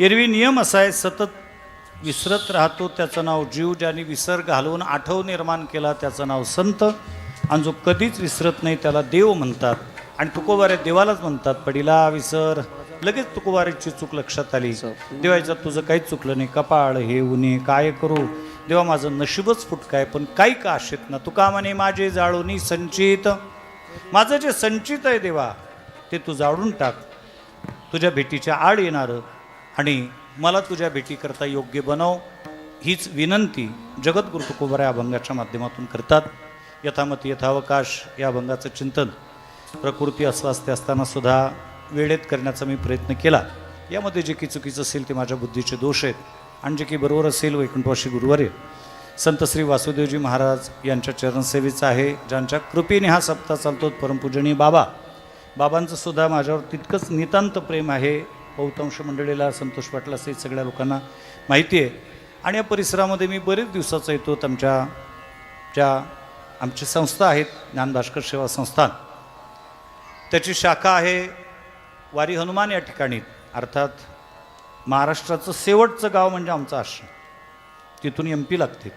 एरवी नियम असा आहे, सतत विसरत राहतो त्याचं नाव जीव, ज्याने विसर घालवून आठव निर्माण केला त्याचं नाव संत, आणि जो कधीच विसरत नाही त्याला देव म्हणतात. आणि तुकोबारे देवालाच म्हणतात. पडिला विसर, लगेच तुकोबारीची चूक लक्षात आली. देवाचं तुझं काहीच चुकलं नाही, कपाळ हे उन्हे काय करू देवा, माझं नशीबच फुटकाय पण काही का आशेत ना. तुका म्हणे माझे जाळूनी संचित, माझं जे संचित आहे देवा ते तू जाळून टाक. तुझ्या भेटीच्या आड येणारं आणि मला तुझ्या भेटीकरता योग्य बनव, हीच विनंती जगद्गुरु तुकोबारा या अभंगाच्या माध्यमातून करतात. यथामती यथावकाश या अभंगाचं चिंतन प्रकृती अस्वास्थ्य असताना सुद्धा वेळेत करण्याचा मी प्रयत्न केला. यामध्ये जे काही चुकीचं असेल ते माझ्या बुद्धीचे दोष आहेत, आणि जे काही बरोबर असेल वैकुंठवासी गुरुवर्य संत श्री वासुदेवजी महाराज यांच्या चरणसेवेचं आहे, ज्यांच्या कृपेने हा सप्ताह चालतो. परमपूजनीय बाबांचं सुद्धा माझ्यावर तितकंच नितांत प्रेम आहे. बहुतांश मंडळीला, संतोष पाटला सहित सगळ्या लोकांना माहिती आहे. आणि या परिसरामध्ये मी बरेच दिवसाचा येतो. आमची संस्था आहेत ज्ञानभास्कर सेवा संस्थान, त्याची शाखा आहे वारी हनुमान या ठिकाणी. अर्थात महाराष्ट्राचं शेवटचं गाव म्हणजे आमचं आश्रम, तिथून MP लागते.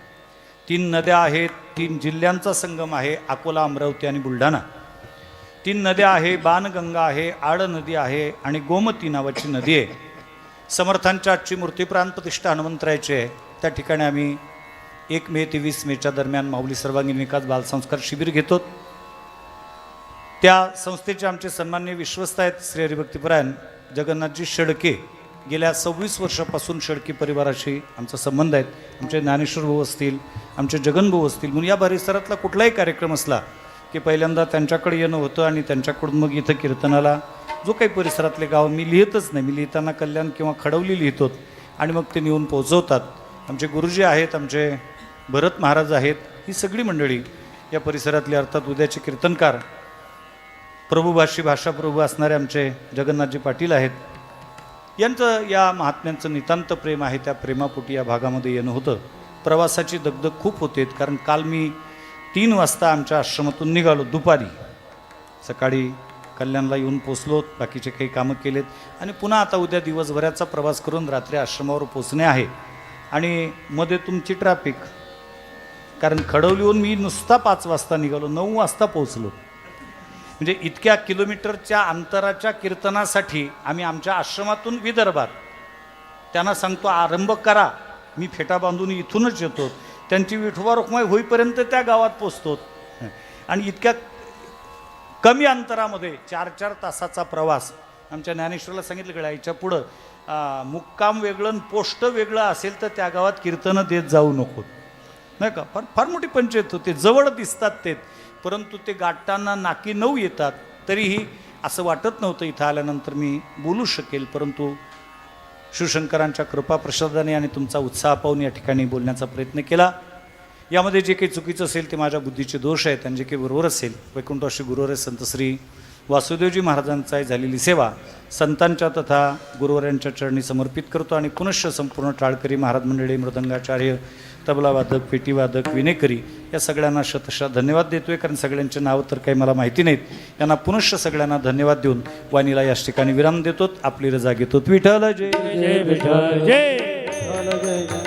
3 नद्या आहेत, 3 जिल्ह्यांचा संगम आहे, अकोला, अमरावती आणि बुलढाणा. 3 नद्या आहे, बाणगंगा आहे, आड नदी आहे आणि गोमती नावाची नदी आहे. समर्थांच्या आजची मूर्ती प्राण प्रतिष्ठा हनुमंतरायची आहे. त्या ठिकाणी आम्ही 1 मे ते 20 मेच्या दरम्यान माऊली सर्वांगीण विकास बालसंस्कार शिबिर घेतो. त्या संस्थेचे आमचे सन्माननीय विश्वस्त आहेत श्री हरिभक्तीपरायण जगन्नाथजी शेळके. गेल्या 26 वर्षापासून शेळके परिवाराशी आमचा संबंध आहेत. आमचे ज्ञानेश्वर भाऊ असतील, आमचे जगनभाऊ असतील, म्हणून या परिसरातला कुठलाही कार्यक्रम असला की पहिल्यांदा त्यांच्याकडे येणं होतं आणि त्यांच्याकडून मग इथं कीर्तनाला जो काही परिसरातले गाव मी लिहितच नाही, मी लिहिताना कल्याण किंवा खडवली लिहितो आणि मग ते नेऊन पोहोचवतात. आमचे गुरुजी आहेत, आमचे भरत महाराज आहेत, ही सगळी मंडळी या परिसरातली. अर्थात उद्याचे कीर्तनकार प्रभुभाषी भाषा प्रभू असणारे आमचे जगन्नाथजी पाटील आहेत. यांचं या महात्म्यांचं नितांत प्रेम आहे. त्या प्रेमापोटी या भागामध्ये येणं होतं. प्रवासाची दगदग खूप होते, कारण काल मी 3 वाजता आमच्या आश्रमातून निघालो दुपारी. सकाळी कल्याणला येऊन पोचलो, बाकीचे काही कामं केलेत आणि पुन्हा आता उद्या दिवसभराचा प्रवास करून रात्री आश्रमावर पोचणे आहे. आणि मध्ये तुमची ट्रॅफिक, कारण खडवलीहून मी नुसता 5 वाजता निघालो, 9 वाजता पोचलो. म्हणजे इतक्या किलोमीटरच्या अंतराच्या कीर्तनासाठी आम्ही आमच्या आश्रमातून विदर्भात त्यांना सांगतो आरंभ करा, मी फेटा बांधून इथूनच येतो. त्यांची विठोबा रुक्माई होईपर्यंत त्या गावात पोचतो. आणि इतक्या कमी अंतरामध्ये 4-4 तासाचा प्रवास. आमच्या ज्ञानेश्वरला सांगितलं की याच्या पुढं मुक्काम वेगळं आणि पोस्ट वेगळं असेल तर त्या गावात कीर्तनं देत जाऊ नको, नाही का. फार मोठी पंचायत होते, जवळ दिसतात ते, परंतु ते गाठताना नाकी 9 येतात. तरीही असं वाटत नव्हतं इथं आल्यानंतर मी बोलू शकेल, परंतु शिवशंकरांच्या कृपाप्रसादाने आणि तुमचा उत्साह पाहून या ठिकाणी बोलण्याचा प्रयत्न केला. यामध्ये जे काही चुकीचं असेल ते माझ्या बुद्धीचे दोष आहेत, आणि जे काही बरोबर असेल वैकुंठवासी गुरुवर्य संत श्री वासुदेवजी महाराजांचा झालेली सेवा संतांच्या तथा गुरुवर्यांच्या चरणी समर्पित करतो. आणि पुनश्च संपूर्ण टाळकरी महाराज मंडळी, मृदंगाचार्य, तबलावादक, पेटीवादक, विनेकरी या सगळ्यांना शतशः धन्यवाद देतोय, कारण सगळ्यांचे नाव तर काही मला माहिती नाहीत. यांना पुनश्च सगळ्यांना धन्यवाद देऊन वाणीला याच ठिकाणी विराम देतो. आपली रजा घेतो. विठ्ठल जय जय विठ्ठल जय.